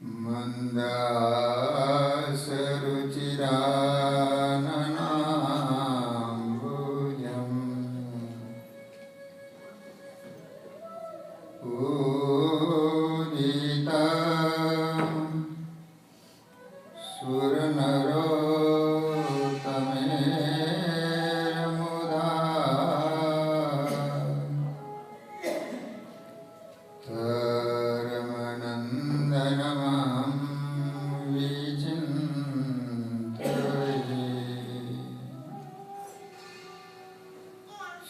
મંદાસરુચિરાનનાંબુજં પૂજિતા સુરનરોત્તમેર્મુદા ધર્મનંદનમહં વિચિંતયે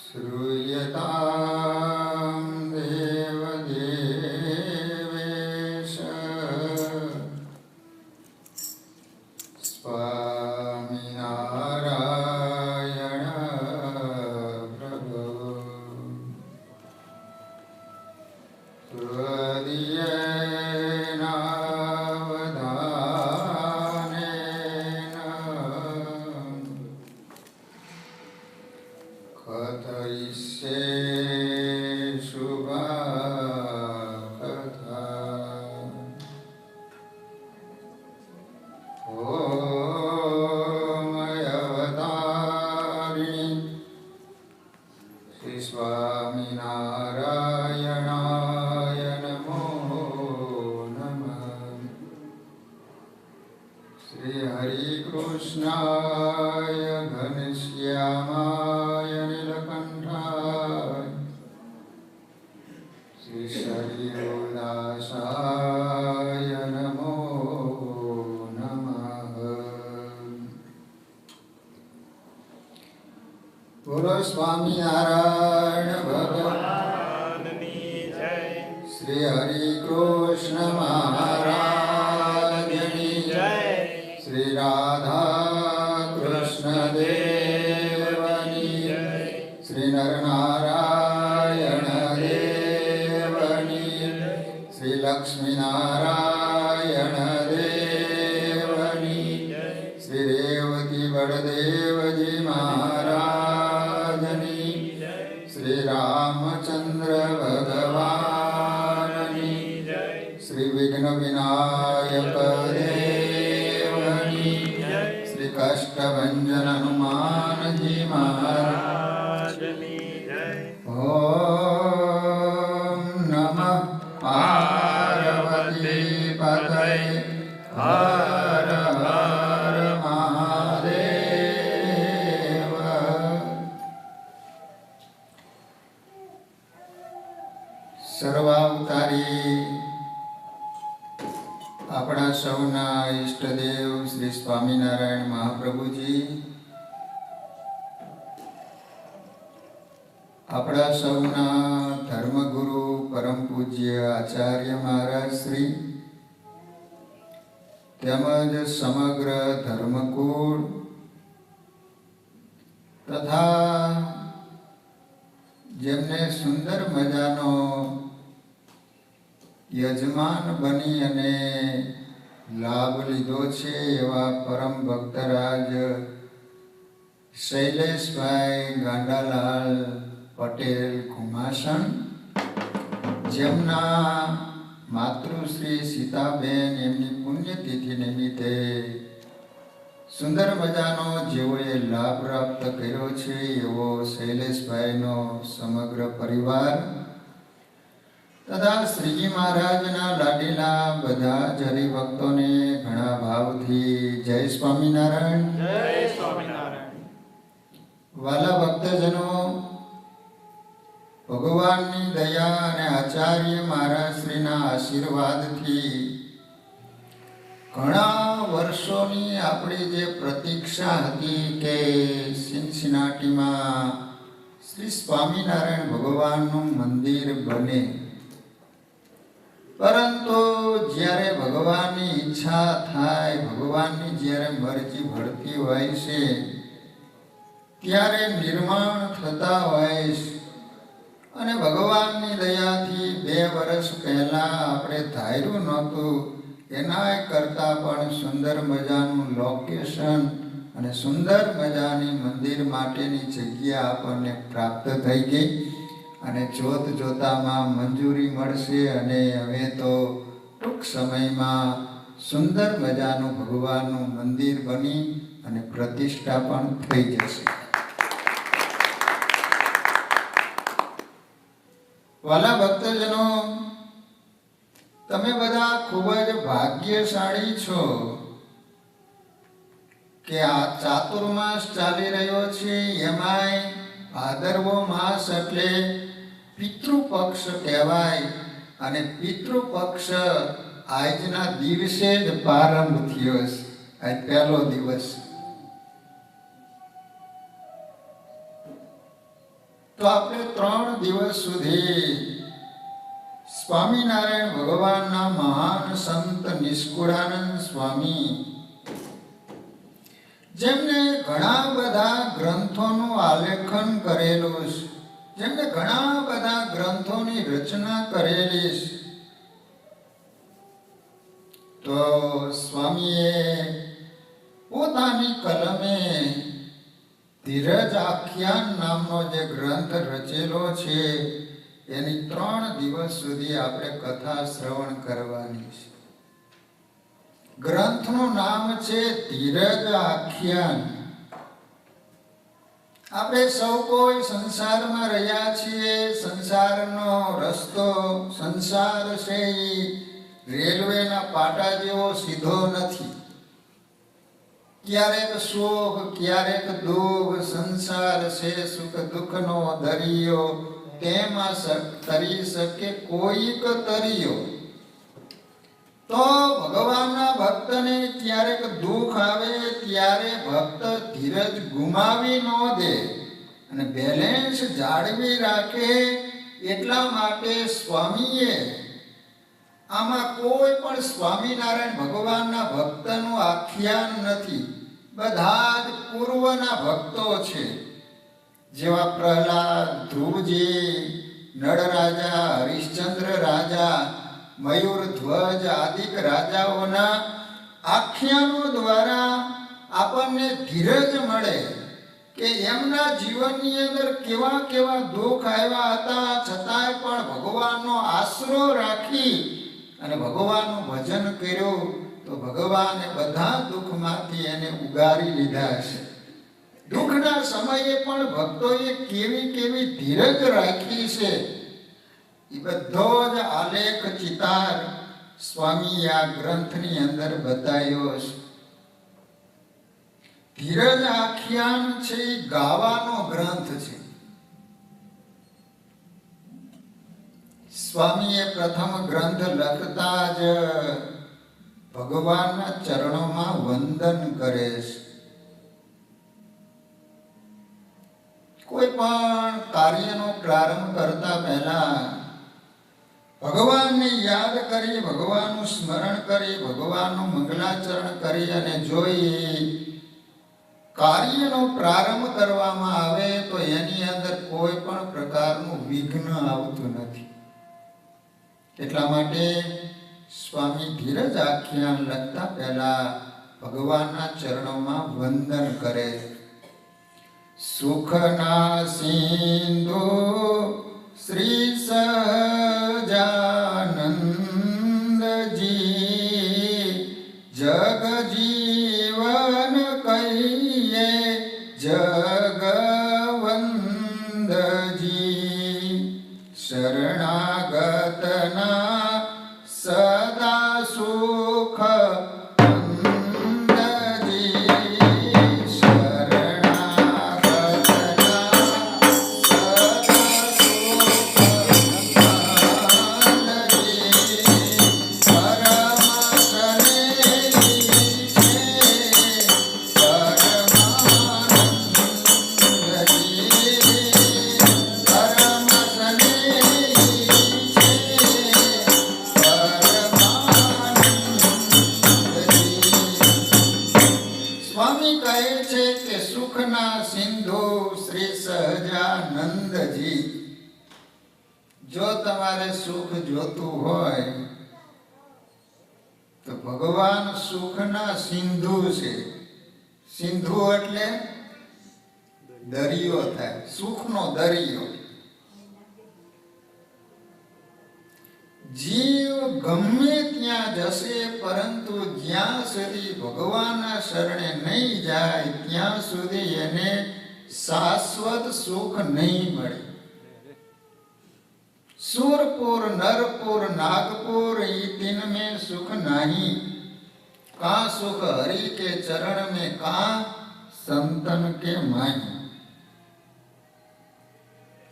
શ્રૂયતાં દેવદેવેશ સ્વામિનારાયણ પ્રભુ ત્વદીયેનાવધાનેન કથયિષ્યે શુભકથા ઓમ અવતારિણી શ્રી સ્વામિનારાયણાય નમો નમઃ શ્રી હરિકૃષ્ણાય ઘનશ્યામાય નીલકંઠાય શ્રી શરીરદાસાય નમો નમઃ. બોલો સ્વામિનારાયણ ભગવાનની જય. શ્રી હરિકૃષ્ણ મહારાજની જય. શ્રી રાધા કૃષ્ણ દેવની જય. શ્રી નરનારાયણ દેવની જય. શ્રી લક્ષ્મીનારાયણ દેવની જય. શ્રી રેવતી બળદેવજી મહારાજની જય. શ્રી રામચંદ્ર ભગવાનની જય. શ્રી વિઘ્ન વિનાયક દેવની જય. શ્રી કષ્ટભંજન હનુમાનજી મહારાજની જય. ઓમ નમઃ પાર્વતી પતય હર હર મહાદેવ. સર્વાવતારી આપણા સૌના ઈષ્ટદેવ શ્રી સ્વામિનારાયણ મહાપ્રભુજી, આપણા સૌના ધર્મગુરુ પરમ પૂજ્ય આચાર્ય મહારાજ શ્રી તેમજ સમગ્ર ધર્મકુળ તથા જેમને સુંદર મજાનો યજમાન બની અને લાભ લીધો છે એવા પરમ ભક્તરાજ શૈલેષભાઈ ગાંડાલાલ પટેલ કુમાસણ, જેમના માતૃશ્રી સીતાબેન એમની પુણ્યતિથિ નિમિત્તે સુંદર મજાનો જેઓએ લાભ પ્રાપ્ત કર્યો છે એવો શૈલેષભાઈનો સમગ્ર પરિવાર તથા શ્રીજી મહારાજના લાડીલા બધા જ હરિભક્તોને ઘણા ભાવથી જય સ્વામિનારાયણ. જય સ્વામિનારાયણ. વાલા ભક્તજનો, ભગવાનની દયા અને આચાર્ય મહારાજ શ્રીના આશીર્વાદથી ઘણા વર્ષોની આપણી જે પ્રતીક્ષા હતી કે સિનસિનાટીમાં શ્રી સ્વામિનારાયણ ભગવાનનું મંદિર બને, પરંતુ જ્યારે ભગવાનની ઈચ્છા થાય, ભગવાનની જ્યારે મરજી ભળતી હોય છે ત્યારે નિર્માણ થતા હોય છે. અને ભગવાનની દયાથી 2 વર્ષ પહેલા આપણે ધાર્યું નહોતું એના કરતાં પણ સુંદર મજાનું લોકેશન અને સુંદર મજાની મંદિર માટેની જગ્યા આપણને પ્રાપ્ત થઈ ગઈ અને જોત જોતામાં મંજૂરી મળશે અને હવે તો ટૂંક સમયમાં સુંદર મજાનું ભગવાનનું મંદિર બની અને પ્રતિષ્ઠા પણ થઈ જશે. વાલા ભક્તજનો, તમે બધા ખૂબ જ ભાગ્યશાળી છો કે આ ચાતુર્માસ ચાલી રહ્યો છે, એમાંય ભાદરવો માસ એટલે પિતૃપક્ષ કહેવાય. અને પિતૃપક્ષ આજના દિવસે જ પ્રારંભ થયો છે. આજ પહેલો દિવસ. તો આપણે 3 દિવસ સુધી સ્વામિનારાયણ ભગવાનના મહાન સંત નિષ્કુળાનંદ સ્વામી, જેમને ઘણા બધા ગ્રંથોનું આલેખન કરેલું છે, જેમને ઘણા બધા ગ્રંથોની રચના કરેલી છે, તો સ્વામીએ પોતાની કલમે ધીરજ આખ્યાન નામનો જે ગ્રંથ રચેલો છે, એની 3 દિવસ સુધી આપણે કથા શ્રવણ કરવાની છે. ગ્રંથનું નામ છે ધીરજ આખ્યાન. આપણે સૌ કોઈ સંસારમાં રહ્યા છીએ. સંસારનો રસ્તો, સંસાર છે એ રેલવેના પાટા જેવો સીધો નથી. ક્યારેક સુખ, ક્યારેક દુઃખ. સંસાર છે સુખ દુઃખનો દરિયો, તેમાં તરી શકે કોઈક તરિયો. તો ભગવાનના ભક્તને ક્યારેક દુઃખ આવે ત્યારે ભક્ત ધીરજ ગુમાવી ન દે અને બેલેન્સ જાળવી રાખે. એટલા માટે સ્વામીએ આમાં કોઈ પણ સ્વામિનારાયણ ભગવાનના ભક્તનું આખ્યાન નથી. બધા જ પૂર્વના ભક્તો છે, જેવા પ્રહલાદ, ધ્રુવજી, નળ રાજા, હરિશ્ચંદ્ર રાજા, મયુર ધ્વજ આદિક રાજાઓના આખ્યાનો દ્વારા આપણને ધીરજ મળે કે એમના જીવનની અંદર કેવા કેવા દુઃખ આવ્યા હતા, છતાંય પણ ભગવાનનો આશરો રાખી અને ભગવાનનું ભજન કર્યું તો ભગવાને બધા દુઃખમાંથી એને ઉગારી લીધા છે. દુઃખના સમયે પણ ભક્તોએ કેવી કેવી ધીરજ રાખી છે, એ બધો જ આલેખ ચિતાર સ્વામી આ ગ્રંથની અંદર બતાવ્યો છે. ધીરજ આખ્યાન છે એ ગાવાનો ગ્રંથ છે. સ્વામીએ પ્રથમ ગ્રંથ લખતા જ ભગવાનના ચરણોમાં વંદન કરે છે. કોઈ પણ કાર્યનો પ્રારંભ કરતા પહેલા ભગવાનને યાદ કરી, ભગવાનનું સ્મરણ કરી, ભગવાનનું મંગલાચરણ કરી અને જોઈ કાર્યનો પ્રારંભ કરવામાં આવે તો એની અંદર કોઈ પણ પ્રકારનું વિઘ્ન આવતું નથી. એટલા માટે સ્વામી ધીરજ આખ્યાન લખતા પહેલા ભગવાનના ચરણોમાં વંદન કરે. સુખના સિંધુ શ્રી સહજાનંદજી, જગ જીવન કહીએ જગવંદજી, શરણાગતના સદા સુખ સહજાનંદજી. જો તમારે સુખ જોતું હોય તો ભગવાન સુખના સિંધુ છે. સિંધુ એટલે દરિયો થાય, સુખનો દરિયો. જીવ ગમે ત્યાં જશે, પરંતુ જ્યાં સુધી ભગવાનના શરણે નહીં જાય ત્યાં સુધી એને શાશ્વત સુખ નહીં મળે. સુરપુર નરપુર નાગપુર ઈ તીન में सुख नहीं, का सुख हरि के चरण में, का संतन के माही.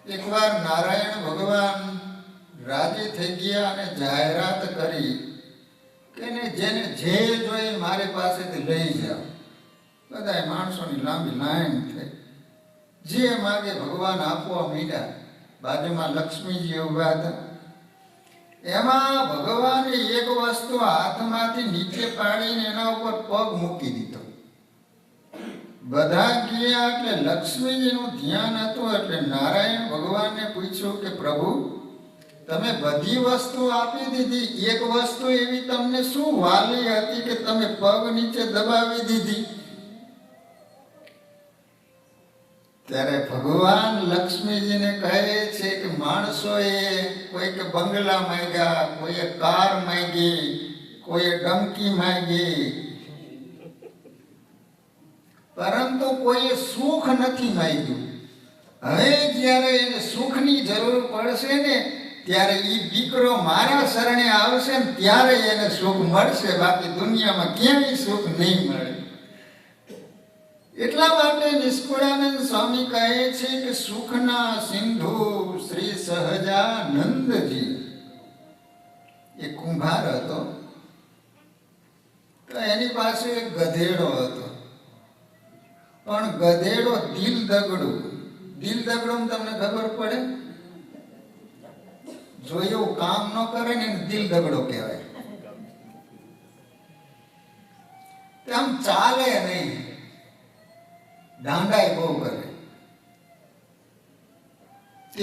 એકવાર નારાયણ ભગવાન રાજી થઈ ગયા અને જાહેરાત કરી કે જેને જે જોઈએ મારી પાસેથી લઈ જાઓ. બધા માણસોની લાંબી લાઈન થઈ. જે માગે ભગવાન આપવા માંડ્યા. બાજુમાં લક્ષ્મીજી ઉભા હતા. એમાં ભગવાને એક વસ્તુ હાથમાંથી નીચે પાડીને એના ઉપર પગ મૂકી દીધો. બધા ગયા એટલે લક્ષ્મીજીનું ધ્યાન હતું. એટલે નારાયણ ભગવાનને પૂછ્યું કે પ્રભુ, તમે બધી વસ્તુ આપી દીધી, એક વસ્તુ એવી તમને શું વાલી હતી કે તમે પગ નીચે દબાવી દીધી? ત્યારે ભગવાન લક્ષ્મીજીને કહે છે કે માણસોએ કોઈકે બંગલા માંગ્યા, કોઈએ કાર માંગી, કોઈએ ડંકી માંગી, પરંતુ કોઈએ સુખ નથી માંગ્યું. હવે જ્યારે એને સુખની જરૂર પડશે ને ત્યારે ઈ દીકરો મારા શરણે આવશે ને ત્યારે એને સુખ મળશે. બાકી દુનિયામાં ક્યાંય સુખ નહીં મળે. એટલા માટે નિષ્કુળાનંદ સ્વામી કહે છે કે સુખના સિંધુ શ્રી સહજાનંદજી. એ કુંભાર હતો, તો એની પાસે એક ગધેડો હતો. પણ ગધેડો દિલ દગડું. દિલ દગડું તમને ખબર પડે? જો એવું કામ ન કરે ને દિલ દગડો કહેવાય. આમ ચાલે નહીં, દાંડાઈ બહુ કરે.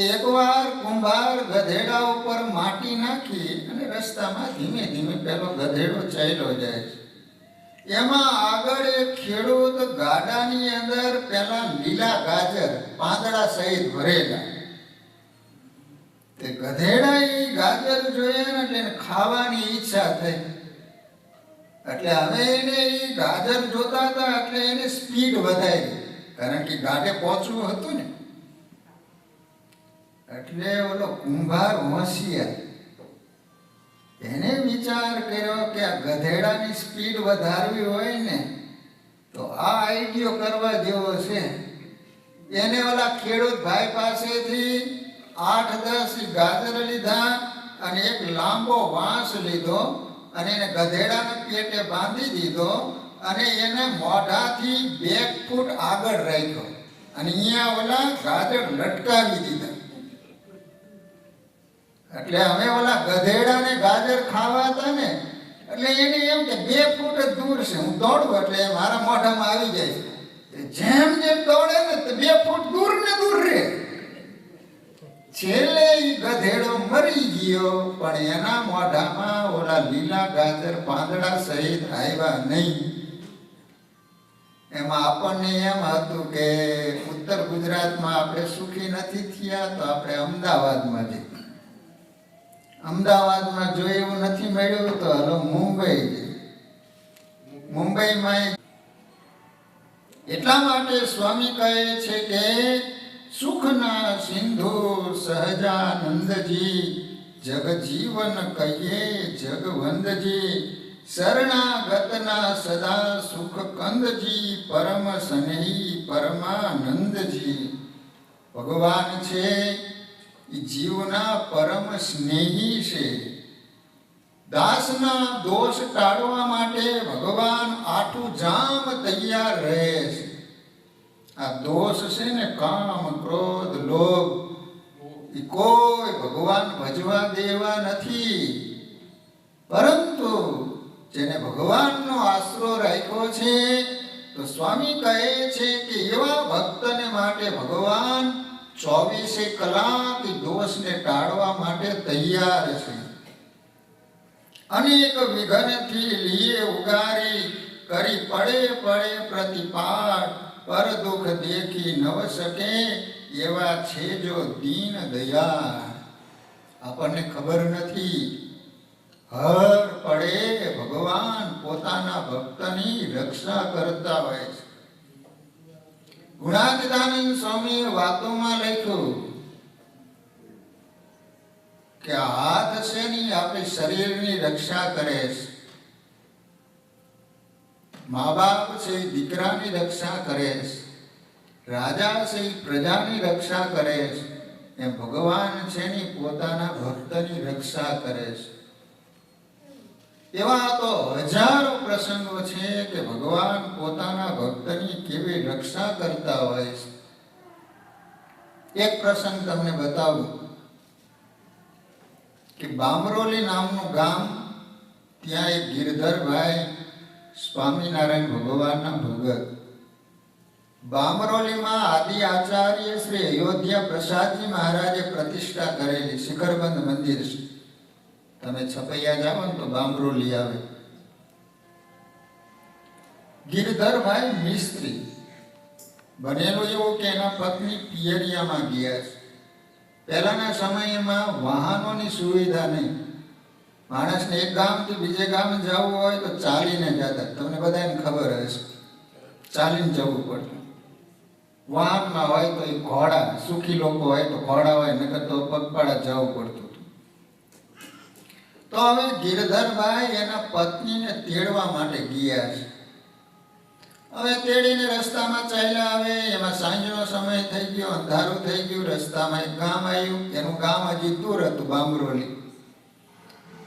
એકવાર કુંભાર ગધેડા ઉપર માટી નાખી અને રસ્તામાં ધીમે ધીમે પેલો ગધેડો ચાલ્યો જાય છે. એમાં આગળ એક ખેડૂત ગાડાની અંદર પેલા લીલા ગાજર પાંદડા સહિત ભરેલા. તે ગધેડા એ ગાજર જોયા ને એટલે એને ખાવાની ઈચ્છા થઈ. એટલે હવે એને એ ગાજર જોતા હતા એટલે એને સ્પીડ વધારી, કારણ કે ગાડે પહોંચવું હતું ને. એટલે ઓલો કુંભાર હોશિયાર, એને વિચાર કર્યો કે આ ગધેડાની સ્પીડ વધારવી હોય ને તો આ આઈડિયો કરવા જેવો છે. એને ઓલા ખેડૂત ભાઈ પાસેથી 8-10 ગાજર લીધા અને એક લાંબો વાંસ લીધો અને એને ગધેડાના પેટે બાંધી દીધો અને એને મોઢાથી 2 ફૂટ આગળ રાખ્યો અને અહીંયા ઓલા ગાજર લટકાવી દીધા. એટલે હવે ઓલા ગધેડાને ગાજર ખાવા હતા ને એટલે એને એમ કે 2 ફૂટ જ દૂર છે, હું દોડું એટલે મારા મોઢામાં આવી જાય. જેમ જેમ દોડે ને તો 2 ફૂટ દૂર ને દૂર રહે. છેલ્લે ગધેડો મરી ગયો, પણ એના મોઢામાં ઓલા લીલા ગાજર પાંદડા સહિત આવ્યા નહીં. એમાં આપણને એમ હતું કે ઉત્તર ગુજરાતમાં આપણે સુખી નથી થયા તો આપણે અમદાવાદમાં જઈએ. અમદાવાદમાં જો એવું નથી મળ્યું તો હાલો મુંબઈ જઈએ. મુંબઈમાં એટલા માટે સ્વામી કહે છે કે સુખના સિંધુ સહજાનંદજી, જગજીવન કહીએ જગવંદજી, શરણાગતના સદા સુખ કંદજી, પરમ સ્નેહી પરમાનંદજી. ભગવાન છે એ જીવના પરમ સ્નેહી છે. દાસના દોષ ટાળવા માટે ભગવાન આઠું જામ તૈયાર રહે છે. આ દોષ છે ને કામ ક્રોધ લોભ, એ કોઈ ભગવાન ભજવા દેવા નથી. પરંતુ જેને ભગવાનનો આશરો રાખ્યો છે તો સ્વામી કહે છે કે એવા ભક્તને માટે ભગવાન 24 કલાક દોષને ટાળવા માટે તૈયાર છે. અનેક વિઘ્નથી લીએ ઉગારી, કરી પડે પડે પ્રતિપાટ, પર દુઃખ દેખી નવ શકે, એવા છે જો દીન દયાળ. આપણને ખબર નથી હર પડે ભગવાન પોતાના ભક્તની રક્ષા કરતા હોય છે. ગુણાતીતાનંદ સ્વામીએ વાતોમાં લખ્યું કે હાથ છે ની આપણી શરીરની રક્ષા કરે છે, મા બાપ છે એ દીકરાની રક્ષા કરે છે, રાજા છે એ પ્રજાની રક્ષા કરે છે, એ ભગવાન છે ની પોતાના ભક્તની રક્ષા કરે છે. એવા તો હજારો પ્રસંગો છે કે ભગવાન પોતાના ભક્તની કેવી રક્ષા કરતા હોય છે. એક પ્રસંગ તમને બતાવું કે બામરોલી નામનું ગામ, ત્યાં એક ગિરધરભાઈ સ્વામિનારાયણ ભગવાનના ભગત. બામરોલીમાં આદિ આચાર્ય શ્રી અયોધ્યા પ્રસાદજી મહારાજે પ્રતિષ્ઠા કરેલી શિખરબંધ મંદિર છે. તમે છપૈયા જાઓ ને તો બામરોલી આવે. ગિરધરભાઈ મિસ્ત્રી. બનેલું એવું કે એના પત્ની પિયરિયામાં ગયા છે. પહેલાના સમયમાં વાહનોની સુવિધા નહીં. માણસને એક ગામથી બીજે ગામ જવું હોય તો ચાલીને જતા. તમને બધાને ખબર હશે, ચાલીને જવું પડતું. વાહનમાં હોય તો એ ઘોડા, સુખી લોકો હોય તો ઘોડા હોય, નકર તો પગપાળા જવું પડતું. તો હવે ગિરધરભાઈ એના પત્નીને તેડવા માટે ગયા છે. હવે તેડીને રસ્તામાં ચાલ્યા આવે. એમાં સાંજનો સમય થઈ ગયો, અંધારું થઈ ગયું. રસ્તામાં એક ગામ આવ્યું. એનું ગામ હજી દૂર હતું, બામરોલી.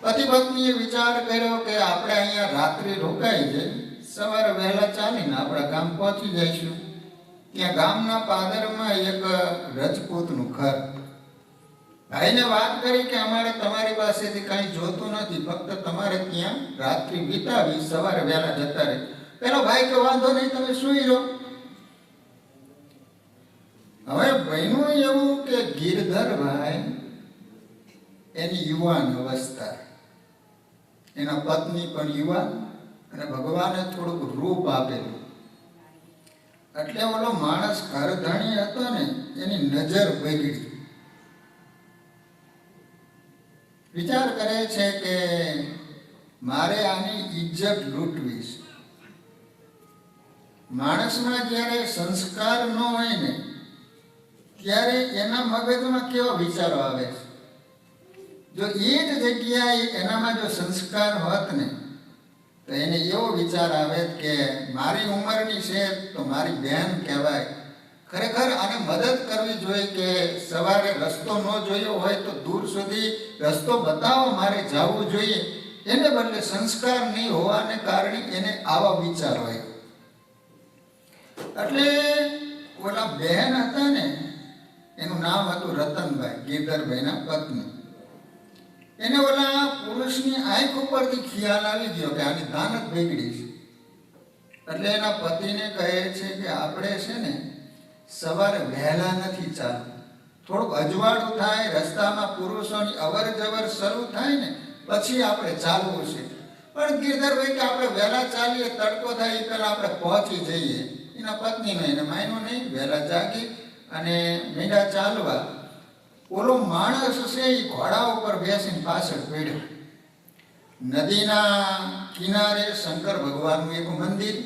પતિ પત્નીએ વિચાર કર્યો કે આપણે અહીંયા રાત્રિ રોકાઈ જાય, સવારે વહેલા ચાલીને આપણા ગામ પહોંચી જઈશું. ત્યાં ગામના પાદરમાં એક રજપૂતનું ઘર. ભાઈને વાત કરી કે અમારે તમારી પાસેથી કાંઈ જોતું નથી, ફક્ત તમારે ત્યાં રાત્રિ વિતાવી, સવારે વહેલા જતા રહે. પેલો ભાઈ કે વાંધો નહીં, તમે સુઈ રહો. હવે બન્યું એવું કે ગિરધરભાઈ એની યુવાન અવસ્થા, એના પત્ની પણ યુવાન, અને ભગવાને થોડુંક રૂપ આપેલું. એટલે ઓલો માણસ ઘરધણી હતો ને, એની નજર બગડી. વિચાર કરે છે કે મારે આની ઇજ્જત લૂંટવી છે. માણસમાં જ્યારે સંસ્કાર ન હોય ને, ત્યારે એના મગજમાં કેવો વિચારો આવે છે. જો એ જ જગ્યાએ એનામાં જો સંસ્કાર હોત ને, તો એને એવો વિચાર આવે કે મારી ઉંમરની છે તો મારી બહેન કહેવાય. ખરેખર આને મદદ કરવી જોઈએ કે સવારે રસ્તો ન જોયો હોય તો દૂર સુધી રસ્તો બતાવો, મારે જવું જોઈએ. એને બદલે સંસ્કાર નહીં હોવાને કારણે એને આવા વિચાર હોય. એટલે ઓલા બહેન હતા ને, એનું નામ હતું રતનભાઈ, ગિરધરભાઈના પત્ની. એને ઓલા પુરુષની આંખ ઉપરથી ખ્યાલ આવી ગયો કે આની દાનત બગડી છે. એટલે એના પતિને કહે છે કે આપણે છે ને સવારે વહેલા નથી ચાલવું. થોડુંક અજવાળું થાય, રસ્તામાં પુરુષોની અવર જવર શરૂ થાય ને પછી આપણે ચાલવું છે. પણ ગિરધરભાઈ કે આપણે વહેલા ચાલીએ, તડકો થાય એ પહેલા આપણે પહોંચી જઈએ. એના પત્નીને એને માન્યું નહીં, વહેલા જાગી અને મીંડા ચાલવા. ઓલો માણસ છે એ ઘોડા ઉપર બેસીને પાછળ પડ્યો. નદીના કિનારે શંકર ભગવાનનું એક મંદિર.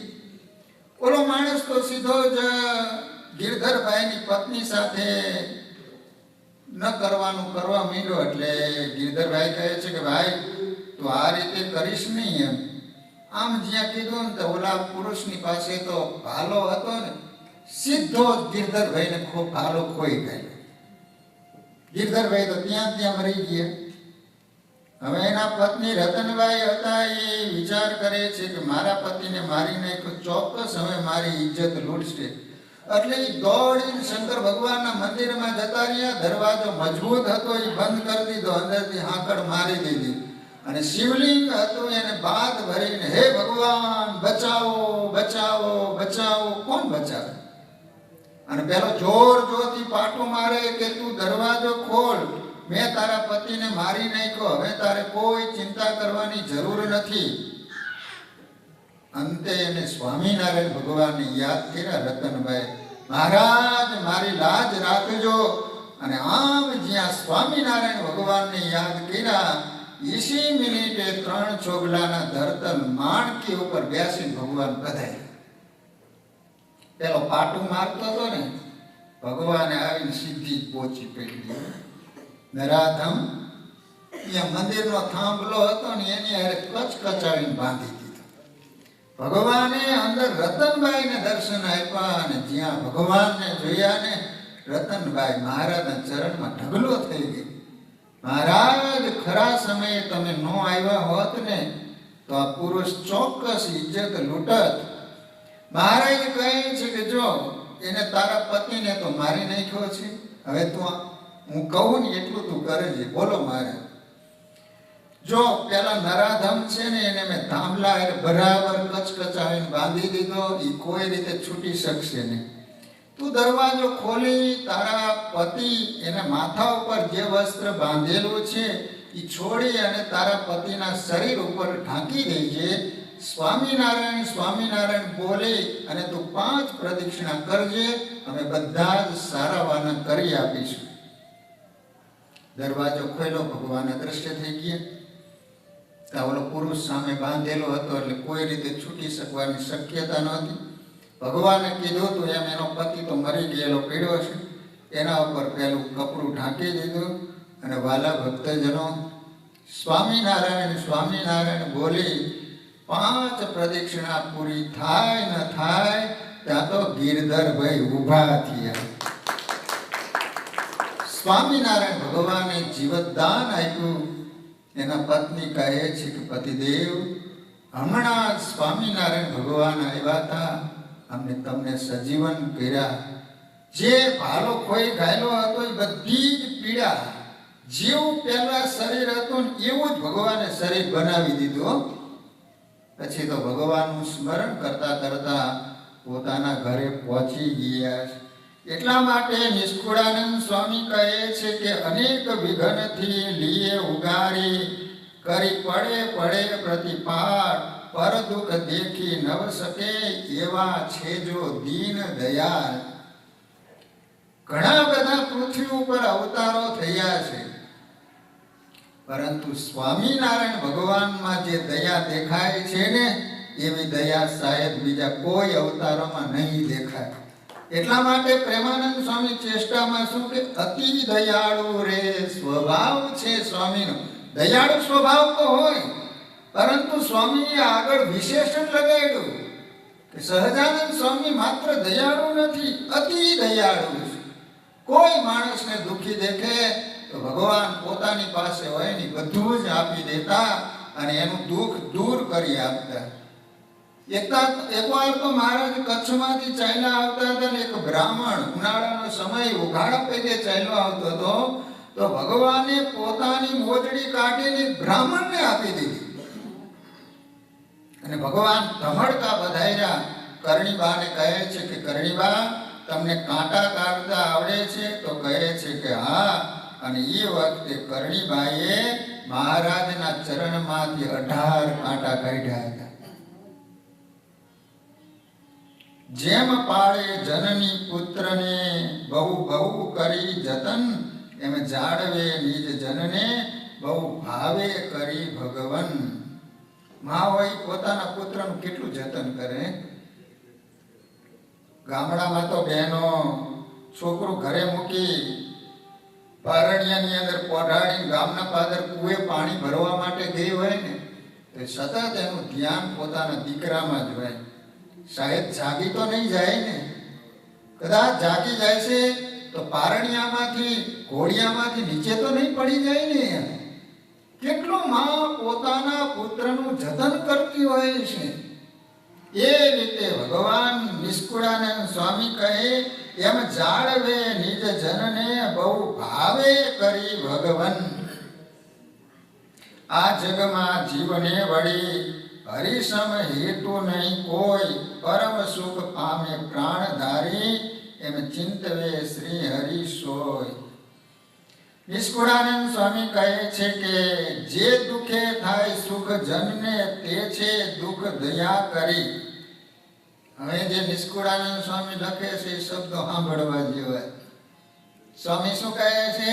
ઓલો માણસ તો સીધો જ ગિરધરભાઈની પત્ની સાથે ન કરવાનું કરવા માંડ્યો. એટલે ગિરધરભાઈ કહે છે કે ભાઈ તું આ રીતે કરીશ નહીં એમ. આમ જ્યાં કીધું ને તો ઓલા પુરુષની પાસે તો ભાલો હતો ને, સીધો ગિરધરભાઈને ભાલો ખોઈ ગયો. ગિરધરભાઈ તો ત્યાં મરી ગયા. હવે એના પત્ની રતનભાઈ હતા, એ વિચાર કરે છે કે મારા પતિને મારી નાખ્યો, ચોક્કસ હવે મારી ઇજ્જત લૂંટશે. એટલે એ દોડીને શંકર ભગવાનના મંદિરમાં જતા રહ્યા. દરવાજો મજબૂત હતો, એ બંધ કરી દીધો, અંદરથી હાંકડ મારી દીધી. અને શિવલિંગ હતું એને બાદ ભરીને, હે ભગવાન બચાવો બચાવો બચાવો. કોણ બચાવે? અને પેલો જોર જોરથી પાટું મારે કે તું દરવાજો ખોલ, મેં તારા પતિને મારી નાખ્યો, હવે તારે કોઈ ચિંતા કરવાની જરૂર નથી. અંતે એને સ્વામિનારાયણ ભગવાનને યાદ કર્યા. રતનભાઈ, મહારાજ મારી લાજ રાખજો. અને આમ જ્યાં સ્વામિનારાયણ ભગવાનને યાદ કર્યા 20 મિનિટે 3 ચોગલાના ધરતલ માણકી ઉપર બેસીને ભગવાન પધાર્યા. પેલો પાટું મારતો હતો ને, ભગવાને આવીને સીધી જ પહોંચી પડી. નરાધમ અહીંયા મંદિરનો થાંભલો હતો ને એની હારે કચકચાવીને બાંધી દીધો. ભગવાને અંદર રતનબાઈને દર્શન આપ્યા અને જ્યાં ભગવાનને જોયા ને રતનબાઈ મહારાજના ચરણમાં ઢગલો થઈ ગઈ. મહારાજ, ખરા સમયે તમે ન આવ્યા હોત ને તો આ પુરુષ ચોક્કસ ઇજ્જત લૂંટત. મહારાજ કહે છે કે જો એને તારા પતિને તો મારી નાખ્યો છે, હવે તું હું કહું ને એટલું તું કરે છે. બોલો મહારાજ. જો પેલા નરાધમ છે ને એને મેં થાંભલા બરાબર કચકચાવીને બાંધી દીધો, એ કોઈ રીતે છૂટી શકશે નહીં. તું દરવાજો ખોલી તારા પતિ એને માથા ઉપર જે વસ્ત્ર બાંધેલું છે એ છોડી અને તારા પતિના શરીર ઉપર ઢાંકી દેજે. સ્વામિનારાયણ સ્વામિનારાયણ બોલી અને તું 5 પ્રદક્ષિણા કરજે, અમે બધા જ સારા વાના કરી આપીશું. દરવાજો ખોલ્યો, ભગવાન અદ્રશ્ય થઈ ગયા. ઓલો પુરુષ સામે બાંધેલો હતો એટલે કોઈ રીતે છૂટી શકવાની શક્યતા નહોતી. ભગવાને કીધું તું એમ એનો પતિ તો મરી ગયેલો પીડ્યો છે, એના ઉપર પેલું કપડું ઢાંકી દીધું અને વાલા ભક્તજનો સ્વામિનારાયણ સ્વામિનારાયણ બોલી 5 પ્રદક્ષિણા પૂરી થાય ન થાય ત્યાં તો ગિરધરભાઈ ઊભા થયા. સ્વામિનારાયણ ભગવાને જીવતદાન આપ્યું. એના પત્ની કહે છે કે પતિદેવ, હમણાં જ સ્વામિનારાયણ ભગવાન આવ્યા હતા, અમને તમને સજીવન કર્યા. જે ભાલો ખોઈ ઘાયલો હતો એ બધી જ પીડા જેવું પહેલા શરીર હતું ને એવું જ ભગવાને શરીર બનાવી દીધું. પછી તો ભગવાનનું સ્મરણ કરતા કરતા પોતાના ઘરે પહોંચી ગયા. એટલા માટે નિષ્કુળાનંદ સ્વામી કહે છે કે અનેક વિઘ્નથી લીએ ઉગારી કરી પડે પડે પ્રતિપાટ પર દુઃખ દેખી નવ શકે એવા છે જો દીન દયાળ. ઘણા બધા પૃથ્વી ઉપર અવતારો થયા છે, પરંતુ સ્વામિનારાયણ ભગવાનમાં જે દયા દેખાય છે ને એવી દયા શાયદ બીજા કોઈ અવતારોમાં નહીં દેખાય. એટલા માટે પ્રેમાનંદ સ્વામી ચેષ્ટામાં શું કે અતિ દયાળુ રે સ્વભાવ છે સ્વામીનો. દયાળુ સ્વભાવ તો હોય, પરંતુ સ્વામીએ આગળ વિશેષણ લગાડ્યું કે સહજાનંદ સ્વામી માત્ર દયાળુ નથી, અતિ દયાળુ છે. કોઈ માણસને દુઃખી દેખે તો ભગવાન પોતાની પાસે હોય ને બધું જ આપી દેતા અને એનું દુઃખ દૂર કરી આપતા. એકવાર તો મહારાજ કચ્છમાંથી ચાલ્યા આવતા હતા ને એક બ્રાહ્મણ ઉનાળાનો સમય ઉઘાડા પેટે ચાલ્યો આવતો હતો, તો ભગવાને પોતાની મોજડી કાઢીને બ્રાહ્મણને આપી દીધી અને ભગવાન ધમડકા બધાયરા. કરણીબાને કહે છે કે કરણીબા, તમને કાંટા કાઢતા આવડે છે? તો કહે છે કે હા. અને એ વખતે કરણીબાઈએ મહારાજના ચરણમાંથી 18 કાંટા કાઢ્યા હતા. જેમ પાળે જનની પુત્રને બહુ બહુ કરી જતન, એમ જાળવે નિજ જનને બહુ ભાવે કરી ભગવન. મા હોય પોતાના પુત્રનું કેટલું જતન કરે. ગામડામાં તો બહેનો છોકરું ઘરે મૂકી પારણિયાની અંદર પોઢાડીને ગામના પાદર કુએ પાણી ભરવા માટે ગઈ હોય ને તો સતત એનું ધ્યાન પોતાના દીકરામાં જ હોય. શાયદ જાગી તો નહીં જાય ને, કદાચ જાગી જાય છે તો પારણિયામાંથી ઘોડિયામાંથી નીચે તો નહીં પડી જાય ને. કેટલું માં પોતાના પુત્રનું જતન કરતી હોય છે. એ રીતે ભગવાન નિષ્કુળાનંદ સ્વામી કહે એમ જાળવે નિજ જનને બહુ ભાવે કરી ભગવન. આ જગમાં જીવને વળી હરિસમ હેતુ નહીં કોઈ, પરમ સુખ પામે પ્રાણધારી એમ ચિંતવે શ્રી હરિ સોય. નિષ્કુળાનંદ સ્વામી કહે છે કે જે દુઃખે થાય સુખ જનને તે છે દુઃખ દયા કરી. હવે જે નિષ્કુળાનંદ સ્વામી લખે છે એ શબ્દો સાંભળવા જેવા. સ્વામી શું કહે છે?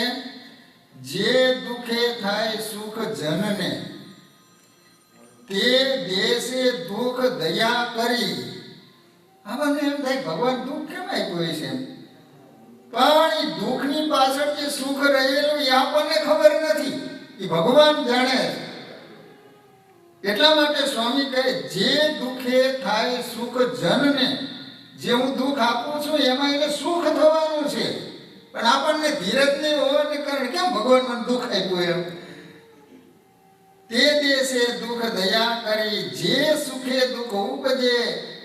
જે દુખે થાય સુખ જનને, તે દેશે દુઃખ દયા કરી. આપણને એમ થાય ભગવાન દુઃખ કેમ આપ્યું છે, પણ એ દુઃખની પાછળ જે સુખ રહેલું એ આપણને ખબર નથી, એ ભગવાન જાણે. એટલા માટે સ્વામી કહે જે દુઃખે થાય સુખ જનને, જે હું દુઃખ આપું છું એમાં એને સુખ થવાનું છે, પણ આપણને ધીરજ નહીં હોવાને કારણે કેમ ભગવાન મને દુઃખ આપ્યું એમ. તે દેશે દુઃખ દયા કરી, જે સુખે દુઃખ ઉપજે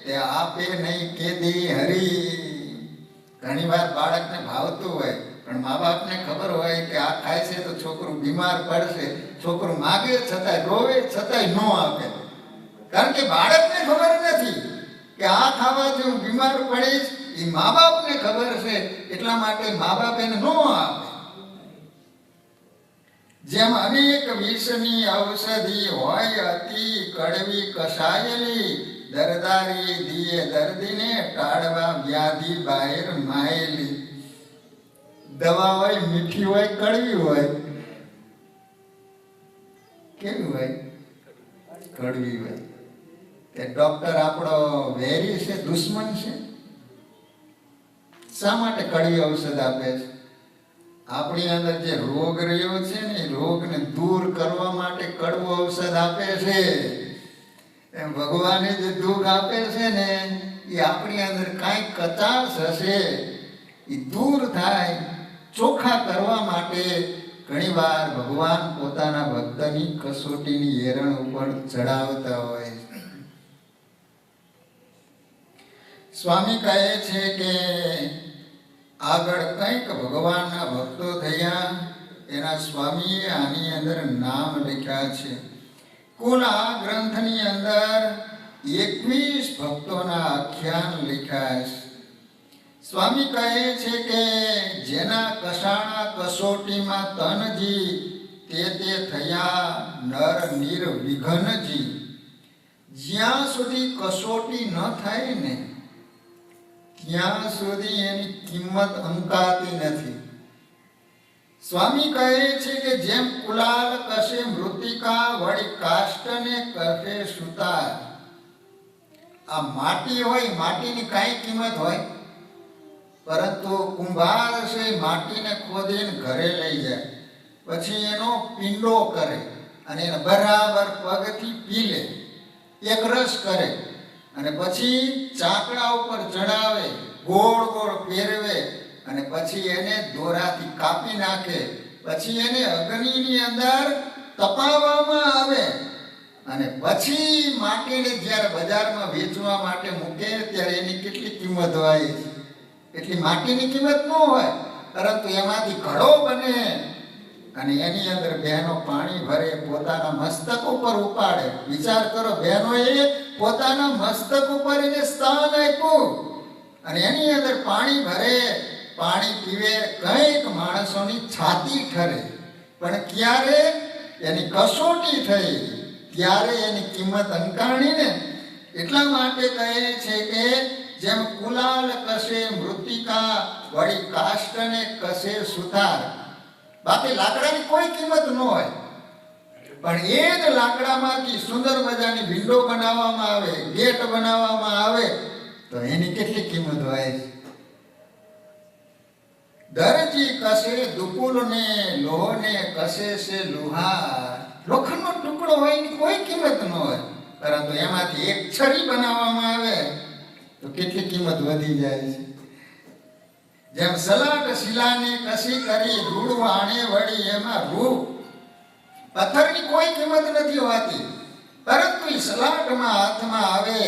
તે આપે નહીં કેદી હરી. ઘણી વાર બાળકને ભાવતું હોય પણ મા બાપને ખબર હોય કે આ ખાય છે તો છોકરું બીમાર પડશે, છોકરું માગે છતાંય રોવે છતાંય ન આપે, કારણ કે બાળકને ખબર નથી કે આ ખાવાથી હું બીમાર પડીશ. એ મા બાપને ખબર છે, એટલા માટે મા બાપ એને ન આપે. જેમ અનેક વિષની ઔષધિ હોય અતિ કડવી કસાયેલી, દરદારી દિયે દર્દીને ટાળવા વ્યાધિ બહાર માયેલી. દવા હોય મીઠી હોય કડવી હોય, કેવી હોય? કડવી હોય. તે ડોક્ટર આપણો વેરી છે, દુશ્મન છે? શા માટે કડવી ઔષધ આપે છે? આપણી અંદર જે રોગ રહ્યો છે ને એ રોગને દૂર કરવા માટે કડવું ઔષધ આપે છે. એમ ભગવાને જે દુઃખ આપે છે ને એ આપણી અંદર કાંઈક કચાશ હશે એ દૂર થાય, ચોખ્ખા કરવા માટે ઘણીવાર ભગવાન પોતાના ભક્તની કસોટીની એરણ ઉપર ચડાવતા હોય છે. સ્વામી કહે છે કે આગળ કંઈક ભગવાનના ભક્તો થયા, એના સ્વામીએ આની અંદર નામ લખ્યા છે. કુલ આ ગ્રંથની અંદર 21 ભક્તોના આખ્યાન લખ્યા છે. સ્વામી કહે છે કે જેના કસાણા કસોટીમાં તનજી, તે થયા નર નિર્વિઘ્નજી. જ્યાં સુધી કસોટી ન થાય ને ત્યાં સુધી એની કિંમત અંકાતી નથી. સ્વામી કહે છે કે જેમ કુલાલ કશે મૃતિકા, વળી કાષ્ટને કહે સુતાર. આ માટી હોય, માટીની કાંઈ કિંમત હોય, પરંતુ કુંભાર છે માટીને ખોદીને ઘરે લઈ જાય, પછી એનો પિંડો કરે અને એને બરાબર પગથી પીલે, એક રસ કરે અને પછી ચાકડા ઉપર ચડાવે, ગોળ ગોળ ફેરવે અને પછી એને દોરાથી કાપી નાખે, પછી એને અગ્નિની અંદર તપાવવામાં આવે અને પછી માટીને જ્યારે બજારમાં વેચવા માટે મૂકે ત્યારે એની કેટલી કિંમત હોય. એટલી માટીની કિંમત ન હોય, પરંતુ એમાંથી ઘડો બને અને એની અંદર બહેનો પાણી ભરે, પોતાના મસ્તક ઉપર ઉપાડે. વિચાર કરો, બહેનોએ પોતાના મસ્તક ઉપર એને સ્થાન આપ્યું અને એની અંદર પાણી ભરે, પાણી પીવે. કંઈક માણસોની છાતી ઠરે, પણ ક્યારે એની કસોટી થઈ ત્યારે એની કિંમત અંકાણી ને. એટલા માટે કહે છે કે જેમ કુલાલ કશે મૃતિકા, વળી કાષ્ટને કશે સુતાર. બાકી લાકડાની કોઈ કિંમત ન હોય, પણ એ જ લાકડામાંથી સુંદર મજાની વિન્ડો બનાવવામાં આવે, ગેટ બનાવવામાં આવે તો એની કેટલી કિંમત હોય. દરજી કશે દુકુલને, લોહને કશે છે લુહાર. લોખંડનો ટુકડો હોય એની કોઈ કિંમત ન હોય, પરંતુ એમાંથી એક છરી બનાવવામાં આવે તો કેટલી કિંમત વધી જાય છે. જેમ સલાટ શિલાને કશી કરી, રૂડ વાણે વળી એમાં રૂ. પથ્થરની કોઈ કિંમત નથી હોતી, પરંતુ એ સલાટમાં હાથમાં આવે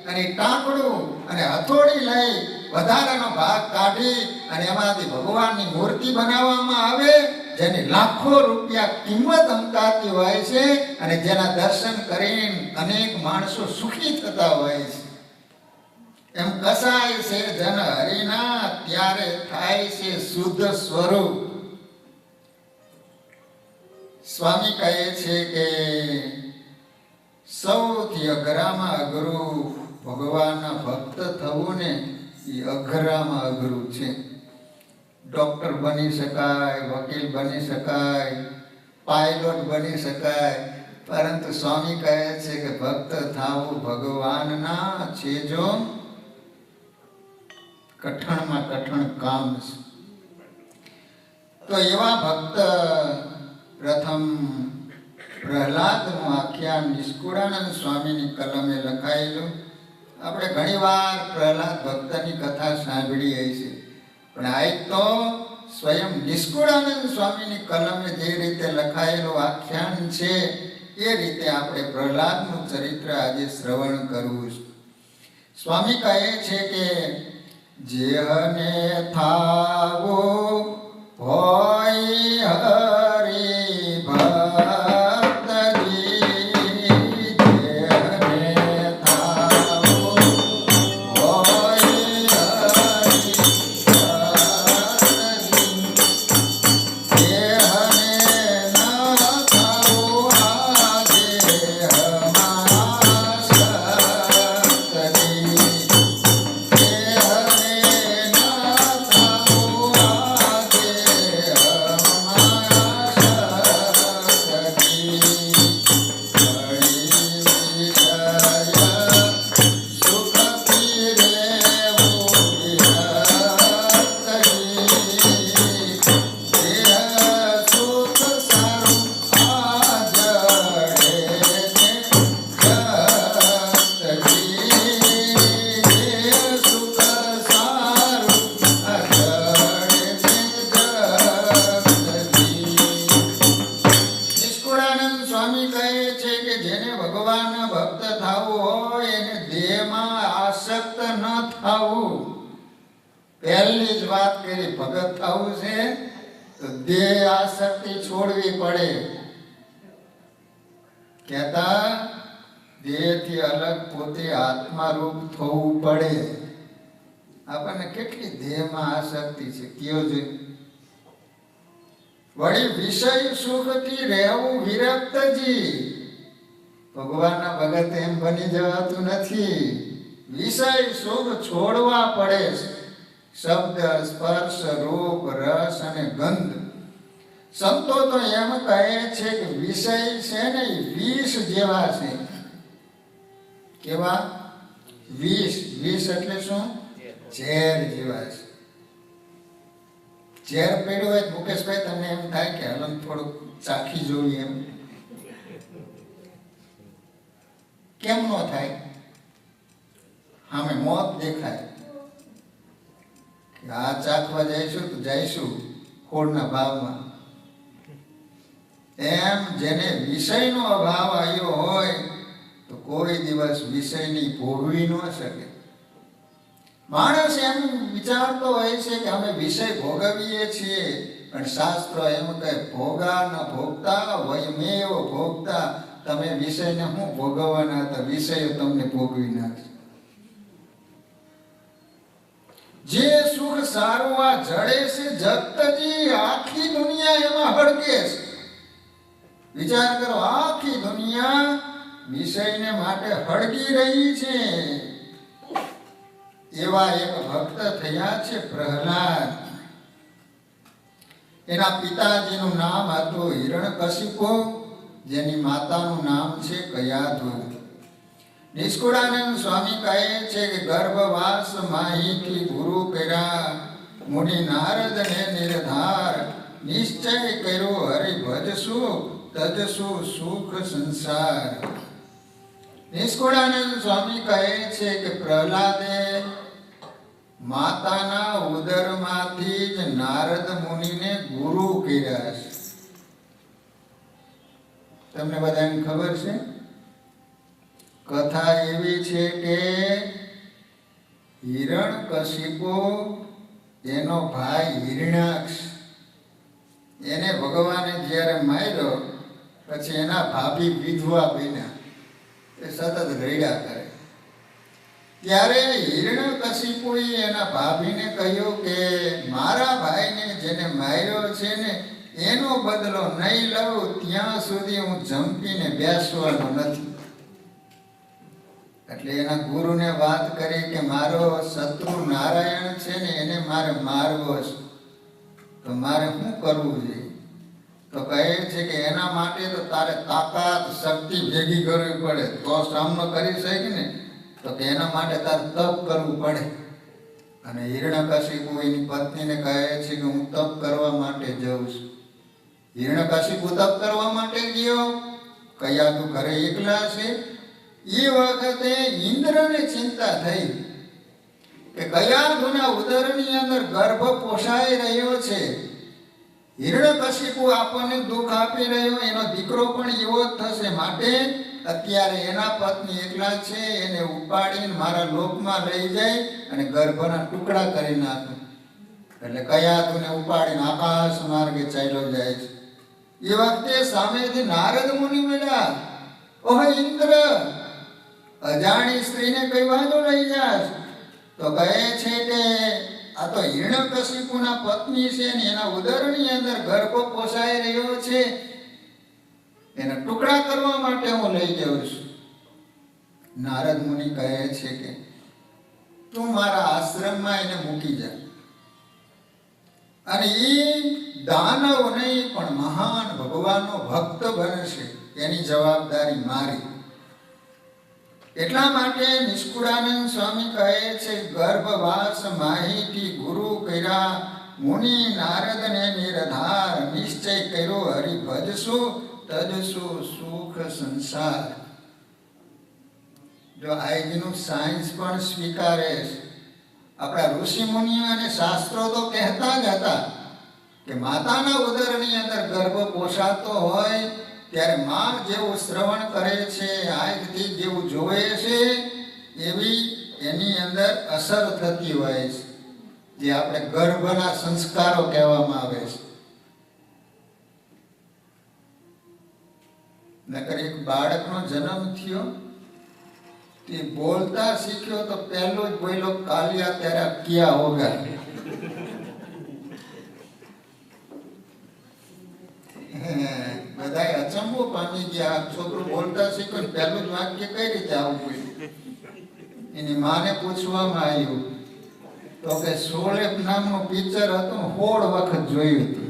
અને ટાંકડું અને હથોડી લઈ વધારાનો ભાગ કાઢી અને એમાંથી ભગવાનની મૂર્તિ બનાવવામાં આવે, જેની લાખો રૂપિયા કિંમત અંકાતી હોય છે અને જેના દર્શન કરીને અનેક માણસો સુખી થતા હોય છે. એમ કસાય છે જન હરિના, ત્યારે થાય છે શુદ્ધ સ્વરૂપ. સ્વામી કહે છે કે સૌથી અઘરામાં અઘરું ભગવાનના ભક્ત થવું ને એ અઘરામાં અઘરું છે. ડૉક્ટર બની શકાય, વકીલ બની શકાય, પાયલોટ બની શકાય, પરંતુ સ્વામી કહે છે કે ભક્ત થાવું ભગવાનના છે જો કઠણમાં કઠણ કામ છે. તો એવા ભક્ત પ્રથમ પ્રહલાદનું આખ્યાન નિષ્કુળાનંદ સ્વામીની કલમે લખાયેલું. આપણે ઘણીવાર પ્રહલાદ ભક્તની કથા સાંભળી હશે, પણ આજ તો સ્વયં નિષ્કુળાનંદ સ્વામીની કલમે જે રીતે લખાયેલું આખ્યાન છે એ રીતે આપણે પ્રહલાદનું ચરિત્ર આજે શ્રવણ કરવું છે. સ્વામી કહે છે કે જેહને થાવો હોય હરિ ભક્તજી, જેહને થાવો હોય હરિ ભક્તજી, જેહને ન થાવો આ દેહમાં સક્તજી, પહેલી જ વાત કરી ભગત થવું છે તો દેહ આસક્તિ છોડવી પડે. કહેતા દેહથી અલગ પોતે આત્મારૂપ થવું પડે. આપણને કેટલી દેહમાં આસક્તિ છે કયો છે. વળી વિષય સુખથી રહેવું વિરક્તજી. ભગવાનના ભગત એમ બની જવાતું નથી. વિષય સુખ છોડવા પડે છે. શબ્દ, સ્પર્શ, રૂપ, રસ અને ગંધ. સંતો તો એમ કહે છે કે વિષય છે ને એ વિષ જેવા છે. કેવા? વિષ. વિષ એટલે શું? ઝેર જેવા છે. ઝેર પીડ્યું હોય મુકેશભાઈ તમને એમ થાય કે હલમ થોડુંક ચાખી જોઈએ એમ. કેમ ન થાય? સામે મોત દેખાય. આ ચાખવા જઈશું તો જઈશું ખોળના ભાવમાં. એમ જેને વિષયનો અભાવ આવ્યો હોય તો કોઈ દિવસ વિષયની ભોગવી ન શકે. માણસ એમ વિચારતો હોય છે કે અમે વિષય ભોગવીએ છીએ, પણ શાસ્ત્રો એમ કહે ભોગા ન ભોગતા વયમેવ ભોગતા. તમે વિષયને શું ભોગવવાના હતા? વિષયો તમને ભોગવી નાખશે. જે સુખ સારું આ જડે છે જગતજી, આખી દુનિયા એમાં હડકે છે. વિચાર કરો, આખી દુનિયા વિષયને માટે હડકી રહી છે. એવા એક ભક્ત થયા છે પ્રહલાદ. એના પિતાજીનું નામ હતું હિરણ્યકશિપુ, જેની માતાનું નામ છે કયાધુ. નિષ્કુળાનંદ સ્વામી કહે છે કે ગર્ભવાસ માહીથી ગુરુ કર્યા, મુનિ નારદને નિર્ધાર, નિશ્ચય કર્યો હરિ ભજશું તજશું સુખ સંસાર. નિષ્કુળાનંદ સ્વામી કહે છે કે પ્રહલાદે માતાના ઉદરમાંથી જ નારદ મુનિને ગુરુ કર્યા છે. તમને બધાને ખબર છે? કથા એવી છે કે હિરણ્યકશિપુ એનો ભાઈ હિરણ્યાક્ષ, એને ભગવાને જ્યારે માર્યો પછી એના ભાભી વિધવા બન્યા. એ સતત રડ્યા કરે. ત્યારે હિરણ્યકશિપુએ એના ભાભીને કહ્યું કે મારા ભાઈને જેને માર્યો છે ને એનો બદલો નહીં લઉં ત્યાં સુધી હું જંપીને બેસવાનો નથી. એટલે એના ગુરુને વાત કરી કે મારો શત્રુ નારાયણ છે ને એને મારે મારવો છે. તો મારે શું કરવું જોઈએ? તો કહે છે કે એના માટે તો તારે તાકાત શક્તિ ભેગી કરવી પડે તો સામનો કરી શકે ને. તો કે એના માટે તારે તપ કરવું પડે. અને હિરણ્યકશિપુ એની પત્નીને કહે છે કે હું તપ કરવા માટે જઉં છું. હિરણ્યકશિપુ તપ કરવા માટે ગયો. કયા તું ઘરે એકલા છે. એ વખતે ઇન્દ્રને ચિંતા થઈ કે કયાધુના ઉદરની અંદર ગર્ભ પોષાઈ રહ્યો છે. હિરણ્યકશિપુ આપણને દુઃખ આપી રહ્યો, એનો દીકરો પણ એવો જ થશે. માટે અત્યારે એના પત્ની એકલા છે, એને ઉપાડીને મારા લોકમાં લઈ જાય અને ગર્ભના ટુકડા કરી નાખું. એટલે કયાધુને ઉપાડીને આકાશ માર્ગે ચાલ્યો જાય છે. એ વખતે સામેથી નારદ મુનિ મળ્યા. ઓહ ઇન્દ્ર, અજાણી સ્ત્રીને કઈ વાંધો લઈ જાશ? તો કહે છે કે આ તો હિરણ્યકશિપુના પત્ની છે ને એના ઉદરની અંદર ગર્ભ પોષાઈ રહ્યો છે, એના ટુકડા કરવા માટે હું લઈ જાઉં છું. નારદ મુનિ કહે છે કે તું મારા આશ્રમમાં એને મૂકી જા, અને એ દાનવ નહીં પણ મહાન ભગવાનનો ભક્ત બનશે, એની જવાબદારી મારી. એટલા માટે નિષ્કુળાનંદ સ્વામી કહે છે ગર્ભવાસ માહિતી ગુરુ કર્યા મુનિ નારદને નિરધાર, નિશ્ચય કર્યો હરિ ભજશું તજશું સુખ સંસાર. જો આજનું સાયન્સ પણ સ્વીકારે છે. આપણા ઋષિ મુનિઓ અને શાસ્ત્રો તો કહેતા જ હતા કે માતાના ઉદરની અંદર ગર્ભ પોષાતો હોય ત્યારે માં જેવું શ્રવણ કરે છે, આંખથી જેવું જોવે છે, એવી એની અંદર અસર થતી હોય છે, જે આપણે ગર્ભના સંસ્કારો કહેવામાં આવે છે. નકર એક બાળકનો જન્મ થયો, તે બોલતા શીખ્યો તો પહેલો જ બોલ્યો કાલિયા તેરા ક્યા હોગા. બધા અચંબો પામી ગયા. છોકરો બોલતા શીખ્યો ને પહેલું જ વાક્ય કઈ રીતે આવું બોલ્યું? એની માને પૂછવામાં આવ્યું તો કે શોલેપ નામનું પિક્ચર હતું, 16 વખત જોયું હતું.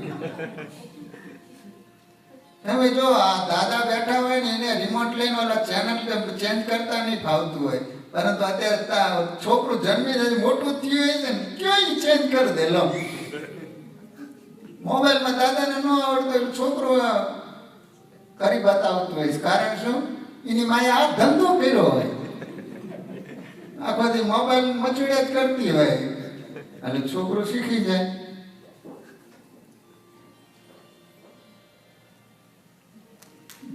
તમે જો આ દાદા બેઠા હોય ને એને રિમોટ લઈને ઓલા ચેનલ ચેન્જ કરતા નહીં ફાવતું હોય, પરંતુ અત્યારે છોકરું જન્મી જાય મોટું થયું હોય છે ને ક્યાંય ચેન્જ કરી દે. લો મોબાઈલમાં દાદાને ન આવડતું એટલે છોકરો કરી બતાવતું હોય. કારણ શું? એની માએ આ ધંધો કર્યો હોય, આખો દી મોબાઈલ મચુડ્યા જ કરતી હોય એટલે છોકરો શીખી જાય.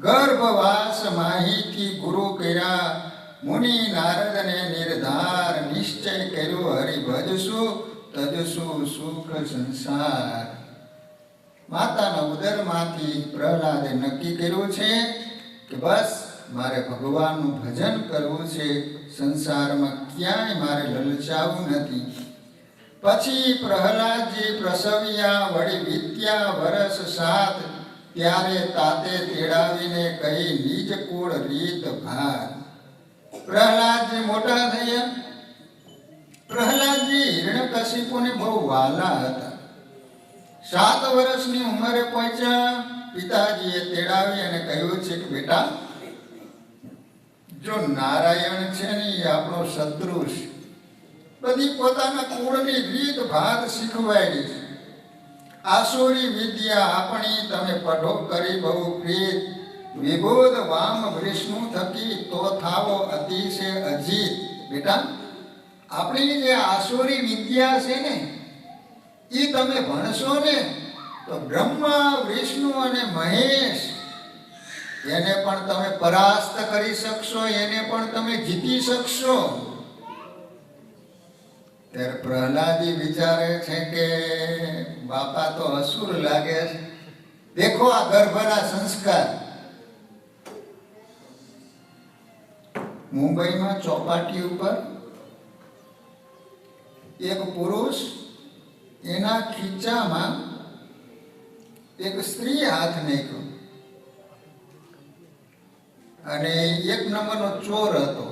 ગર્ભવાસ માહિતી ગુરુ કર્યા મુનિ નારદને નિર્ધાર, નિશ્ચય કર્યો હરિ ભજશું તજશું સુખ સંસાર. માતાના ઉદરમાંથી પ્રહલાદે નક્કી કર્યું છે કે બસ મારે ભગવાનનું ભજન કરવું છે, સંસારમાં ક્યાંય મારે લલચાવું નથી. પછી પ્રહલાદજી પ્રસવ્યા, વળી વીત્યા વર્ષ 7, ત્યારે તાતે તેડાવીને કહી નિજ કુળ રીત ભાર. પ્રહલાદજી મોટા થયા. પ્રહલાદજી હિરણ્યકશિપુને બહુ વાલા હતા. 7 વર્ષની ઉંમરે પહોંચ્યા. પિતાજીએ તેડાવી અને કહ્યું છે કે બેટા, જો નારાયણ છે ને એ આપણો શત્રુ છે, બધી પોતાના કુળની રીત ભાત શીખવાડી છે. આસુરી વિદ્યા આપણી તમે પઢો કરી બહુ પ્રીત, વિબોધ વામ વિષ્ણુ થકી તો થાવો અતિશય અજીત. બેટા, આપણી જે આસુરી વિદ્યા છે ને એ તમે ભણશો ને તો બ્રહ્મા વિષ્ણુ અને મહેશ એને પણ તમે પરાસ્ત કરી શકશો, એને પણ તમે જીતી શકશો. ત્યારે પ્રહલાદી વિચારે છે કે બાપા તો અસુર લાગે છે. દેખો આ ગર્ભના સંસ્કાર. મુંબઈમાં ચોપાટી ઉપર એક પુરુષ, એના ખીચામાં એક સ્ત્રી હાથ નાખ્યો અને 1 નંબરનો ચોર હતો,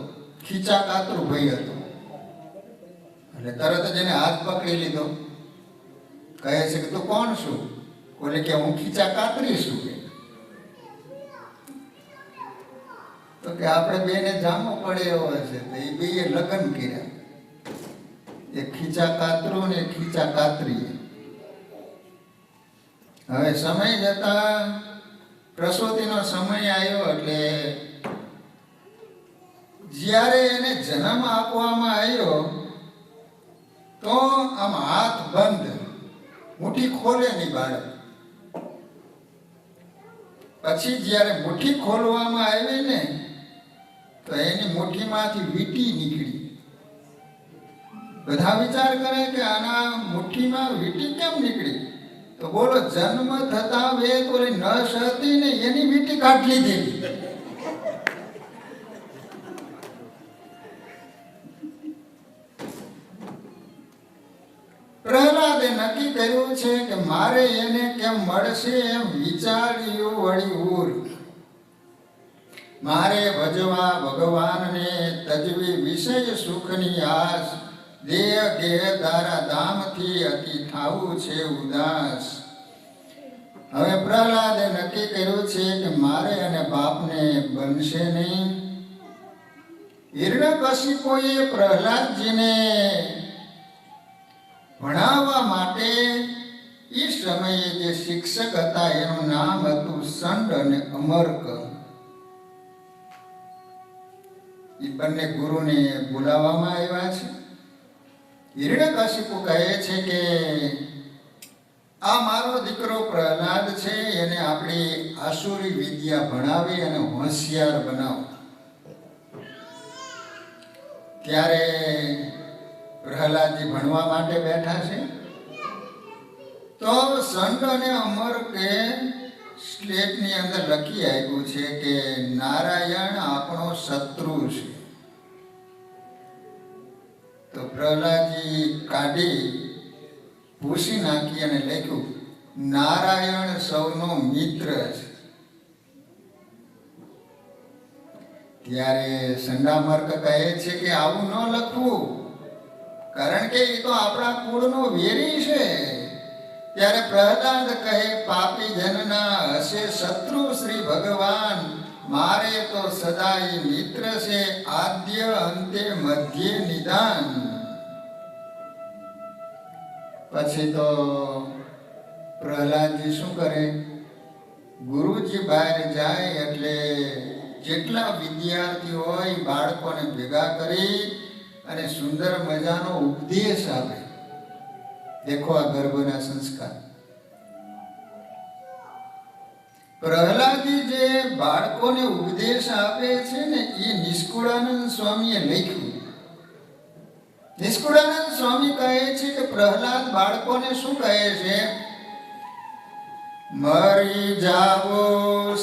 ખીચા કાતરું ભાઈ હતો. એટલે તરત જ એને હાથ પકડી લીધો કહે છે કે તું કોણ છું? બોલે કે હું ખીચા કાતરી છું. તો કે આપણે બેને જામો પડે એવો હશે. તો એ બેએ લગ્ન કર્યા, એ ખીચા કાતરો ને ખીચા કાતરી. હવે સમય જતા પ્રસૂતિનો સમય આવ્યો એટલે જ્યારે એને જન્મ આપવામાં આવ્યો તો આમ હાથ બંધ, મુઠ્ઠી ખોલે નહીં બાળક. પછી જ્યારે મુઠ્ઠી ખોલવામાં આવી ને તો એની મુઠ્ઠીમાંથી વીંટી નીકળી. બધા વિચાર કરે કે આના મુઠ્ઠીમાં વીંટી કેમ નીકળી? તો બોલો, જન્મ થતા વેત ઓલી નસ હતી ને એની વીંટી કાઢી લીધી. પ્રહલાદે નક્કી કર્યું છે કે મારે એને કેમ મળશે એમ વિચાર્યું વળી ઉર. મારે ભજવા ભગવાનને, તજવી વિષય સુખની આસ. દેહ ગેહ તારા ધામથી અતિ થાવું છે ઉદાસ. હવે પ્રહલાદે નક્કી કર્યું છે કે મારે અને બાપને બનશે નહીં. હિરણ્યકશિપુએ પ્રહલાદજીને ભણાવવા માટે એ સમયે જે શિક્ષક હતા એનું નામ હતું સંડ અને અમર્ક. એ બંને ગુરુને બોલાવવામાં આવ્યા છે. હિરણ્યકશિપુ કહે છે કે આ મારો દીકરો પ્રહલાદ છે, એને આપણી આસુરી વિદ્યા ભણાવી અને હોશિયાર બનાવો. ત્યારે પ્રહલાદજી ભણવા માટે બેઠા છે તો સંત અને અમર્કે સ્લેટની અંદર લખી આપ્યું છે કે નારાયણ આપણો શત્રુ છે. તો પ્રહલાદજી કાઢી ભૂસી નાખી અને લખ્યું નારાયણ સૌનો મિત્ર છે. ત્યારે સંડામર્ક કહે છે કે આવું ન લખવું, કારણ કે એ તો આપણા કુળનો વેરી છે. ત્યારે પ્રહલાદ કહે પાપી જનના હશે શત્રુ શ્રી ભગવાન, મારે તો સદાય મિત્ર છે, આદ્ય અંતે મધ્ય નિદાન. પછી તો પ્રહલાદજી શું કરે, ગુરુજી બહાર જાય એટલે જેટલા વિદ્યાર્થીઓ હોય બાળકોને ભેગા કરી અને સુંદર મજાનો ઉપદેશ આપે. દેખો આ ગર્ભના સંસ્કાર. પ્રહલાદજી જે બાળકોને ઉપદેશ આપે છે ને એ નિષ્કુળાનંદ સ્વામીએ લખ્યું. નિષ્કુળાનંદ સ્વામી કહે છે કે પ્રહલાદ બાળકોને શું કહે છે, મરી જાવો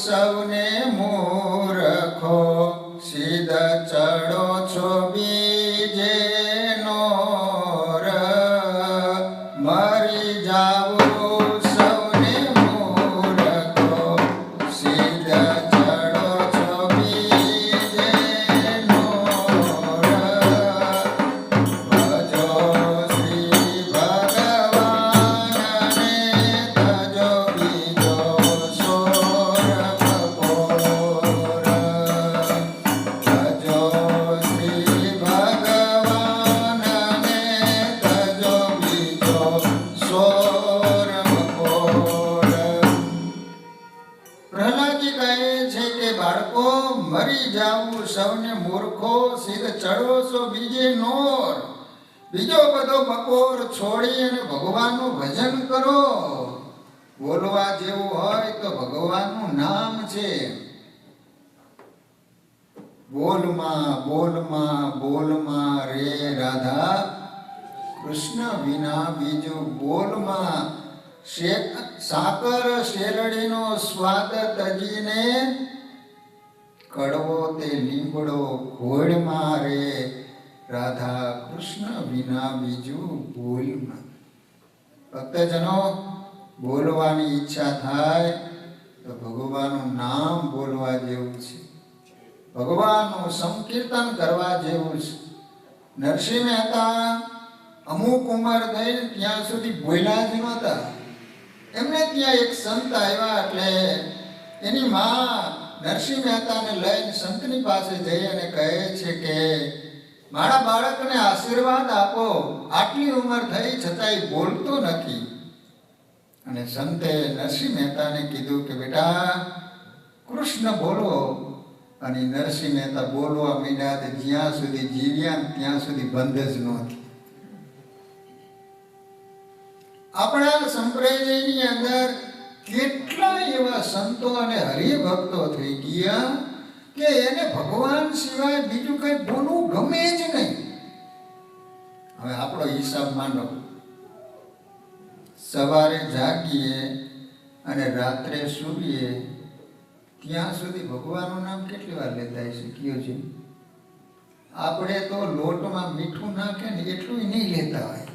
સૌને મૂર્ખો, સીધા ચડો છો બીજે નોર. મરી જાવો સૌને મૂર્ખો, સીધા ચડો છો બીજે નોર. ભજો શ્રી ભગવાનને, તજો બીજો સોર કપોર. ભજો શ્રી ભગવાનને, તજો બીજો સોર કપોર. પ્રહલાદજી કહે છે કે બાળકો મરી જાવું સૌને મૂર્ખો, સીધ ચડો છો બીજે નોર. બીજો બધો બકોર છોડી અને ભગવાનનું ભજન કરો. બોલવા જેવું હોય તો ભગવાનનું નામ છે. બોલમાં બોલમાં બોલમાં રે રાધા, કૃષ્ણ વિના બીજું બોલમાં. સાકર શેરડીનો સ્વાદ તજીને, કડવો તે લીમડો ઘોળમાં રે રાધા, કૃષ્ણ વિના બીજું બોલમાં. ભક્તજનો, બોલવાની ઈચ્છા થાય તો ભગવાનનું નામ બોલવા જેવું છે, ભગવાનનું સંકીર્તન કરવા જેવું છે. નરસિંહ મહેતા અમુક ઉંમર થઈ ત્યાં સુધી બોલ્યા જ નહોતા. એમને ત્યાં એક સંત આવ્યા એટલે એની માં નરસિંહ મહેતાને લઈને સંતની પાસે જઈ અને કહે છે કે મારા બાળકને આશીર્વાદ આપો, આટલી ઉંમર થઈ છતાંય બોલતો નથી. અને સંતે નરસિંહ મહેતાને કીધું કે બેટા કૃષ્ણ બોલો. અને નરસિંહ મહેતા બોલવા માંડ્યા. જ્યાં સુધી જીવ્યા ત્યાં સુધી બંધ જ નહોતી. આપણા સંપ્રદાયની અંદર કેટલા એવા સંતો અને હરિભક્તો થઈ ગયા કે એને ભગવાન સિવાય બીજું કઈ બોલવું ગમે જ નહીં. હવે આપણો હિસાબ માંડો. સવારે જાગીએ અને રાત્રે સૂઈએ ત્યાં સુધી ભગવાનનું નામ કેટલી વાર લેતા શીખ્યો છે? આપણે તો લોટમાં મીઠું નાખે ને એટલું નહીં લેતા હોય.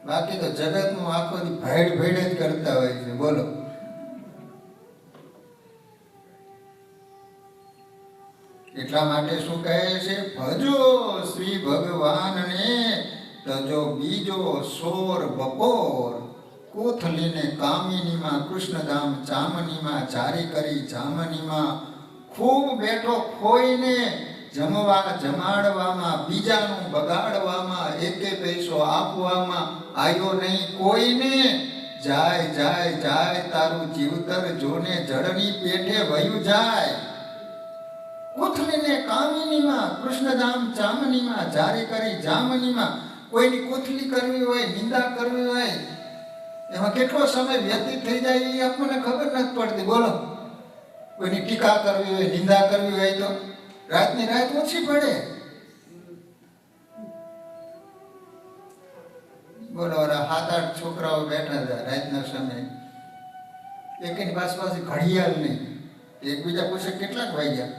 બાકી તો જગતનું આખો ભેડ ભેડ જ કરતા હોય છે. બોલો, એટલા માટે શું કહે છે? ભજો શ્રી ભગવાનને તજો બીજો સોર બપોર, કોથલીને કામિનીમાં કૃષ્ણધામ ચામનીમાં, જારી કરી જામનીમાં, ખૂબ બેઠો ખોઈને જમવા જમાડવામાં, બીજાનું બગાડવામાં, એકે પૈસો આપવામાં આયો નહીં કોઈને. જાય જાય જાય તારું જીવતર જોને જળની પેઠે વયું જાય. કોથલીને કામિનીમાં કૃષ્ણધામ ચામનીમાં, જારી કરી જામનીમાં. કોઈની કોથલી કરવી હોય, નિંદા કરવી હોય, એમાં કેટલો સમય વ્યતીત થઈ જાય એ આપણને ખબર નથી પડતી. બોલો, કોઈની ટીકા કરવી હોય, નિંદા કરવી હોય તો રાતની રાત ઓછી પડે. બોલો, 7-8 છોકરાઓ બેઠા હતા રાતના સમયે. એકની પાસે ઘડિયાળ નહીં. એકબીજા પૂછે કેટલાક વાગ્યા,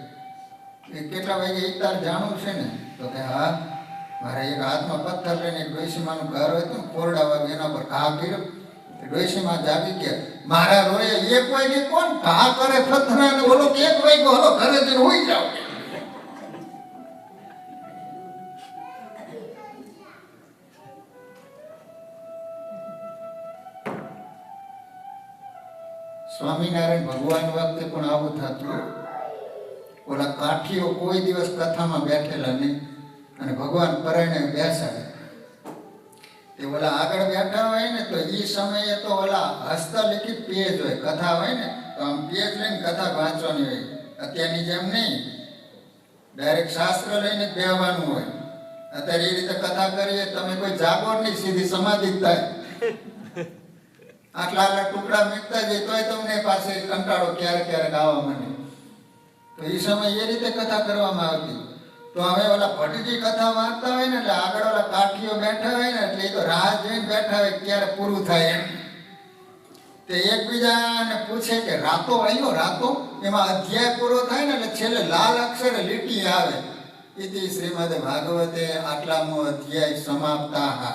કેટલા વાગ્યા એ તાર જાણવું છે ને? તો કે હા, મારા એક હાથમાં પથ્થર લઈને ડોશીમાનું ઘર હતું ને, કોરડા વાગે એના પર ઘા કર્યો. ડોશીમાં જાગી ગયા. મારા રોયે 1 વાગે કોણ ઘા કરે પથ્થરાને? બોલો, 1 વાગ્યો, હલો ઘરે જઈને હોઈ જાવ. સ્વામિનારાયણ ભગવાન વખતે પણ આવું થતું. ઓલા કાઠીઓ કોઈ દિવસ કથામાં બેઠેલા નહીં અને ભગવાન પરાયણે બેસાડે. તે ઓલા આગળ બેઠા હોય ને તો એ સમયે તો ઓલા હસ્તલિખિત પેજ હોય, કથા હોય ને તો આમ પેજ લઈને કથા વાંચવાની હોય. અત્યારની જેમ નહીં ડાયરેક્ટ શાસ્ત્ર લઈને જ બેહવાનું હોય. અત્યારે એ રીતે કથા કરીએ તમે કોઈ જાગો નહીં, સીધી સમાધિ જ થાય. આટલા આટલા ટુકડા મૂકતા જઈએ તોય તમને પાસે કંટાળો ક્યારેક ક્યારેક આવવા માંડે. તો એ સમય એ રીતે કથા કરવામાં આવતી. તો હવે ઓલા ભટજી કથા વાંચતા હોય ને એટલે આગળ ઓલા કાઠીઓ બેઠા હોય ને એટલે એ તો રાહ જોઈને બેઠા હોય ક્યારે પૂરું થાય એમ. તે એકબીજાને પૂછે કે રાતો આવ્યો? રાતો એમાં અધ્યાય પૂરો થાય ને એટલે છેલ્લે લાલ અક્ષરે લીટી આવે, ઇતિ શ્રીમદ ભાગવતે આટલામો અધ્યાય સમાપ્તાઃ.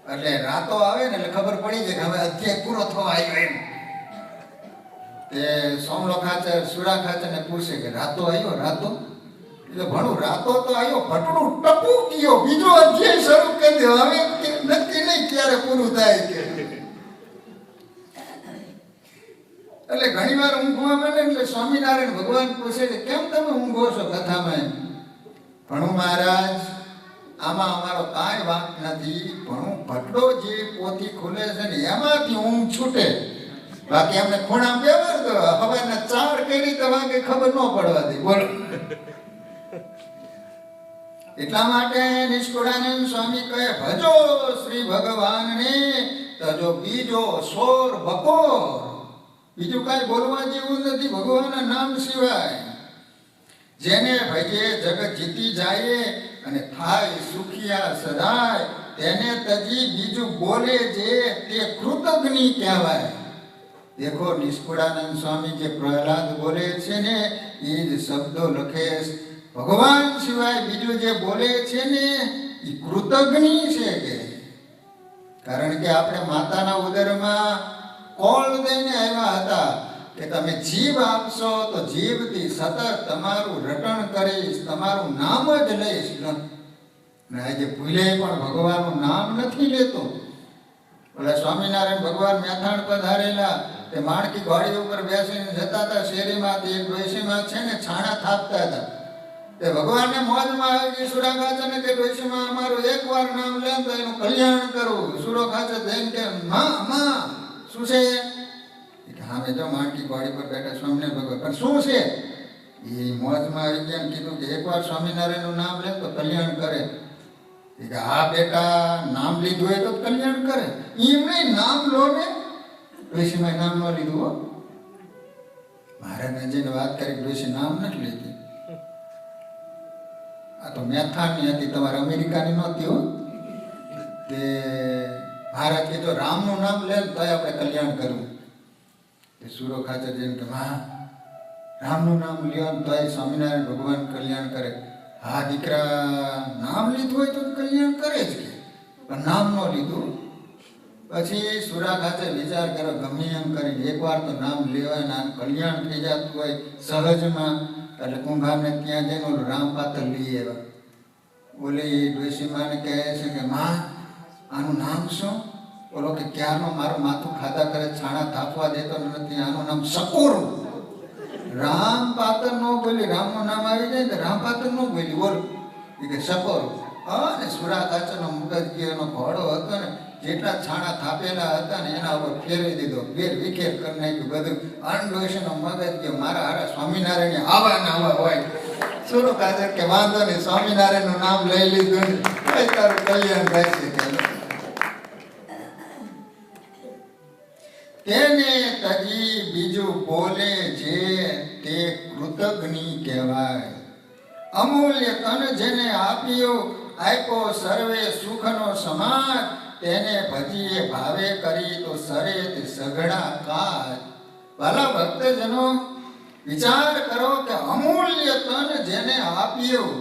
એટલે રાતો આવે ને એટલે ખબર પડી જાય કે હવે અધ્યાય પૂરો થવા આવ્યો એમ. તે સોમલો ખાચર સુરા ખાચરને પૂછે કે રાતો આવ્યો? રાતો એટલે ભણું રાતો તો આવ્યો, ભટડું ટપુ ગયો, બીજો અધ્યાય શરૂ કરી દો. હવે નક્કી નહીં ક્યારે પૂરું થાય કે. એટલે ઘણી વાર ઊંઘવા માંડે એટલે સ્વામિનારાયણ ભગવાન પૂછે કે કેમ તમે ઊંઘો છો કથામાં? ભણું મહારાજ, આમાં અમારો કાંઈ વાંક નથી. ભણું ભટડો જે પોથી ખુલે છે ને એમાંથી ઊંઘ છૂટે. બાકી અમને ખૂણા બેવાર દો, હવાના 4 કરી તો વાગે ખબર ન પડવા દે. બોલો, એટલા માટે નિષ્કુળાનંદ સ્વામી કહે ભજો શ્રી ભગવાનને તજો બીજો સોર બપોર. બીજું કાંઈ બોલવા જેવું નથી ભગવાનના નામ સિવાય. જેને ભજે જગત જીતી જાય અને થાય સુખિયા સદાય, તેને તજી બીજું બોલે જે તે કૃતજ્ઞ કહેવાય. દેખો નિષ્કુળાનંદ સ્વામી જે પ્રહલાદ બોલે છે ને એ જ શબ્દો લખે. ભગવાન સિવાય બીજું જે બોલે છે ને એ કૃતજ્ઞ છે કે. કારણ કે આપણે માતાના ઉદરમાં કોળ દઈને આવ્યા હતા કે તમે જીભ આપશો તો જીભથી સતત તમારું રટણ કરીશ, તમારું નામ જ લઈશ. ને આજે ભૂલે પણ ભગવાનનું નામ નથી લેતો. ઓલા સ્વામિનારાયણ ભગવાન મેથાણ પધારેલા તે માણકી ઘોડી ઉપર બેસીને જતા હતા શેરીમાંથી. એક ડોશીમાં છે ને છાણા થાપતા હતા. તે ભગવાનને મોજમાં આવી ગઈ સુરાખાચરને કે ડોશીમાં અમારું એકવાર નામ લે તો એનું કલ્યાણ કરવું. સુરાખાચર જઈને કે માં શું છે? હા મેં જો માણકી ઘોડી પર બેઠા સ્વામિનારાયણ ભગવાન, પણ શું છે? એ મોજમાં આવી ગયા કીધું કે એકવાર સ્વામિનારાયણનું નામ લે તો કલ્યાણ કરે. કે હા બેટા, નામ લીધું હોય તો કલ્યાણ કરે. એમને નામ લો ને. ડોશીમાં નામ ન લીધું હો. મહારાજને જઈને વાત કરી, ડોશી નામ નથી લીધી. આ તો મેથાણની હતી, તમારે અમેરિકાની નહોતી હો. તે મહારાજ કીધું રામનું નામ લે તો આપણે કલ્યાણ કરવું. તે સુરો ખાચર જઈને કે હા રામનું નામ લ્યો તો સ્વામિનારાયણ ભગવાન કલ્યાણ કરે. હા દીકરા, નામ લીધું હોય તો કલ્યાણ કરે જ કે, પણ નામ ન લીધું. પછી સુરા ખાચર વિચાર કર્યો ગમે એમ કરીને એકવાર તો નામ લેવાય ને કલ્યાણ થઈ જતું હોય સહજમાં. એટલે કુંભારને ત્યાં જઈને ઓલું રામ પાત્ર લઈ આવ્યા. ઓલી ડોશીમાને કહે છે કે માં આનું નામ શું? બોલો કે ક્યારનો મારું માથું ખાધા કરે, છાણા થાપવા દેતો નથી, આનું નામ સકોરું. રામ પાત્ર નો બોલી, રામનું નામ આવી જાય તો રામ પાત્ર નો બોલી, બોલ કે સકોરું. અને સુરા ખાચરનો મુગજગીરનો ઘોડો હતો ને, જેટલા છાણા થાપેલા હતા ને એના ઉપર ફેરવી દીધો, વેર વિખેર કરી નાખ્યું બધું. અનડોશીનો મગજ ગયો, મારા હારા સ્વામિનારાયણ આવા ના આવા હોય. સુરો ખાચર કે વાંધો નહીં, સ્વામિનારાયણનું નામ લઈ લીધું ને તારું કલ્યાણ થાય છે. તેને તજી બીજું બોલે જે તે કૃતજ્ઞ કહેવાય. અમૂલ્ય તન જેને આપ્યો સર્વે સુખનો સમાજ, તેને ભજીએ ભાવે કરી તો સરે તે સઘળા કાજ. ભલા ભક્તજનો વિચાર કરો કે અમૂલ્ય તન જેને આપ્યું,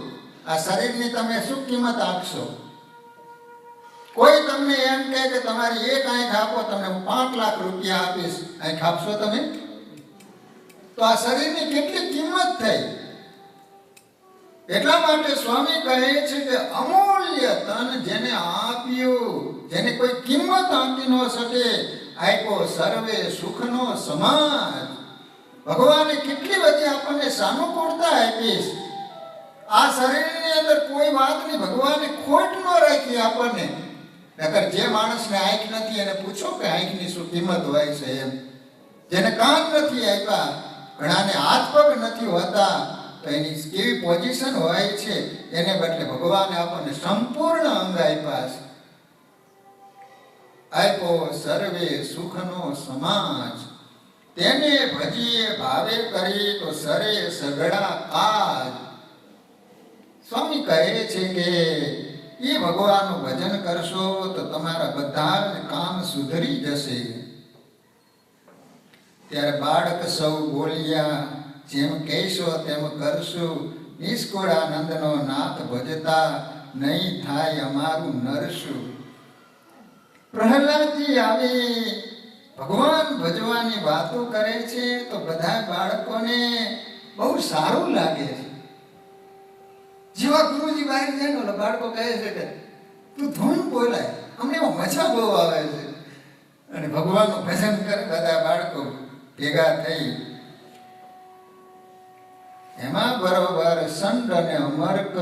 આ શરીરની તમે શું કિંમત આપશો? કોઈ તમને એમ કહે કે તમારી એક આંખ આપો, તમને 5 લાખ રૂપિયા આપીશ, આંખ આપશો તમે? તો આ શરીરની કેટલી કિંમત થઈ. એટલા માટે સ્વામી કહે છે કે અમૂલ્ય તન જેને આપ્યું, જેને કોઈ કિંમત આપી ન શકે, આપ્યો સર્વે સુખનો સમાજ. ભગવાને કેટલી બધી આપણને સાનુકૂળતા આપીશ. આ શરીરની અંદર કોઈ વાતની ભગવાને ખોટ ન રાખી આપણને. નકર જે માણસને આંખ નથી એને પૂછો કે આંખની શું કિંમત હોય છે એમ. જેને કાન નથી આપ્યા, ઘણાને હાથ પગ નથી હોતા, તો એની કેવી પોઝિશન હોય છે. એને બદલે ભગવાને આપણને સંપૂર્ણ અંગ આપ્યા છે. આપ્યો સર્વે સુખનો સમાજ, તેને ભજીએ ભાવે કરી તો સરે સઘળા કાજ. સ્વામી કહે છે કે એ ભગવાનનું ભજન કરશો તો તમારા બધા જ કામ સુધરી જશે. ત્યારે બાળક સૌ બોલ્યા, જેમ કહેશો તેમ કરશું, નિષ્કુળાનંદનો નાથ ભજતા નહીં થાય અમારું નરશું. પ્રહલાદજી આવી ભગવાન ભજવાની વાતો કરે છે તો બધા બાળકોને બહુ સારું લાગે છે. જેવા ગુરુજી બહાર જાય ને બાળકો કહે છે કે તું ધૂન બોલાય, અમને એમાં મજા બહુ આવે છે. અને ભગવાનનું ભજન કરે બધા બાળકો ભેગા થઈ. એમાં બરોબર સંત અને અમર્ક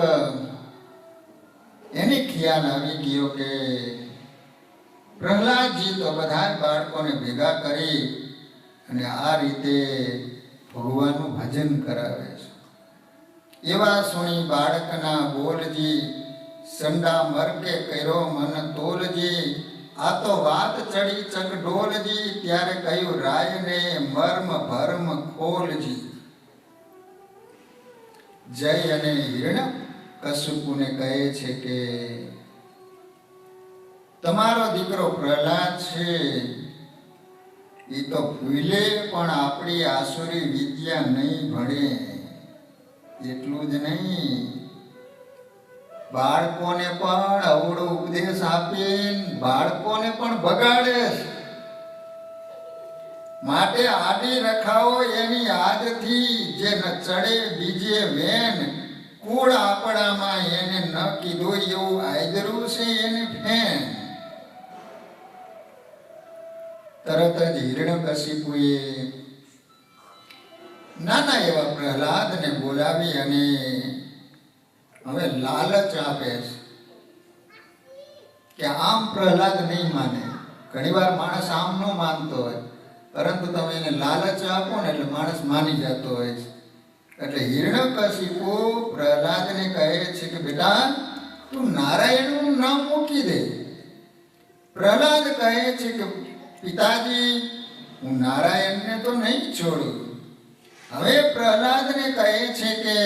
એને ખ્યાલ આવી ગયો કે પ્રહલાદજી તો બધા બાળકોને ભેગા કરી અને આ રીતે ભગવાનનું ભજન કરાવે છે. એવા સુણી બાળકના બોલજી, સંડા મરકે કર્યો મન તોલજી. આ તો વાત ચડી ચકડોલજી, ત્યારે કહ્યું રાયને મર્મ ભર્મ ખોલજી. જય અને હિરણ્ય કશુપુને કહે છે કે તમારો દીકરો પ્રહલાદ છે એ તો ભૂલે પણ આપણી આસુરી વિદ્યા નહીં ભણે. એટલું જ નહીં, બાળકોને પણ અવળો ઉપદેશ આપીને બાળકોને પણ બગાડે. માટે આડી રખાવો એની આદથી, જે ન ચડે બીજે વેન, કુળ આપણામાં એને ન કીધું એવું આદરું છે એને ફેન. તરત જ હિરણ્યકશિપુએ નાના એવા પ્રહલાદને બોલાવી અને હવે લાલચ આપે છે કે આમ પ્રહલાદ નહીં માને. ઘણીવાર માણસ આમ ન માનતો હોય, પરંતુ તમે એને લાલચ આપો ને એટલે માણસ માની જતો હોય છે. એટલે હિરણ્યકશિપુ પ્રહલાદને કહે છે કે બેટા તું નારાયણનું નામ મૂકી દે. પ્રહલાદ કહે છે કે પિતાજી હું નારાયણને તો નહીં છોડું. હવે પ્રહલાદને કહે છે કે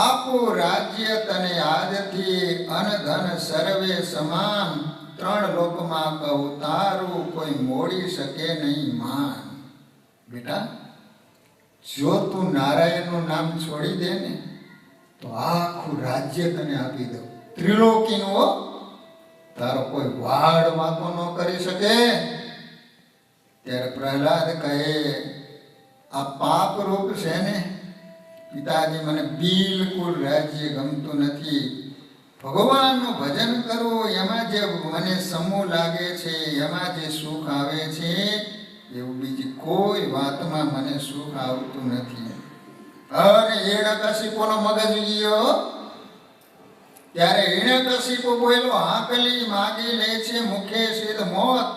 આપો રાજ્ય તને આજથી અનધન સર્વે સમાન, 3 લોકમાં કહું તારું કોઈ મોડી શકે નહીં માન. બેટા જો તું નારાયણનું નામ છોડી દે ને તો આખું રાજ્ય તને આપી દઉં, ત્રિલોકીનું. તારો કોઈ વાડ વાંકો ન કરી શકે. ત્યારે પ્રહલાદ કહે આ પાપ રૂપ છે ને પિતાજી, મને બિલકુલ રાજ્ય ગમતું નથી. ભગવાનનું ભજન કરવું એમાં જે મને સમૂહ લાગે છે, એમાં જે સુખ આવે છે, એવું બીજી કોઈ વાતમાં મને સુખ આવતું નથી. અને હિરણ્યકશિપુનો મગજ ગયો. ત્યારે હિરણ્યકશિપુ બોલ્યો હાકલી માગી લે છે મુખે સિદ્ધ મોત,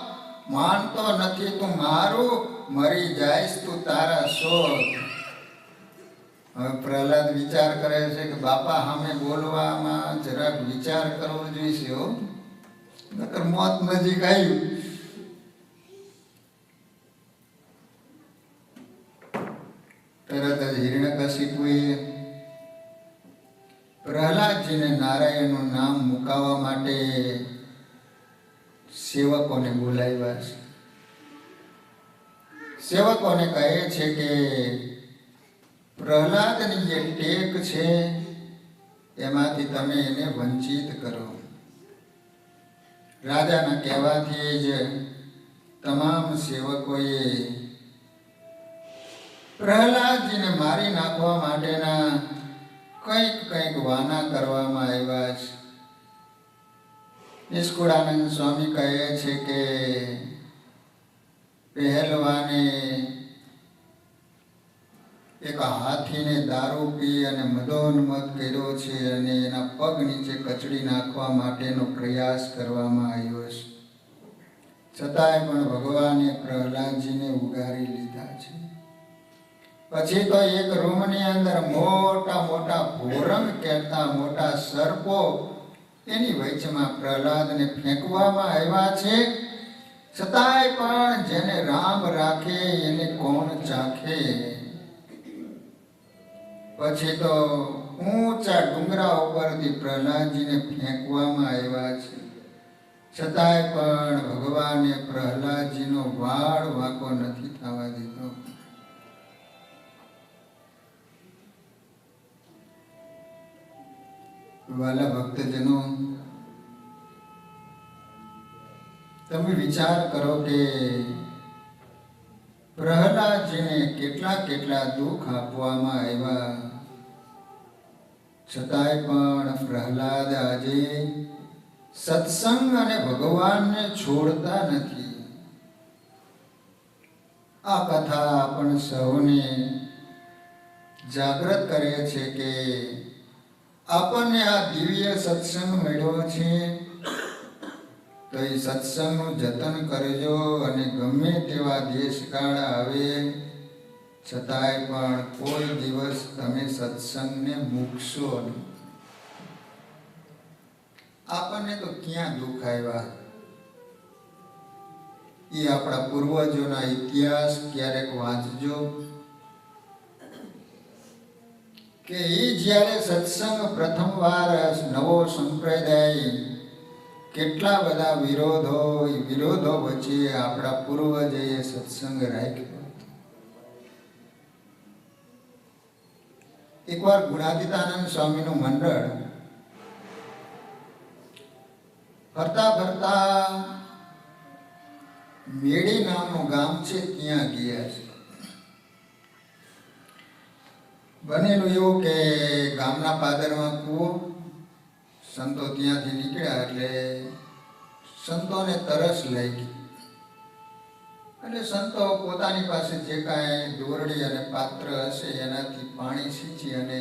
માનતો નથી તું મારું, મરી જાઈશ તું તારા શોધ. હવે પ્રહલાદ વિચાર કરે છે કે બાપા સામે બોલવામાં જરાક વિચાર કરવો જોઈશે હો, નકર મોત નજીક આવ્યું. તરત જ હિરણ્યકશિપુએ પ્રહલાદજીને નારાયણનું નામ મુકાવવા માટે સેવકોને બોલાવ્યા છે. સેવકોને કહે છે કે પ્રહલાદની જે ટેક છે એમાંથી તમે એને વંચિત કરો. રાજાના કહેવાથી જ તમામ સેવકોએ પ્રહલાદજીને મારી નાખવા માટેના કંઈક વાના કરવામાં આવ્યા છે. નિષ્કુળાનંદ સ્વામી કહે છે કે પહેલવાને એક હાથીને દારૂ પી અને મદોન્મત કર્યો છે અને એના પગ નીચે કચડી નાખવા માટેનો પ્રયાસ કરવામાં આવ્યો છે. છતાંય પણ ભગવાને પ્રહલાદજીને ઉગારી લીધા છે. પછી તો એક રૂમની અંદર મોટા મોટા ભોરંગ કહેતા મોટા સર્પો એની વચમાં પ્રહલાદને ફેંકવામાં આવ્યા છે. છતાંય પણ જેને રામ રાખે એને કોણ ચાખે. પછી તો ઊંચા ડુંગરા ઉપરથી પ્રહલાદજીને ફેંકવામાં આવ્યા છે. છતાંય પણ ભગવાને પ્રહલાદજીનો વાળ વાંકો નથી થવા દીધો. વાલા ભક્તજનો, તમે વિચાર કરો કે પ્રહલાદજીને કેટલા દુઃખ આપવામાં આવ્યા, છતાંય પણ પ્રહલાદ આજે સત્સંગ અને ભગવાનને છોડતા નથી. આ કથા આપણ સૌને જાગૃત કરે છે કે આપણને આ દિવ્ય સત્સંગ મળ્યો છે તો એ સત્સંગનું જતન કરજો. અને ગમે તેવા દેશકાળ આવે છતાંય પણ કોઈ દિવસ તમે સત્સંગને મૂકશો નહીં. આપણને તો ક્યાં દુઃખ આવ્યા, એ આપણા પૂર્વજોના ઇતિહાસ ક્યારેક વાંચજો કે એ જ્યારે સત્સંગ પ્રથમવાર નવો સંપ્રદાય, કેટલા બધા વિરોધો વચ્ચે આપણા પૂર્વજોએ સત્સંગ રાખ્યો. એકવાર ગુણાતીતાનંદ સ્વામીનું મંડળ ફરતા મેડી નામનું ગામ છે ત્યાં ગયા છે. બનેલું એવું કે ગામના પાદરમાં કૂવો, સંતો ત્યાંથી નીકળ્યા એટલે સંતોને તરસ લાગી. એટલે સંતો પોતાની પાસે જે કાંઈ દોરડી અને પાત્ર હશે એનાથી પાણી સિંચી અને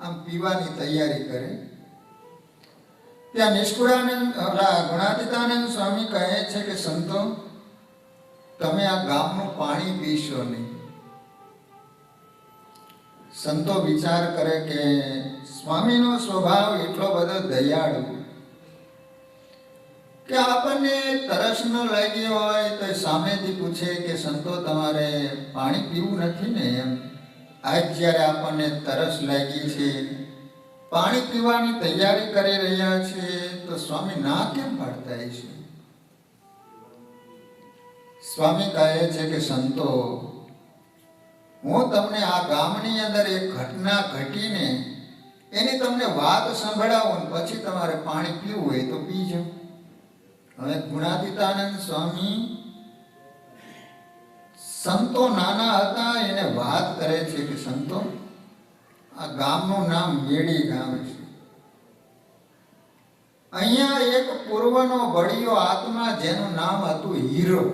આમ પીવાની તૈયારી કરે. ત્યાં નિષ્કુળાનંદ ગુણાતીતાનંદ સ્વામી કહે છે કે સંતો, તમે આ ગામનું પાણી પીશો નહીં. સંતો વિચાર કરે કે સ્વામીનો સ્વભાવ એટલો બધો દયાળુ કે આપણને તરસ ન લાગી હોય તો સામેથી પૂછે કે સંતો તમારે પાણી પીવું નથી ને એમ. આજ જ્યારે આપણને તરસ લાગી છે, પાણી પીવાની તૈયારી કરી રહ્યા છે, તો સ્વામી ના કેમ પાડતા છે? સ્વામી કહે છે કે સંતો, હું તમને આ ગામની અંદર એક ઘટના ઘટીને એની તમને વાત સંભળાવું, પછી તમારે પાણી પીવું હોય તો પીજો. હવે ગુણાતીતાનંદ સ્વામી સંતો નાના હતા એને વાત કરે છે કે સંતો, આ ગામનું નામ મેડી ગામ છે. અહીંયા એક પૂર્વનો બળિયો આત્મા જેનું નામ હતું હીરો,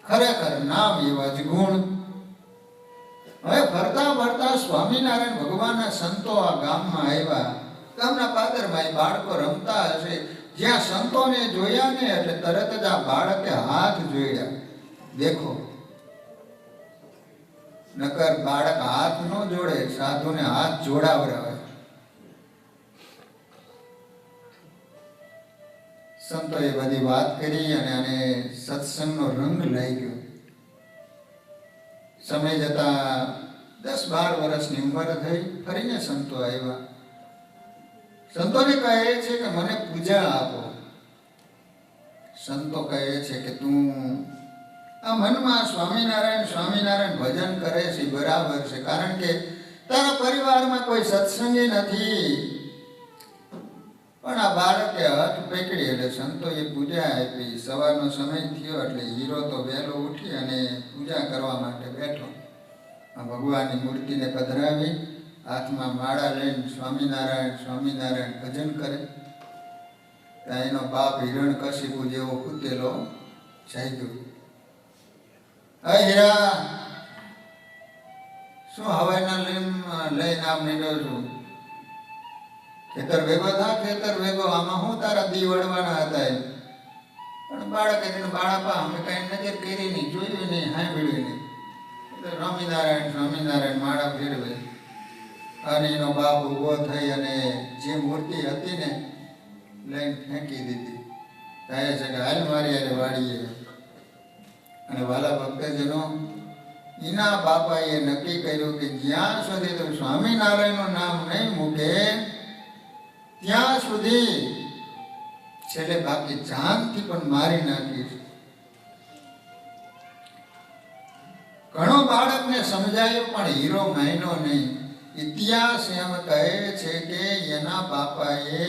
ખરેખર નામ એવા જ ગુણ. હવે ફરતા ફરતા સ્વામિનારાયણ ભગવાનના સંતો આ ગામમાં આવ્યા. ગામના પાદરમાં બાળકો રમતા હશે, જ્યાં સંતોને જોયા ને એટલે તરત જ આ બાળકે હાથ જોડ્યા. દેખો, નકર બાળક હાથ ન જોડે, સાધુને હાથ જોડાવડાવે. સંતોએ બધી વાત કરી અને આને સત્સંગનો રંગ લાગ્યો. સમય જતા 10-12 વર્ષની ઉંમર થઈ, ફરીને સંતો આવ્યા. સંતોને કહે છે કે મને પૂજા આપો. સંતો કહે છે કે તું આ મનમાં સ્વામિનારાયણ સ્વામિનારાયણ ભજન કરે છે બરાબર છે, કારણ કે તારા પરિવારમાં કોઈ સત્સંગી નથી. પણ આ બાળકે હાથ પકડી એટલે સંતોએ પૂજા આપી. સવારનો સમય થયો એટલે હીરો તો વહેલો ઉઠી અને પૂજા કરવા માટે બેઠો. આ ભગવાનની મૂર્તિને પધરાવી, હાથમાં માળા લઈને સ્વામિનારાયણ સ્વામિનારાયણ ભજન કરે. ત્યાં એનો બાપ હિરણ્યકશિપુ જેવો કૂદેલો જાગ્યો. હે હીરા, શું હવાઈના લઈને આમ નીકળ્યો છું? ખેતર ભેગો થા, ખેતર ભેગો, આમાં હું તારા દી વળવાના હતા. પણ બાળકે તેને બાળાપા અમે કઈ નજર કરી નહીં, જોયું નહીં, સાંભળ્યું નહીં. એટલે સ્વામિનારાયણ સ્વામિનારાયણ માળા ફેરવે. અને એનો બાપ ઊભો થઈ અને જે મૂર્તિ હતી ને લઈને ફેંકી દીધી. કહે છે કે હાલ મારી યારે વાળીએ. અને વાલા ભક્તજનો, એના બાપાએ નક્કી કર્યું કે જ્યાં સુધી તું સ્વામિનારાયણનું નામ નહીં મૂકે ત્યાં સુધી છેલ્લે બાકી જાનથી પણ મારી નાખીશ. ઘણો બાળકને સમજાયું પણ હીરો માન્યો નહીં. ઇતિહાસ એમ કહે છે કે એના બાપાએ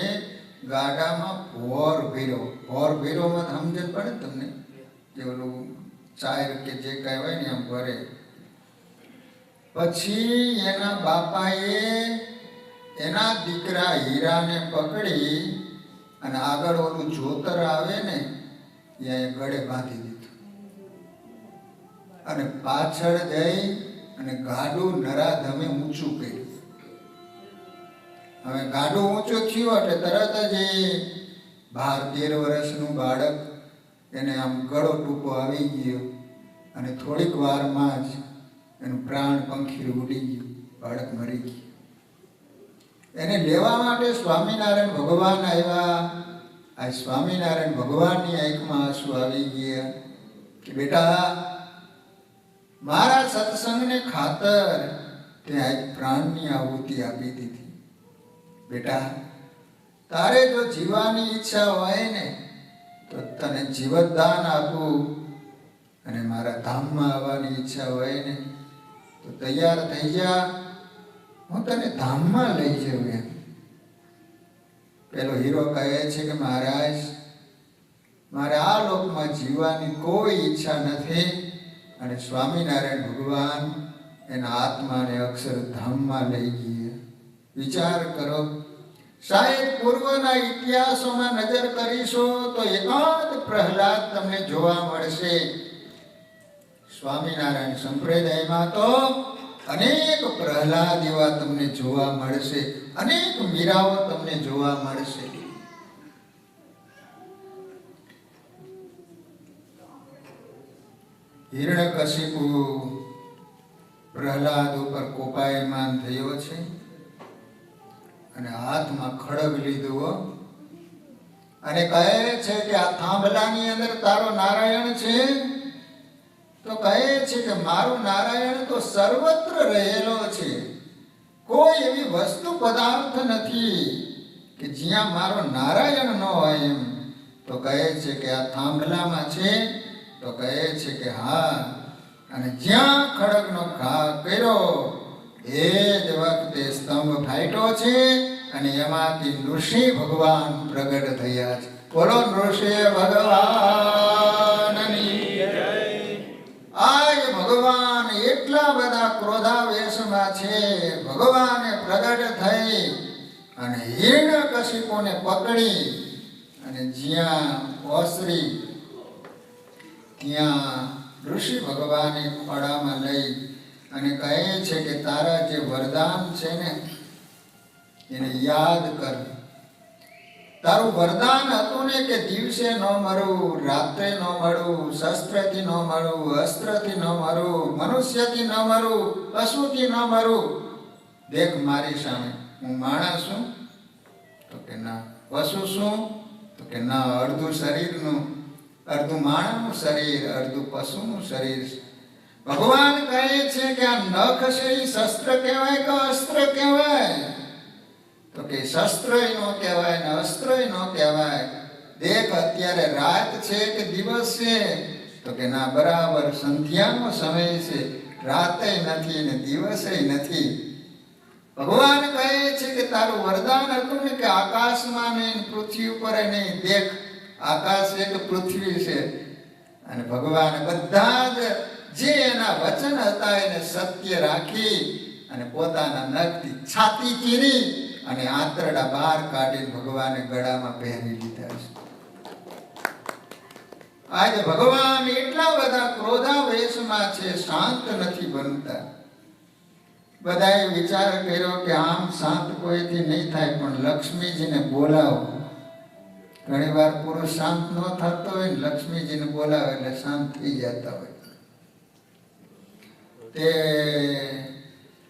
ગાડામાં ભોર ભીરો, ભોર ભીરોમાં સમજણ પડે તમને, જે ઓલું ચાર કે જે કાંઈ હોય ને એમ ભરે. પછી એના બાપાએ એના દીકરા હીરાને પકડી અને આગળ ઓલું જોતર આવે ને ત્યાં ગળે બાંધી દીધું. અને પાછળ જઈ અને ગાડું નરાધમે ઊંચું કર્યું. હવે ગાડું ઊંચું થયું એટલે તરત જ એ 12-13 વર્ષનું બાળક, એને આમ ગળો ટૂંકો આવી ગયો અને થોડીક વારમાં જ એનું પ્રાણ પંખી ઉડી ગયું, બાળક મરી ગયું. એને લેવા માટે સ્વામિનારાયણ ભગવાન આવ્યા. આ સ્વામિનારાયણ ભગવાનની આંખમાં આંસુ આવી ગયા કે બેટા, મારા સત્સંગને ખાતર તે આજ પ્રાણની આહુતિ આપી દીધી. બેટા, તારે જો જીવવાની ઈચ્છા હોય ને તો તને જીવતદાન આપું, અને મારા ધામમાં આવવાની ઈચ્છા હોય ને તો તૈયાર થઈ જા, હું તને ધામમાં લઈ જાઉં એમ. પેલો હીરો કહે છે કે મહારાજ, મારે આ લોકમાં જીવવાની કોઈ ઈચ્છા નથી, અને સ્વામિનારાયણ ભગવાન એના આત્માને અક્ષરધામમાં લઈ ગઈ. વિચાર કરો, શાયદ પૂર્વના ઇતિહાસોમાં નજર કરીશો તો એકાદ પ્રહલાદ તમને જોવા મળશે. સ્વામિનારાયણ સંપ્રદાયમાં તો અનેક પ્રહલાદ એવા તમને જોવા મળશે, અનેક મીરાઓ તમને જોવા મળશે. હિરણ્યકશિપુ પ્રહલાદ ઉપર કોપાયમાન થયો છે અને હાથમાં ખડગ લીધું અને કહે છે કે આ થાંભલાની અંદર તારો નારાયણ છે. તો કહે છે કે મારું નારાયણ તો સર્વત્ર રહેલો છે, કોઈ એવી વસ્તુ પદાર્થ નથી કે જ્યાં મારો નારાયણ ન હોય એમ. તો કહે છે કે આ થાંભલામાં છે. તો કહે છે કે હા, અને જ્યાં ખડગનો ઘા કર્યો એ જ વખતે સ્તંભ ફાટ્યો છે અને એમાંથી નૃષિ ભગવાન પ્રગટ થયા છે. બોલો નૃષિ ભગવાનની જય. આજ ભગવાન એટલા બધા ક્રોધાવેશમાં છે. ભગવાને પ્રગટ થઈ અને હિરણ્યકશિપુને પકડી અને જ્યાં ઓસરી ત્યાં ઋષિ ભગવાને ખોળામાં લઈ અને કહે છે કે તારા જે વરદાન છે ને એને યાદ કર. તારું વરદાન હતું ને કે દિવસે ન મરું, રાત્રે ન મરું, શસ્ત્રથી ન મરું, અસ્ત્રથી ન મરું, મનુષ્યથી ન મરું, પશુથી ન મરું. દેખ મારી સામે, હું માણસ છું? તો કે ના. પશુ શું? તો કે ના. અડધું શરીરનું, અડધું માણસનું શરીર, અડધું પશુનું શરીર. ભગવાન કહે છે કે આ નખ છે એ શસ્ત્ર કહેવાય કે અસ્ત્ર કહેવાય? તો કે શસ્ત્રય નો કહેવાય ને અસ્ત્રય નો કહેવાય. દેખ અત્યારે રાત છે કે દિવસ છે? તો કે ના, બરાબર સંધ્યાનો સમય છે, રાતે નથી ને દિવસે નથી. ભગવાન કહે છે કે તારું વરદાન હતું ને કે આકાશમાં નહીં, પૃથ્વી ઉપર નહીં. દેખ આકાશ એક પૃથ્વી છે અને ભગવાન બધા જ જે એના વચન હતા એને સત્ય રાખી અને પોતાના નખથી છાતી ચીરી અને આંતરડા બહાર કાઢીને ભગવાને ગળામાં પહેરી લીધા છે. આજે ભગવાન એટલા બધા ક્રોધાવેશમાં છે, શાંત નથી બનતા. બધાએ વિચાર કર્યો કે આમ શાંત કોઈથી નહીં થાય, પણ લક્ષ્મીજીને બોલાવો. ઘણી વાર પુરુષ શાંત ન થતો હોય ને લક્ષ્મીજીને બોલાવે એટલે શાંત થઈ જતા હોય. તે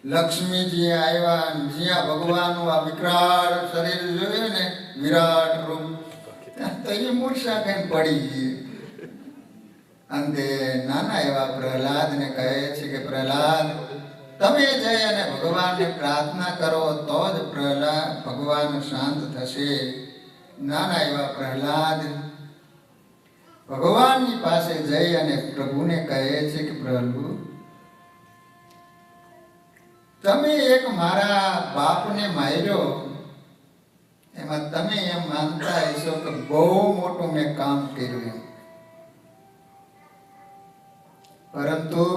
લક્ષ્મીજી આવ્યા, જ્યાં ભગવાનનું આ વિકરાળ શરીર જોયું ને, વિરાટ રૂપ, તો એ મૂર્છા કઈ પડી ગઈ. અંતે નાના એવા પ્રહલાદને કહે છે કે પ્રહલાદ, તમે જઈ અને ભગવાનને પ્રાર્થના કરો તો જ ભગવાન શાંત થશે. નાના એવા પ્રહલાદ ભગવાનની પાસે જઈ અને પ્રભુને કહે છે કે પ્રભુ, તમે એક મારા બાપને માર્યો, એમાં તમે એમ માનતા હશો કે બહુ મોટું મેં કામ કર્યું એમ. પરંતુ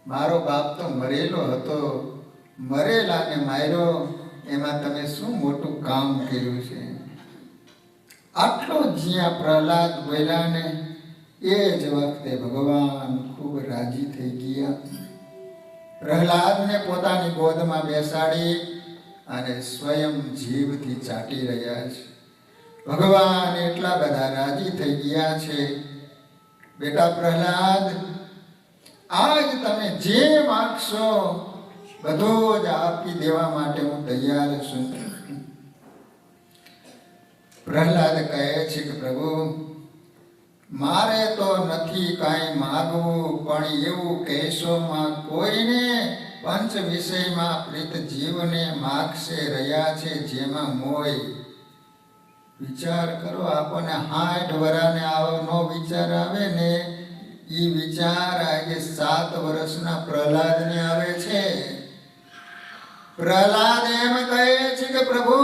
મારો બાપ તો મરેલો હતો, મરેલાને માર્યો, એમાં તમે શું મોટું કામ કર્યું છે? આટલો જ્યાં પ્રહલાદ બોલ્યા ને એ જ વખતે ભગવાન ખૂબ રાજી થઈ ગયા. પ્રહલાદને પોતાની ગોદમાં બેસાડી અને સ્વયં જીભથી ચાટી રહ્યા છે. ભગવાન એટલા બધા રાજી થઈ ગયા છે. બેટા પ્રહલાદ, આજ તમે જે માંગશો બધું જ આપી દેવા માટે હું તૈયાર છું. પ્રહલાદ કહે છે કે પ્રભુ, મારે તો નથી કાંઈ માગવું, પણ એવું કહેશો માં કોઈને પંચ વિષયમાં પ્રીત જીવને માગશે રહ્યા છે જેમાં મોય. વિચાર કરો, આપણને 60 વર્ષને આવો વિચાર આવે ને, એ વિચાર આજે 7 વર્ષના પ્રહલાદને આવે છે. પ્રહલાદ એમ કહે છે કે પ્રભુ,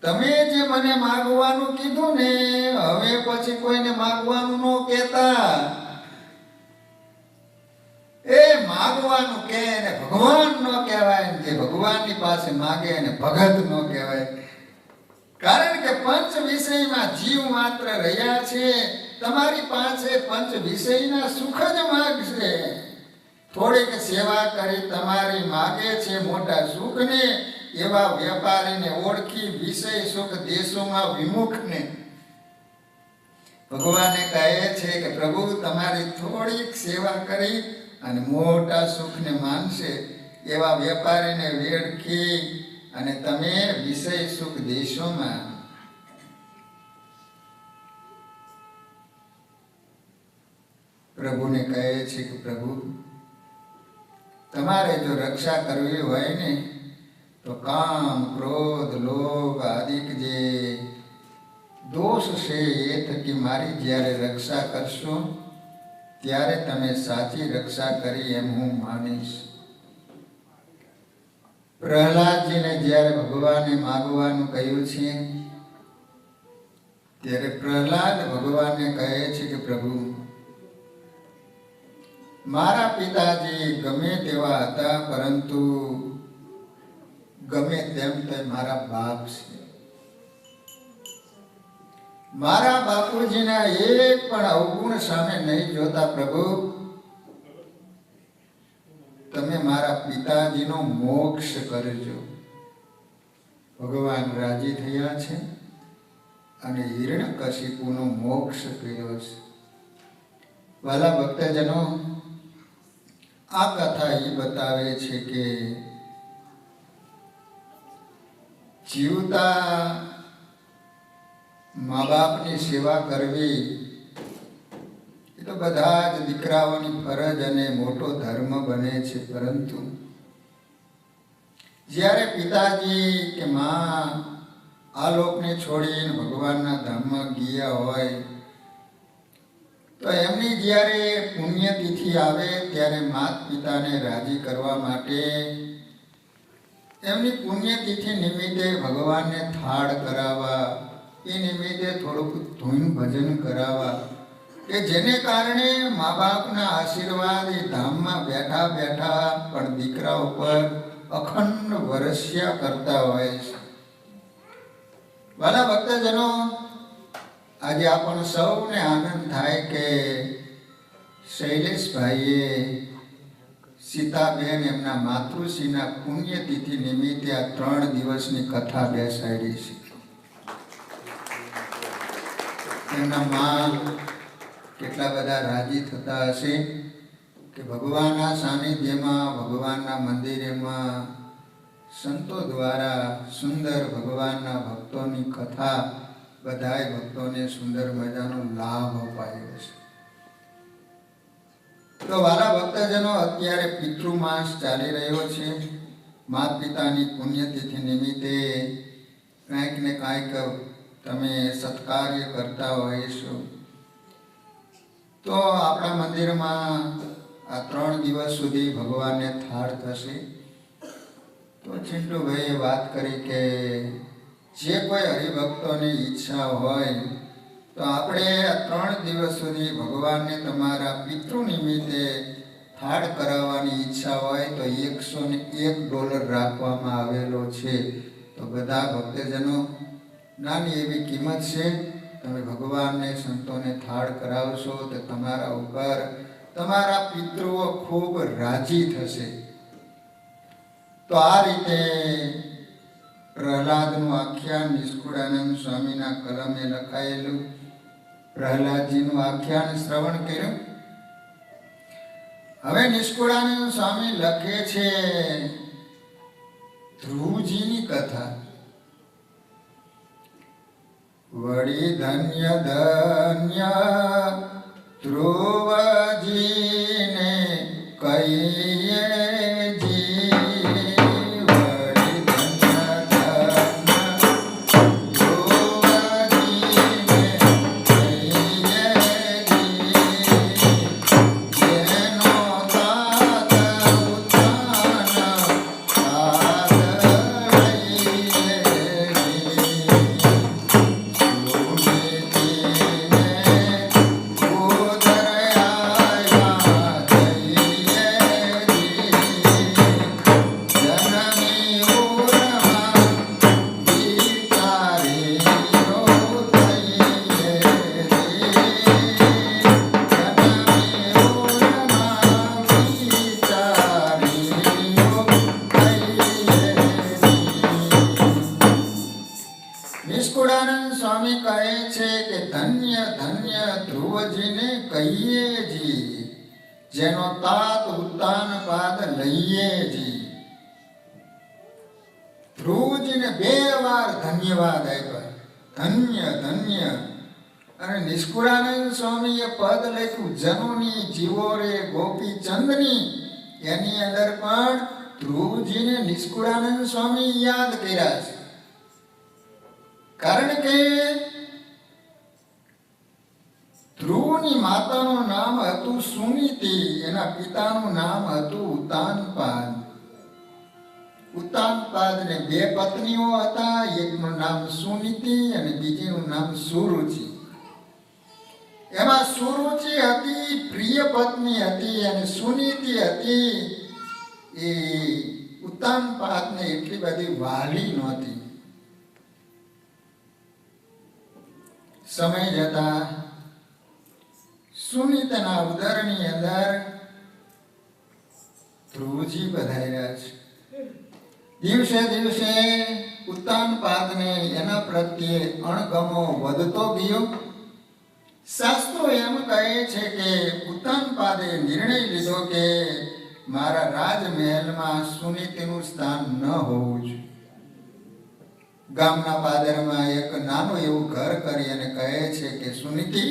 તમે જે મને માગવાનું કીધું ને, હવે પછી કોઈને માગવાનું ન કહેતા. એ માગવાનું કે એને ભગવાન ન કહેવાય, ને જે ભગવાનની પાસે માગે એને ભગત ન કહેવાય. કારણ કે પંચ વિષયમાં જીવ માત્ર રહ્યા છે. તમારી પાસે પંચ વિષયના સુખ જ માગશે. થોડીક સેવા કરી તમારી માગે છે મોટા સુખને, એવા વેપારીને ઓળખી વિષય સુખ દેશોમાં વિમુખને. ભગવાને કહે છે કે પ્રભુ તમારી થોડીક સેવા કરી અને મોટા સુખને માનશે એવા વેપારીને વેડખી અને તમે વિષય સુખ દેશોમાં. પ્રભુને કહે છે કે પ્રભુ તમારે જો રક્ષા કરવી હોય ને તો કામ ક્રોધ લોભ આદિક જે દોષ છે એ થકી મારી જ્યારે રક્ષા કરશો ત્યારે તમે સાચી રક્ષા કરી એમ હું માનીશ. પ્રહલાદજીને જ્યારે ભગવાને માગવાનું કહ્યું છે ત્યારે પ્રહલાદ ભગવાનને કહે છે કે પ્રભુ મારા પિતાજી ગમે તેવા હતા, પરંતુ ગમે તેમ તે મારા બાપ છે. મારા બાપુજીના એક પણ અવગુણ સામે નહીં જોતા પ્રભુ, તમે મારા પિતાજીનો મોક્ષ કરજો. ભગવાન રાજી થયા છે અને હિરણ્યકશિપુનો મોક્ષ કર્યો છે. વાલા ભક્તજનો, આ કથા એ બતાવે છે કે જીવતા મા બાપની સેવા કરવી એ તો બધા જ દીકરાઓની ફરજ અને મોટો ધર્મ બને છે. પરંતુ જ્યારે પિતાજી કે માં આ લોકને છોડીને ભગવાનના ધામમાં ગયા હોય તો એમની જ્યારે પુણ્યતિથિ આવે ત્યારે માત પિતાને રાજી કરવા માટે એમની પુણ્યતિથિ નિમિત્તે ભગવાનને થાળ કરાવવા, એ નિમિત્તે થોડુંક ધૂન ભજન કરાવવા, કે જેને કારણે મા બાપના આશીર્વાદ એ ધામમાં બેઠા બેઠા પણ દીકરા ઉપર અખંડ વરસ્યા કરતા હોય છે. વાલા ભક્તજનો, આજે આપણને સૌને આનંદ થાય કે શૈલેષભાઈએ સીતાબેન એમના માતૃશ્રીના પુણ્યતિથિ નિમિત્તે આ 3 દિવસની કથા બેસાડી છે. એમના માં કેટલા બધા રાજી થતા હશે કે ભગવાનના સાનિધ્યમાં, ભગવાનના મંદિરમાં સંતો દ્વારા સુંદર ભગવાનના ભક્તોની કથા બધાય ભક્તોને સુંદર મજાનો લાભ અપાયો છે. તો વાલા ભક્તજનો, અત્યારે પિતૃમાસ ચાલી રહ્યો છે. માતા પિતાની પુણ્યતિથિ નિમિત્તે કાંઈક ને કાંઈક તમે સત્કાર્ય કરતા હોઈશો. તો આપણા મંદિરમાં આ 3 દિવસ સુધી ભગવાનને થાળ થશે. તો ચિંટુભાઈએ વાત કરી કે જે કોઈ હરિભક્તોની ઈચ્છા હોય તો આપણે આ 3 દિવસ સુધી ભગવાનને તમારા પિતૃ નિમિત્તે થાળ કરાવવાની ઈચ્છા હોય તો $101 રાખવામાં આવેલો છે. તો બધા ભક્તજનો, નાની એવી કિંમત છે. તમે ભગવાનને સંતોને થાળ કરાવશો તો તમારા ઉપર તમારા પિતૃઓ ખૂબ રાજી થશે. તો આ રીતે પ્રહલાદનું આખ્યાન નિષ્કુળાનંદ સ્વામીના કલમે લખાયેલું પ્રહલાદજીનું આખ્યાન શ્રવણ કર્યું. હવે નિષ્કુળાનંદ સ્વામી લખે છે ધ્રુવજીની કથા. વળી ધન્ય ધન્ય ધ્રુવજીને કહીએ ઉદરયા સ્વામી કહે છે કે ધન્ય ધન્ય ધ્રુવજીને કહીએ જી, જેનો તાત ઉત્તાન પાદ લઈએ જી. ધ્રુવજીને 2 વાર ધન્યવાદ આપ્યા, ધન્ય ધન્ય. અને નિષ્કુળાનંદ સ્વામીએ પદ લખ્યું જનોની જીવો રે ગોપી ચંદની, એની અંદર પણ ધ્રુવજીને નિષ્કુળાનંદ સ્વામી યાદ કર્યા છે. કારણ કે ધ્રુવની માતાનું નામ હતું સુનીતિ, એના પિતાનું નામ હતું ઉત્તાનપાદ. ઉત્તાનપાદને 2 પત્નીઓ હતા, એકનું નામ સુનીતિ અને બીજીનું નામ સુરુચિ. એમાં સુરુચિ હતી પ્રિય પત્ની હતી અને સુનીતિ હતી એ ઉત્તાનપાદને એટલી બધી વાલી નહોતી. સમય જતા સુનીતના ઉદરની અંદર ધ્રુવજી પધાર્યા છે. દિવસે દિવસે ઉત્તાનપાદને એના પ્રત્યે અણગમો વધતો ગયો. શાસ્ત્રો એમ કહે છે કે ઉત્તાનપાદે નિર્ણય લીધો કે મારા રાજમહેલમાં સુનીતિનું સ્થાન ન હોવું જોઈએ. ગામના પાદરમાં એક નાનું એવું ઘર કરી અને કહે છે કે સુનીતિ,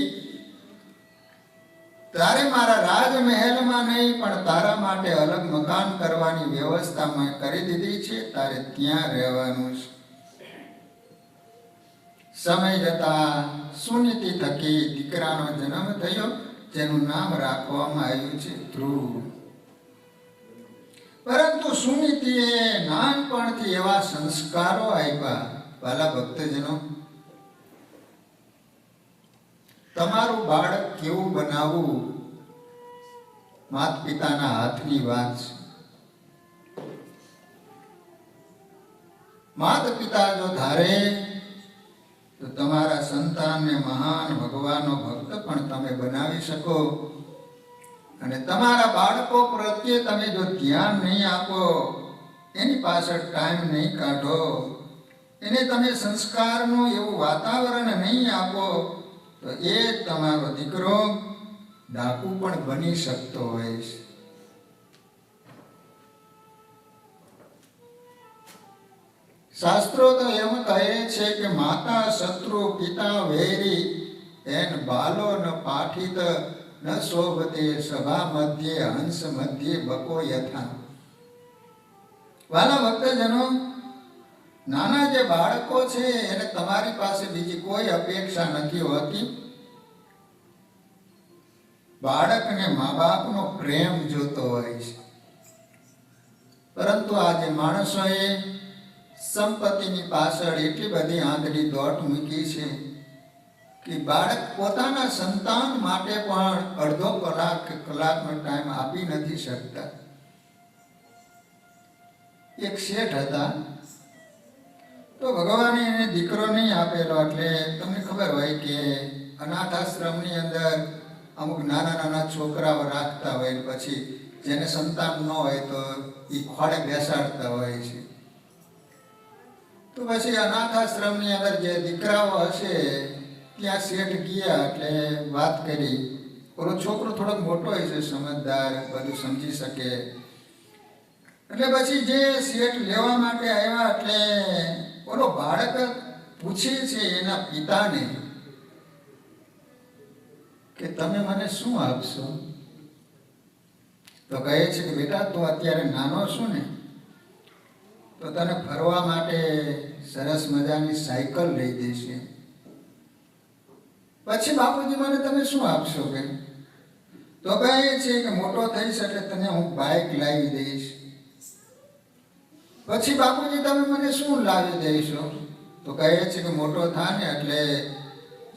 તારે મારા રાજમહેલમાં નહીં પણ તારા માટે અલગ મકાન કરવાની વ્યવસ્થા મેં કરી દીધી છે, તારે ત્યાં રહેવાનું છે. સમય જતા સુનીતિ થકી દીકરાનો જન્મ થયો, જેનું નામ રાખવામાં આવ્યું છે ધ્રુવ. પરંતુ સુનીતિએ નાનપણથી એવા સંસ્કારો આપ્યા. વાલા ભક્તજનો, તમારું બાળક કેવું બનાવવું માતા પિતાના હાથની વાત છે. માતા પિતા જો ધારે તો તમારા સંતાનને મહાન ભગવાનનો ભક્ત પણ તમે બનાવી શકો. અને તમારા બાળકો પ્રત્યે તમે જો ધ્યાન નહીં આપો, એની પાછળ ટાઈમ નહીં કાઢો, એને તમે સંસ્કારનું એવું વાતાવરણ નહીં આપો, તો એ તમારો દીકરો ડાકુ પણ બની શકતો હોય છે. શાસ્ત્રો તો એમ કહે છે કે માતા શત્રુ પિતા વૈરી એન બાલો ન પાઠિત ન શોભતે સભા મધ્યે હંસ મધ્યે બકો યથા. વાલા ભક્તજનો, નાના જે બાળકો છે એને તમારી પાસે બીજી કોઈ અપેક્ષા નથી હોતી. બાળકને મા બાપનો પ્રેમ જોતો હોય છે. પરંતુ આજે માણસોએ સંપત્તિની પાછળ એટલી બધી આંધળી દોટ મૂકી છે કે બાળક પોતાના સંતાન માટે પણ અડધો કલાક કે કલાકનો ટાઈમ આપી નથી શકતા. એક શેઠ હતા, તો ભગવાને એને દીકરો નહીં આપેલો, એટલે તમને ખબર હોય કે અનાથ આશ્રમની અંદર અમુક નાના નાના છોકરાઓ રાખતા હોય, પછી જેને સંતાન ન હોય તો એ ખોળે બેસાડતા હોય છે. તો પછી અનાથ આશ્રમની અંદર જે દીકરાઓ હશે ત્યાં શેઠ ગયા એટલે વાત કરી. ઓલો છોકરો થોડોક મોટો હોય છે, સમજદાર, બધું સમજી શકે. એટલે પછી જે શેઠ લેવા માટે આવ્યા એટલે ઓલો બાળક પૂછે છે એના પિતાને કે તમે મને શું આપશો? તો કહે છે કે બેટા, તું અત્યારે નાનો છું ને, તો તને ફરવા માટે સરસ મજાની સાયકલ લઈ દઈશ. પછી બાપુજી મને તમે શું આપશો? કે તો કહે છે કે મોટો થઈશ એટલે તને હું બાઇક લાવી દઈશ. પછી બાપુજી તમે મને શું લાવી દઈશો? તો કહે છે કે મોટો થાય ને એટલે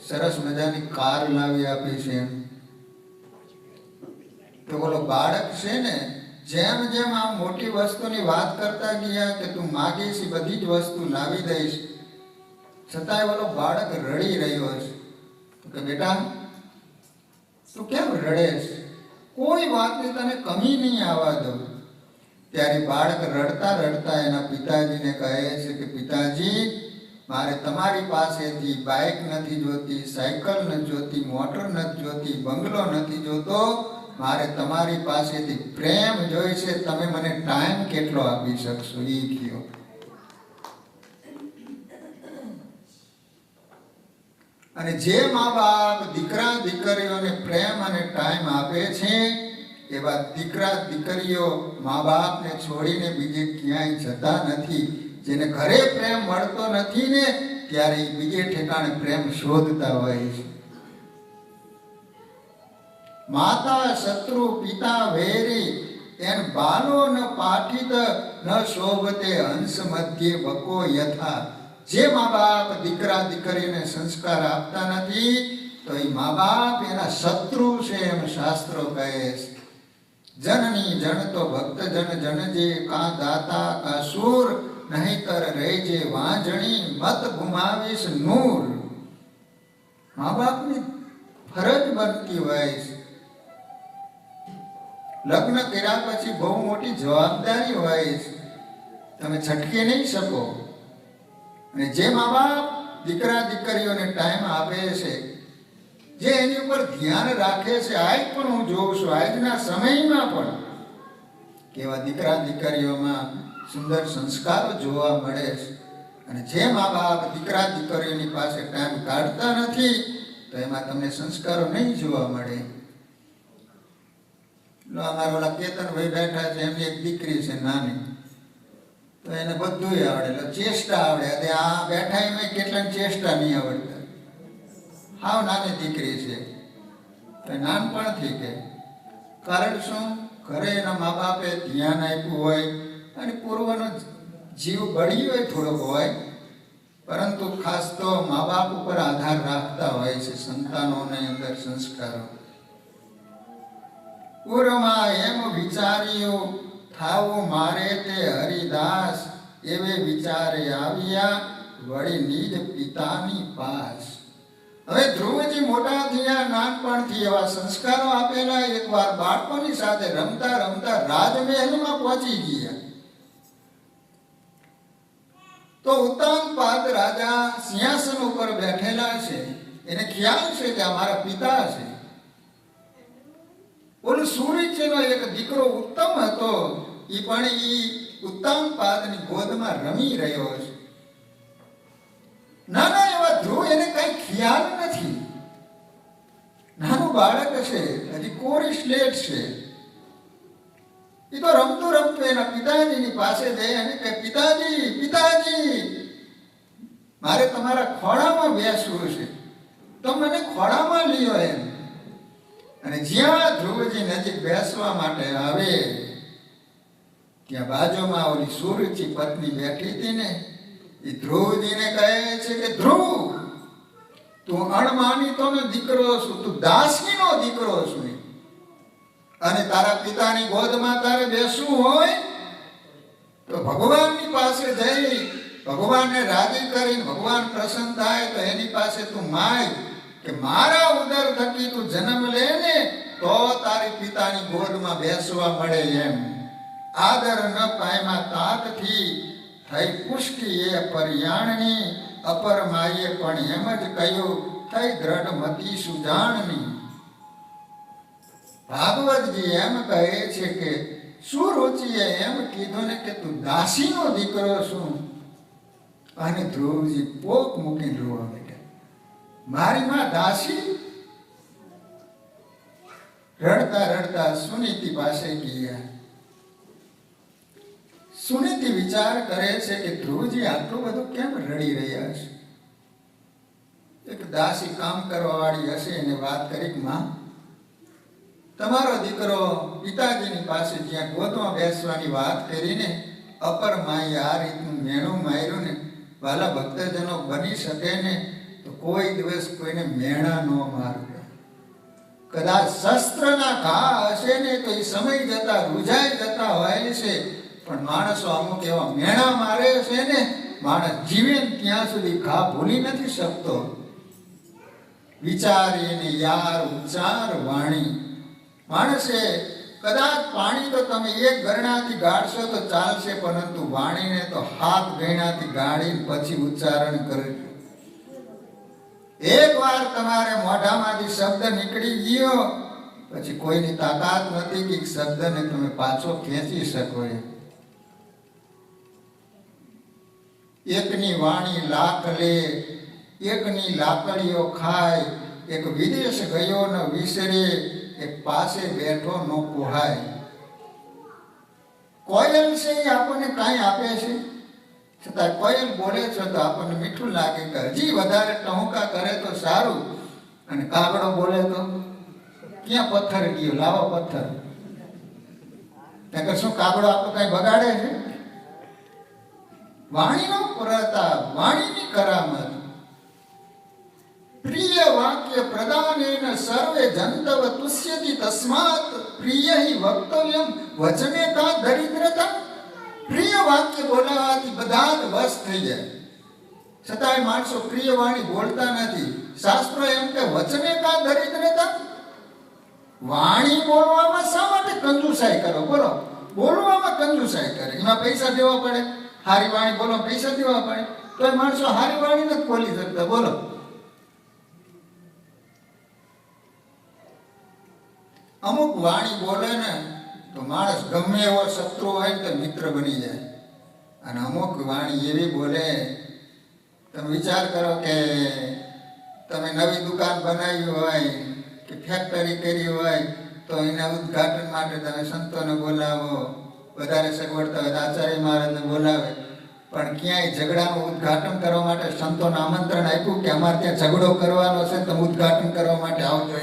સરસ મજાની કાર લાવી આપીશ. એમ તો બોલો બાળક છે ને, જેમ જેમ આ મોટી વસ્તુની વાત કરતા ગયા કે તું માગીશ એ બધી જ વસ્તુ લાવી દઈશ, છતાંય બોલો બાળક રડી રહ્યો છે. તો કે બેટા, તું કેમ રડેશ? કોઈ વાતની તને કમી નહીં આવવા દઉં. ત્યારે બાળક રડતા રડતા એના પિતાજીને કહે છે કે પિતાજી, મારે તમારી પાસેથી બાઇક નથી જોતી, સાયકલ નથી જોતી, મોટર નથી જોતી, બંગલો નથી જોતો, મારે તમારી પાસેથી પ્રેમ જોઈએ છે. તમે મને ટાઈમ કેટલો આપી શકશો એ કયો. અને જે મા બાપ દીકરા દીકરીઓને પ્રેમ અને ટાઈમ આપે છે એવા દીકરા દીકરીઓ મા બાપને છોડીને બીજે ક્યાંય જતા નથી. જેને ઘરે પ્રેમ મળતો નથી ને ત્યારે એ બીજે ઠેકાણે પ્રેમ શોધતા હોય છે. માતા શત્રુ પિતા વૈરી એન બાલો ન પાઠિત ન શોભતે હંસ મધ્યે બકો યથા. જે મા બાપ દીકરા દીકરીને સંસ્કાર આપતા નથી તો એ મા બાપ એના શત્રુ છે એમ શાસ્ત્રો કહે છે. જનની જન તો ભક્ત જન જનજે કા દાતા કા સૂર નહીતર રહેજે વાંજણી મત ગુમાવીશ નૂર. મા બાપની ફરજ બનતી હોય છે. લગ્ન કર્યા પછી બહુ મોટી જવાબદારી હોય છે, તમે છટકી નહીં શકો. અને જે મા બાપ દીકરા દીકરીઓને ટાઈમ આપે છે, જે એની ઉપર ધ્યાન રાખે છે, આજ પણ હું જોઉં છું, આજના સમયમાં પણ કેવા દીકરા દીકરીઓમાં સુંદર સંસ્કારો જોવા મળે છે. અને જે મા બાપ દીકરા દીકરીઓની પાસે ટાઈમ કાઢતા નથી તો એમાં તમને સંસ્કારો નહીં જોવા મળે. અમારા ઓલા કેતનભાઈ બેઠા છે, એમની એક દીકરી છે નાની, તો એને બધું આવડે, એટલે ચેષ્ટા આવડે. આ બેઠા એમાં કેટલાક ચેષ્ટા નહીં આવડતા. હાવ નાની દીકરી છે, નાનપણથી કે કારણ શું? ઘરે એના મા બાપે ધ્યાન આપ્યું હોય અને પૂર્વનો જીવ બળી હોય થોડોક હોય, પરંતુ ખાસ તો મા બાપ ઉપર આધાર રાખતા હોય છે સંતાનોની અંદર સંસ્કારો. પૂર્વમાં એમ વિચાર્યું થાવું મારે તે હરિદાસ, એવે વિચારે આવ્યા વળી નિજ પિતાની પાસ. હવે ધ્રુવજી મોટા થયા, નાનપણથી એવા સંસ્કારો આપેલા, એકવાર બાળકોની સાથે રમતા રમતા રાજમહેલમાં પહોંચી ગયા. તો ઉત્તાનપાદ રાજા સિંહાસન ઉપર બેઠેલા છે. એને ખ્યાલ છે કે આ મારા પિતા છે. ઓલું સુરીચનો એક દીકરો ઉત્તમ હતો, એ પણ એ ઉત્તાનપાદની ગોદમાં રમી રહ્યો છે. નાના એવા ધ્રુવ, એને કઈ ખ્યાલ નથી. નાનું બાળક છે, હજી કોરી સ્લેટ છે. એ તો રમતું રમતું એના પિતાજીની પાસે જઈ અને કહે, પિતાજી પિતાજી, મારે તમારા ખોળામાં બેસવું છે, તો મને ખોળામાં લ્યો એમ. અને જ્યાં ધ્રુવજી નજીક બેસવા માટે આવે ત્યાં બાજુમાં ઓલી સુરુચિ પત્ની બેઠી હતી ને, એ ધ્રુવજીને કહે છે કે ધ્રુવ, તું અણમાનિતોનો દીકરો છું, તું દાસીનો દીકરો છું, અને તારા પિતાની ગોદમાં તારે બેસવું હોય તો ભગવાનની પાસે જઈ ભગવાનને રાજી કરીને ભગવાન પ્રસન્ન થાય તો એની પાસે તું માગ કે મારા ઉદર થકી તું જન્મ લે ને તો તારી પિતાની ગોદમાં બેસવા મળે એમ. આદર ન પાયમાં તાકથી થઈ પુષ્ટિ એ પર્યાણની, અપર માયે પણ એમ જ કહ્યું થઈ દ્રઢ મતી સુજાણની. ભાગવતજી એમ કહે છે કે સુરુચિએ એમ કીધું ને કે તું દાસીનો દીકરો છું. અને ધ્રુવજી પોક મૂકીને રોવા માંડ્યા. મારી માં દાસી? રડતા રડતા સુનીતિ પાસે ગયા. સુનીતિ વિચાર કરે છે કે ધ્રુવજી આટલું બધું કેમ રડી રહ્યા છે. એક દાસી કામ કરવા વાળી હશે એને વાત કરી, માં તમારો દીકરો પિતાજીની પાસે જ્યાં ગોદમાં બેસવાની વાત કરીને અપર માએ આ રીતનું મેણું માર્યું ને, વાલા ભક્તજનો બની શકે ને તો કોઈ દિવસ કોઈને મેણા ન મારવે. કદાચ શસ્ત્રના ઘા હશે ને તો એ સમય જતા રૂઝાઈ જતા હોય છે, પણ માણસો અમુક એવા મેણા મારે છે ને, માણસ જીવે ત્યાં સુધી ઘા ભૂલી નથી શકતો. વિચારીને યાર ઉચ્ચાર વાણી. માણસે કદાચ પાણી તો તમે એક ગરણાથી ગાળશો તો ચાલશે, પરંતુ વાણીને તો 7 ગરણાથી ગાળી પછી ઉચ્ચારણ કરવું. એકવાર તમારે મોઢામાંથી શબ્દ નીકળી ગયો પછી કોઈની તાકાત નથી કે શબ્દને તમે પાછો ખેંચી શકો. એકની વાણી લાખ લે, એકની લાકડીઓ ખાય, એક વિદેશ ગયો ન વિસરે, એક પાસે બેઠો ન પોહાય. કોયલ છે એ આપણને કાંઈ આપે છે, છતાં કોયલ બોલે છે તો આપણને મીઠું લાગે કે હજી વધારે ટહુકા કરે તો સારું. અને કાગડો બોલે તો ક્યાં પથ્થર ગયો, લાવો પથ્થર. ત્યાં કે શું કાગડો આપણું કાંઈ બગાડે છે? વાણીનો પ્રતાપ, વાણીની કરામત. પ્રિય વાક્ય પ્રદાનેન સર્વે જંતવ તુષ્યતિ તસ્માત પ્રિય હિ વક્તવ્યમ વચને કા દરિદ્રતા. પ્રિય વાક્ય બોલાવાથી બધા જ વશ થઈ જાય, છતાંય માણસો પ્રિય વાણી બોલતા નથી. શાસ્ત્રો એમ કે વચને કા દરિદ્રતા. વાણી બોલવામાં શા માટે કંજુસાઈ કરો? બોલો, બોલવામાં કંજુસાઈ કરે, એમાં પૈસા દેવા પડે. હારી વાણી બોલો, પૈસા દેવા પડે, તો એ માણસો હારી વાણી નથી બોલી શકતા. બોલો, અમુક વાણી બોલે ને તો માણસ ગમે એવો શત્રુ હોય તો મિત્ર બની જાય. અને અમુક વાણી એવી બોલે, તમે વિચાર કરો કે તમે નવી દુકાન બનાવી હોય કે ફેક્ટરી કરી હોય તો એના ઉદ્ઘાટન માટે તમે સંતોને બોલાવો, વધારે સગવડતા હોય આચાર્ય મહારાજને બોલાવે. પણ ક્યાંય ઝઘડાનું ઉદ્ઘાટન કરવા માટે સંતોને આમંત્રણ આપ્યું કે અમારે ત્યાં ઝઘડો કરવાનો છે, તમે ઉદ્ઘાટન કરવા માટે આવજો?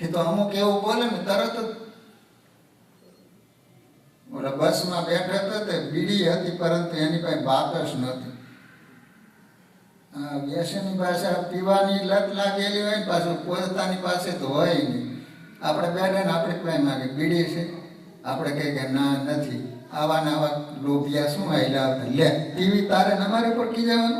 એ તો અમુક એવું બોલે ને તરત જ. ઓલા બસમાં બેઠા હતા તે બીડી હતી, પરંતુ એની પાસે બાકસ નથી. વ્યસનની પાસે પીવાની લત લાગેલી હોય ને પાછું પોતાની પાસે તો હોય નહીં. આપણે બેઠા ને આપણે કઈ માગે બીડી છે, આપણે કહીએ કે ના નથી. આવા ને આવા લોભિયા શું આયલા આવતા, લે ટીવી તારે અમારે પડકી જવાનું.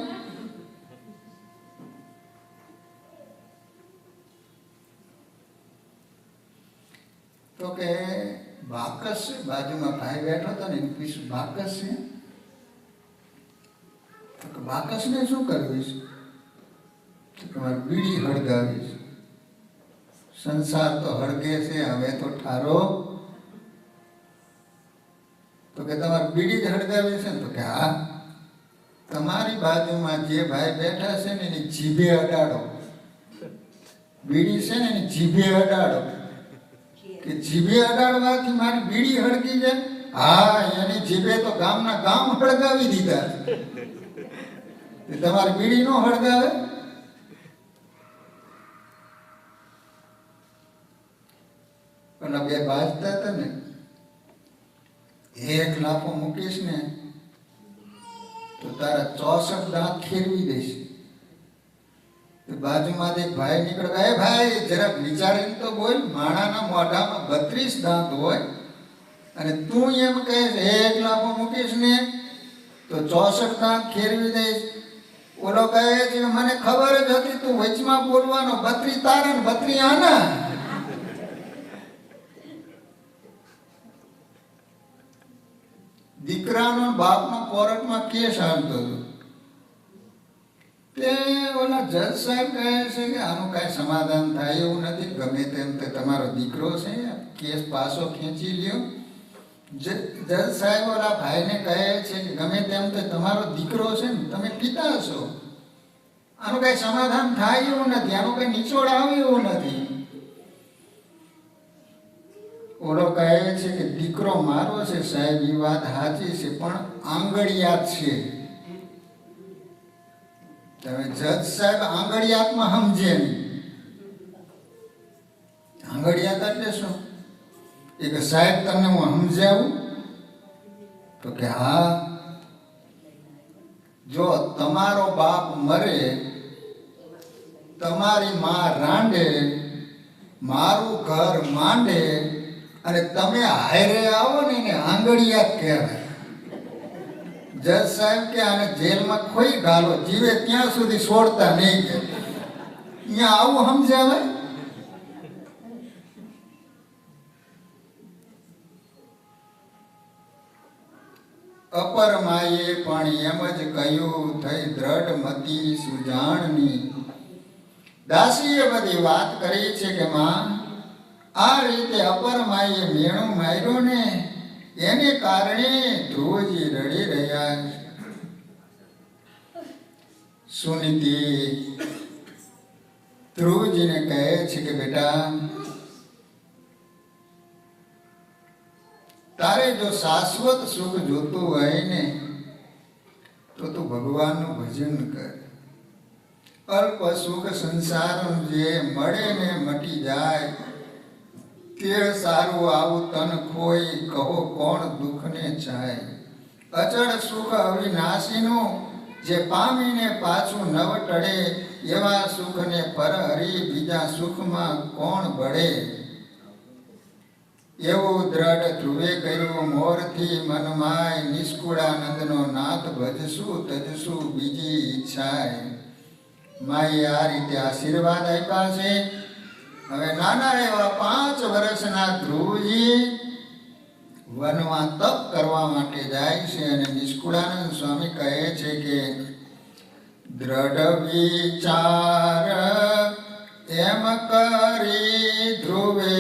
તો કે બાકસ છે, બાજુમાં ભાઈ બેઠો હતો ને એને પૂછ્યું બાકસ છે? તો બાકસને શું કરવીશ? તમારે બીડી હળગાવીશ. સંસાર તો હળગે છે, હવે તો ઠારો. તો કે તમારે બીડી જ હળગાવી છે ને? તો કે હા. તમારી બાજુમાં જે ભાઈ બેઠા છે ને એની જીભે અડાડો. બીડી છે ને એની જીભે અડાડો. કે જીભે અડાડવાથી મારી બીડી હળગી જાય? હા, એની જીભે તો ગામના ગામ હળગાવી દીધા. તમારી બીડી નો હળગાવે? પેલા બે બાજતા હતા ને, એક લાફો મૂકીશ ને તો તારા 64 દાંત ખેરવી દઈશ. બાજુમાંથી એક ભાઈ નીકળ્યો, એ ભાઈ જરાક વિચારીને તો બોલ, માણાના મોઢામાં 32 દાંત હોય અને તું એમ કહે એક લાફો મૂકીશ ને તો 64 દાંત ખેરવી દઈશ. ઓલો કહે છે મને ખબર જ હતી તું વચમાં બોલવાનો, 32 તારા ને 32 આના. દીકરાનો બાપનો કોર્ટમાં કેસ હાલતો હતો. તે ઓલા જજ સાહેબ કહે છે કે આનું કાંઈ સમાધાન થાય એવું નથી, ગમે તેમ તે તમારો દીકરો છે, કેસ પાછો ખેંચી લ્યો. જજ સાહેબ ઓલા ભાઈને કહે છે કે ગમે તેમ તે તમારો દીકરો છે ને, તમે પિતા છો, આનું કાંઈ સમાધાન થાય એવું નથી, આનું કાંઈ નિચોડ આવે એવું નથી. ઓલો કહે છે કે દીકરો મારો છે સાહેબ, એ વાત સાચી છે, પણ આંગળિયાત છે. તમે જજ સાહેબ આંગળિયાતમાં સમજે નહીં. આંગળિયાત એટલે શું? એ કે સાહેબ તમને હું સમજાવું? તો કે હા, જો તમારો બાપ મરે, તમારી માં રાંડે, મારું ઘર માંડે અને તમે હારે આવો ને એને આંગળિયાત કહેવાય. જજ સાહેબ કે આને જેલમાં ખોઈ ગાલો, જીવે ત્યાં સુધી છોડતા નહીં. કે અહીંયા આવું સમજાવે? અપર માએ પણ એમ જ કહ્યું, થઈ દ્રઢ મતી સુજાણની. દાસીએ બધી વાત કરી છે કે માં, આ રીતે અપર માએ મેણું માર્યું ને એને કારણે ધ્રુવજી રડી રહ્યા છે. સુનીતિ ધ્રુવજીને કહે છે કે બેટા, તારે જો શાશ્વત સુખ જોતું હોય ને તો તું ભગવાનનું ભજન કર. અલ્પ સુખ સંસારનું જે મળે ને મટી જાય, તે સારું આવું તન ખોઈ, કહો કોણ દુઃખને ચાય. અચળ સુખ અવિનાશીનું જે પામીને પાછું નવ ટળે, એવા સુખને પરહરી બીજા સુખમાં કોણ બળે. એવું દ્રઢ ધ્રુવે કર્યું મોરથી મનમાય, નિષ્કુળાનંદનો નાથ ભજશું તજશું બીજી ઈચ્છાય. માએ આ રીતે આશીર્વાદ આપ્યા છે. હવે નાના એવા 5 વર્ષના ધ્રુવજી વનમાં તપ કરવા માટે જાય છે અને નિષ્કુળાનંદ સ્વામી કહે છે કે દ્રઢ વિચાર એમ કરી ધ્રુવે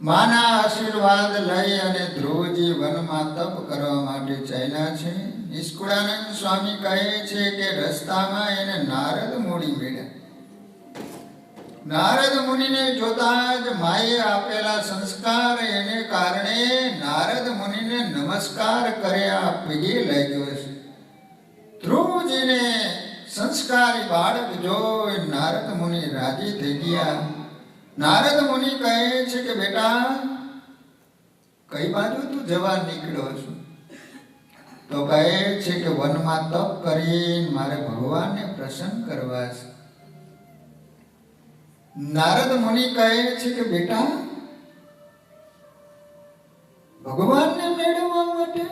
માના આશીર્વાદ લઈ અને ધ્રુવજી વનમાં તપ કરવા માટે ચાલ્યા છે. નિષ્કુળાનંદ સ્વામી કહે છે કે રસ્તામાં એને નારદ મુનિ મળ્યા. નારદ મુનિને જોતા જ માએ આપેલા સંસ્કાર એને કારણે નારદ મુનિને નમસ્કાર કર્યા પગે લાગ્યો છે. ધ્રુવજીને સંસ્કારી બાળક જોઈ નારદ મુનિ રાજી થઈ ગયા. નારદ મુનિ કહે છે કે બેટા, કઈ બાજુ તું જવા નીકળ્યો છું? તો કહે છે કે વનમાં તપ કરીને મારે ભગવાનને પ્રસન્ન કરવા છે. નારદ મુનિ કહે છે કે બેટા, ભગવાનને મેળવવા માટે?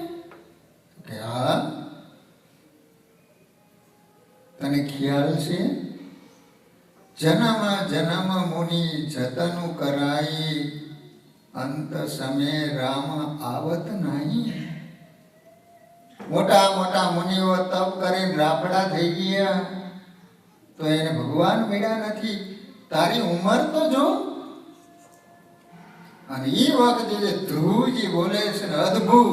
કે હા, તને ખ્યાલ છે જન્મ જન્મ મુનિ જતનું કરાઈ, અંત સમય રામ આવત નહીં. મોટા મોટા મુનિઓ તપ કરીને રાફડા થઈ ગયા તો એને ભગવાન મળ્યા નથી. તારી ઉંમર તો જો. અને એ વખતે જે ધ્રુવજી બોલે છે ને અદ્ભુત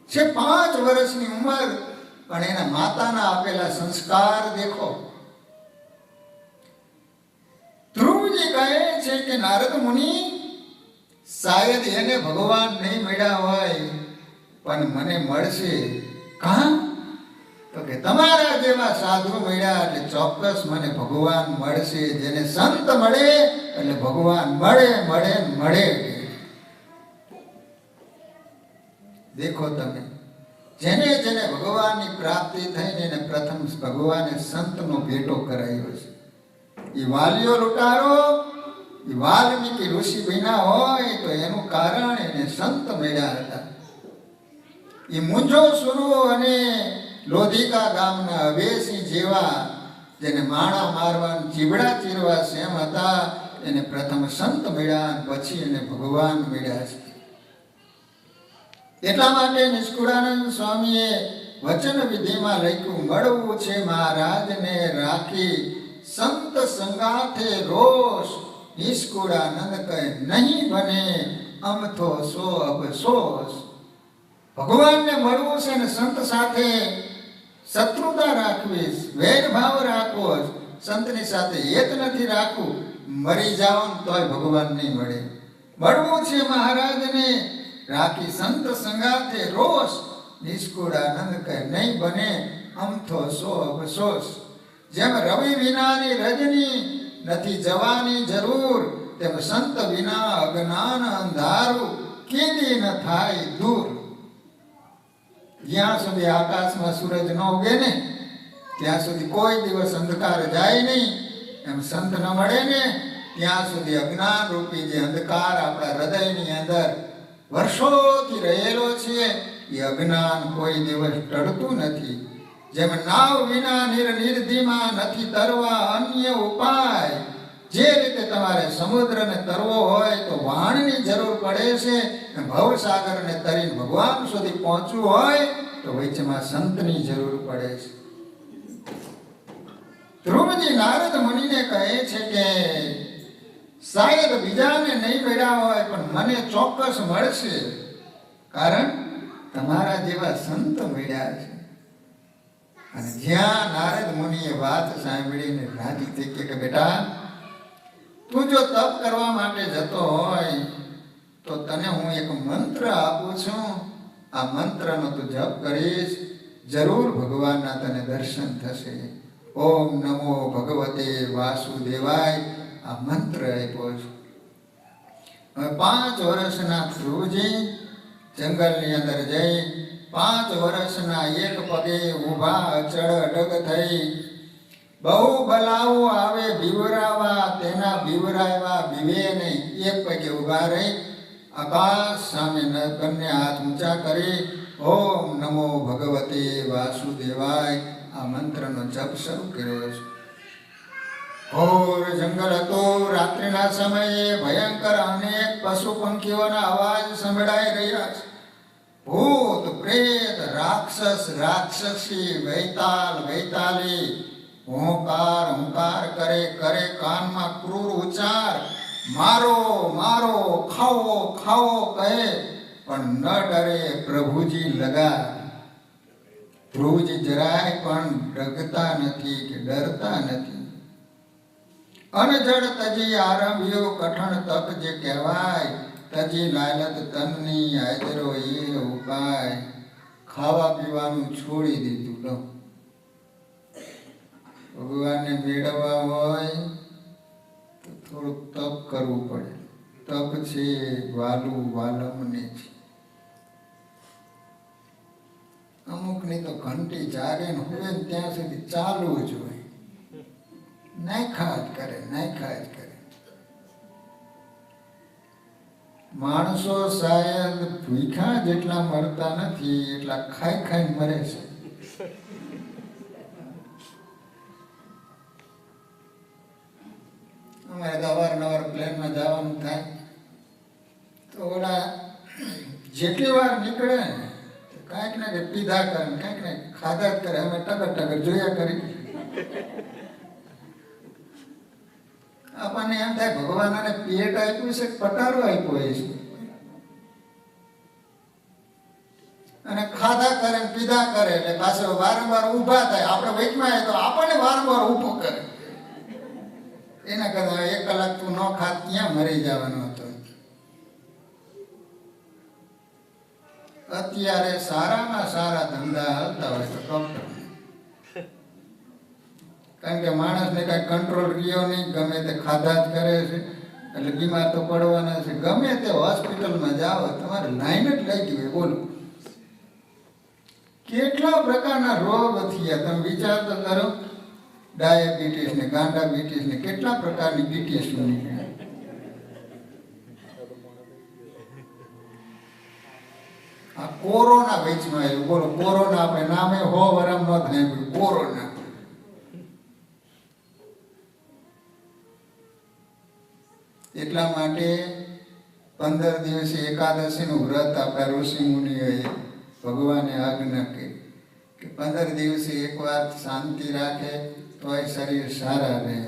છે. 5 વર્ષની ઉંમર, પણ એના માતાના આપેલા સંસ્કાર દેખો. ધ્રુવજી કહે છે કે નારદ મુનિ, શાયદ એને ભગવાન નહીં મળ્યા હોય પણ મને મળશે. કાં? તો કે તમારા જેવા સાધુ મળ્યા એટલે ચોક્કસ મને ભગવાન મળશે. જેને સંત મળે એટલે ભગવાન મળે મળે મળે. દેખો તમે, જેને જેને ભગવાનની પ્રાપ્તિ થઈને એને પ્રથમ ભગવાને સંતનો ભેટો કરાયો છે. એ વાલીઓ લૂંટારો, એ વાલ્મીકી ઋષિ બન્યા હોય તો એનું કારણ એને સંત મળ્યા હતા. એ મુંજો સુરો અને લોધિકા ગામના અવેસી જેવા જેને માણા મારવા ચીબડા ચીરવા સેમ હતા, એને પ્રથમ સંત મળ્યા, પછી એને ભગવાન મળ્યા છે. એટલા માટે નિષ્કુળાનંદ સ્વામીએ વચન વિધિમાં લખ્યું, મળવું છે મહારાજને રાખી સંત સંગાથે રોષ, નિષ્કુળાનંદ કહે નહીં બને અમથો સો અફસોસ. ભગવાનને મળવું છે ને સંત સાથે શત્રુતા રાખવી, વેરભાવ રાખવો, સંતની સાથે હેત નથી રાખવું. મરી જાઓ ને તોય ભગવાન નહીં મળે. મળવું છે મહારાજને રાખી સંત સંગાથે રોષ, નિષ્કુળ આનંદ કહે નહીં બને અમથો સો અફસોસ. જેમ રવિ વિનાની રજની નથી જવાની જરૂર, તેમ સંત વિના અજ્ઞાન અંધારું કેદી ન થાય દૂર. જ્યાં સુધી આકાશમાં સૂરજ ન ઉગે ને ત્યાં સુધી કોઈ દિવસ અંધકાર જાય નહીં. એમ સંત ન મળે ને ત્યાં સુધી અજ્ઞાન રૂપી જે અંધકાર આપણા હૃદયની અંદર વર્ષોથી રહેલો છે એ અજ્ઞાન કોઈ દિવસ ટળતું નથી. જેમ નાવ વિના નિર્ધિમાં નથી તરવા અન્ય ઉપાય, જે રીતે તમારે સમુદ્રને તરવો હોય તો વાણની જરૂર પડે છે, ભવસાગરને તરીને ભગવાન સુધી પહોંચવું હોય તો વચમાં સંતની જરૂર પડે છે. ધ્રુવજી નારદ મુનિને કહે છે કે શાયદ બીજાને નહીં મળ્યા હોય પણ મને ચોક્કસ મળશે, કારણ તમારા જેવા સંત મળ્યા છે. અને જ્યાં નારદ મુનિએ વાત સાંભળીને રાજી થઈ કે બેટા, તું જો તપ કરવા માટે જતો હોય તો તને હું એક મંત્ર આપું છું. આ મંત્રનો તું જપ કરીશ, જરૂર ભગવાનના તને દર્શન થશે. ઓમ નમો ભગવતે વાસુદેવાય આ મંત્ર આપ્યો છું. હવે 5 વર્ષના ધ્રુવજી જંગલની અંદર જઈ 5 વર્ષના એક પગે ઊભા અચળ અડગ થઈ. બહુ બલાવો આવે બીવરાવા, તેના બીવરાવા બીવે નહીં. એક પગે ઊભા રહી આકાશ સામે બંને હાથ ઊંચા કરી ઓમ નમો ભગવતે વાસુદેવાય આ મંત્રનો જપ શરૂ કર્યો છે. ઘોર જંગલ હતું. રાત્રિના સમયે ભયંકર અનેક પશુ પંખીઓના અવાજ સંભળાઈ રહ્યા છે. ભૂત પ્રેત રાક્ષસ રાક્ષસી વૈતાલ વૈતાલી હુંકાર હુંકાર કરે કરે કાનમાં ક્રૂર ઉચ્ચાર. મારો મારો ખાઓ ખાઓ કહે પણ ન ડરે પ્રભુજી લગા. ધ્રુવજી જરાય પણ ડગતા નથી કે ડરતા નથી. અનજડ તજી આરંભ્યો કઠણ તપ જે કહેવાય, તજી લાલત તનની હાજરો એ ઉપાય. ખાવા પીવાનું છોડી દીધું. લો ભગવાનને મેળવવા હોય તો થોડુંક તપ કરવું પડે. તપ છે વાલું વાલમને છે. અમુકની તો ઘંટી જાગે ને હોય ને ત્યાં સુધી ચાલુ જ હોય. નાખ્યા જ કરે નાખ્યા જ કરે. માણસો શાયદ ભૂખ્યા જેટલા મરતા નથી એટલા ખાઈ ખાઈને મરે છે. અમારે તો અવારનવાર પ્લેનમાં જવાનું થાય તો ઓલા જેટલી વાર નીકળે ને કાંઈક ને કંઈક પીધા કરે કાંઈક ને ખાધા જ કરે. અમે ટગર ટગર જોયા કરી. આપણને એમ થાય ભગવાન આને પેટ આપ્યું છે પટારો આપ્યો છે. અને ખાધા કરે ને પીધા કરે એટલે પાછળ વારંવાર ઊભા થાય. આપણે વચમાં તો આપણને વારંવાર ઊભો કરે. એના કરતા 1 કલાક તું ન ખાત ક્યાં મરી જવાનો હતો. અત્યારે સારામાં સારા ધંધા હાલતા હોય તો ડોક્ટર, કારણ કે માણસને કાંઈ કંટ્રોલ રહ્યો નહીં, ગમે તે ખાધા જ કરે છે એટલે બીમાર તો પડવાના છે. ગમે તે હોસ્પિટલમાં જાઓ તમારે લાઈન જ લાગી હોય. બોલો કેટલા પ્રકારના રોગ થયા તમે વિચાર તો કરો. ડાયાબિટીસ ને ગાંડાબિટીસ ને કેટલા પ્રકારની બીટીએસ નીકળ્યા. આ કોરોના વેચમાં આવ્યું. બોલો કોરોના આપણે નામે 100 વરમ ન થાય કોરોના. એટલા માટે 15 દિવસે એકાદશીનું વ્રત આપણા ઋષિ મુનિઓએ ભગવાને આજ્ઞા કરી કે 15 દિવસે એકવાર શાંતિ રાખે તોય શરીર સારા રહે.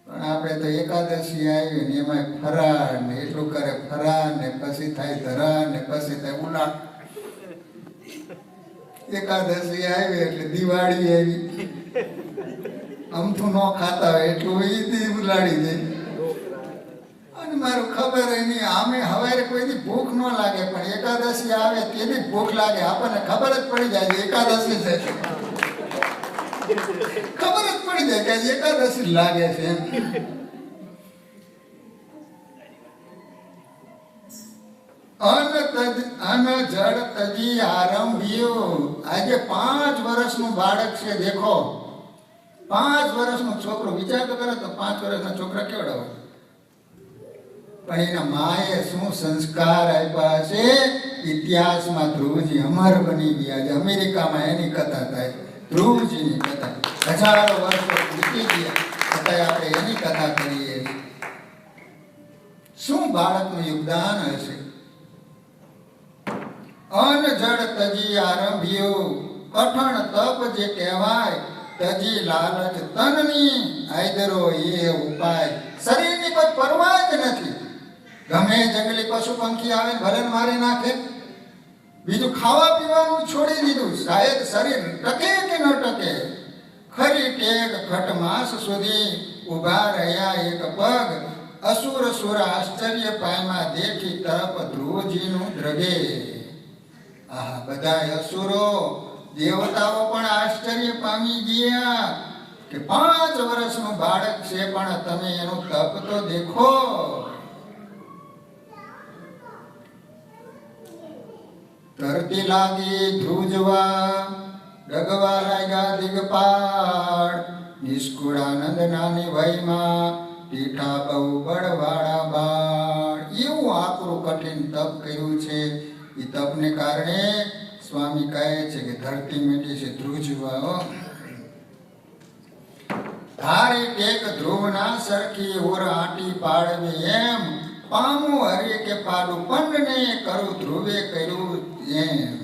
પણ આપણે તો એકાદશી આવી ને એમાં ફરાર ને એટલું કરે ફરાર ને પછી થાય ધરા ને પછી થાય ઉલાટ. એકાદશી આવી એટલે દિવાળી આવી. અમથું ન ખાતા હોય એટલું એ ઉલાડી દે. અને મારું ખબર નહીં, આમે હવારે કોઈની ભૂખ ન લાગે, પણ એકાદશી આવે તેની ભૂખ લાગે. આપણને ખબર જ પડી જાય કે એકાદશી છે, ખબર જ પડી જાય કે એકાદશી લાગે છે એમ. અન જળ તજી આરંભ્યો. આજે 5 વર્ષનું બાળક છે. દેખો, 5 વર્ષનો છોકરો, વિચાર તો કરે તો 5 વર્ષના છોકરા કેવડા હોય. પણ એના માએ શું સંસ્કાર આપ્યા છે, ઇતિહાસમાં ધ્રુવજી અમર બની ગયા છે. અમેરિકામાં એની કથા થાય, ધ્રુવજીની કથા. હજારો વર્ષો વીતી ગયા છતાંય આપણે એની કથા કરીએ. શું બાળકનું યોગદાન હશે. અન જળ તજી આરંભ્યો. કઠણ તપ જે કહેવાય, તજી લાલચ તનની આયદરો એ ઉપાય. શરીરની કોઈ પરવા જ નથી. ગમે જંગલી પશુ પંખી આવે ભલે મારી નાખે, બીજું ખાવા પીવાનું છોડી દીધું. શાયદ શરીર ટકે કે ન ટકે. ખરી ટેક ખટ માસ સુધી ઉભા રહ્યા એક પગ. અસુર સુર આશ્ચર્ય પાયમાં દેખી તરફ ધ્રુવજીનું દ્રગે. આહા, બધા અસુરો દેવતાઓ પણ આશ્ચર્ય પામી ગયા કે 5 વર્ષનું બાળક છે, પણ તમે એનું તપ તો દેખો. ધરતી લાગી ધ્રુજવા, ડગવા લાગ્યા દિગપાળ. નિષ્કુળાનંદ નાની વયમાં ટીઠા બહુ બળવાળા બાળ. એવું આકરું કઠિન તપ કર્યું છે. એ તપને કારણે સ્વામી કહે છે કે ધરતી મીઠી છે ધ્રુજવા. ધારી ટેક ધ્રુવના સરખી ઓર આંટી પાડવી એમ. પામું હરે કે પાડું પંડને કરું ધ્રુવે કર્યું એમ.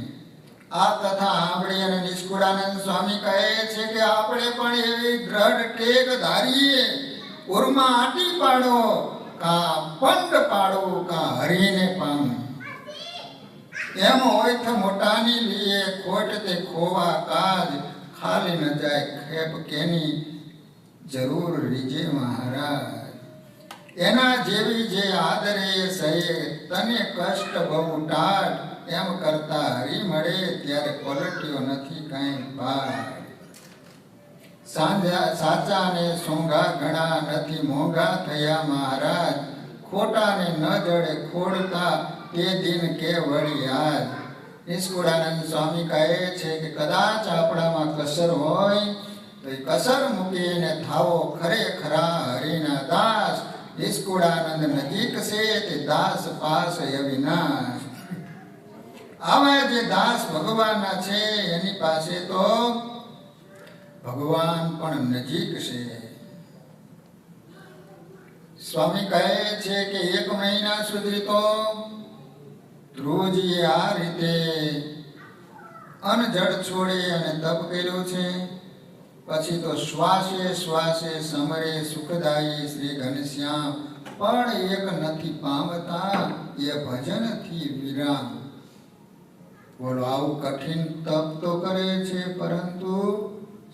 આ કથા સાંભળી અને નિષ્કુળાનંદ સ્વામી કહે છે કે આપણે પણ એવી દ્રઢ ટેક ધારીએ. ઉરમાં આંટી પાડો, કા પંડ પાડો, કા હરીને પામું. એમ હોય તો મોટાની લીએ ખોટ તે ખોવા કાજ. ખાલી ન જાય ખેપ કેની જરૂર રીજે મહારાજ. એના જેવી જે આદરે સહે તને કષ્ટ બહુ ટાટ. એમ કરતા હરી મળે ત્યારે પલટ્યો નથી કઈ પાર. સાચા ને સોંઘા ઘણા નથી મોંઘા થયા મહારાજ. ખોટાને ન જડે ખોડતા તે દિન કે વળી આજ. નિષ્કુળાનંદ સ્વામી કહે છે કે કદાચ આપણામાં કસર હોય તો એ કસર મૂકીને થાવો ખરેખરા હરિના દાસ. નિષ્કુળાનંદ નજીક છે તે દાસ પાસ અવિનાશ. આવા જે દાસ ભગવાનના છે એની પાસે તો ભગવાન પણ નજીક છે. સ્વામી કહે છે કે 1 મહિના સુધી તો ધ્રુવજીએ આ રીતે અનજળ છોડી અને તપ કર્યું છે. પછી તો શ્વાસે શ્વાસે સમરે સુખદાયી શ્રી ઘનશ્યામ. પણ એક નથી પામતા એ ભજનથી વિરામ. બોલો, આવું કઠિન તપ તો કરે છે, પરંતુ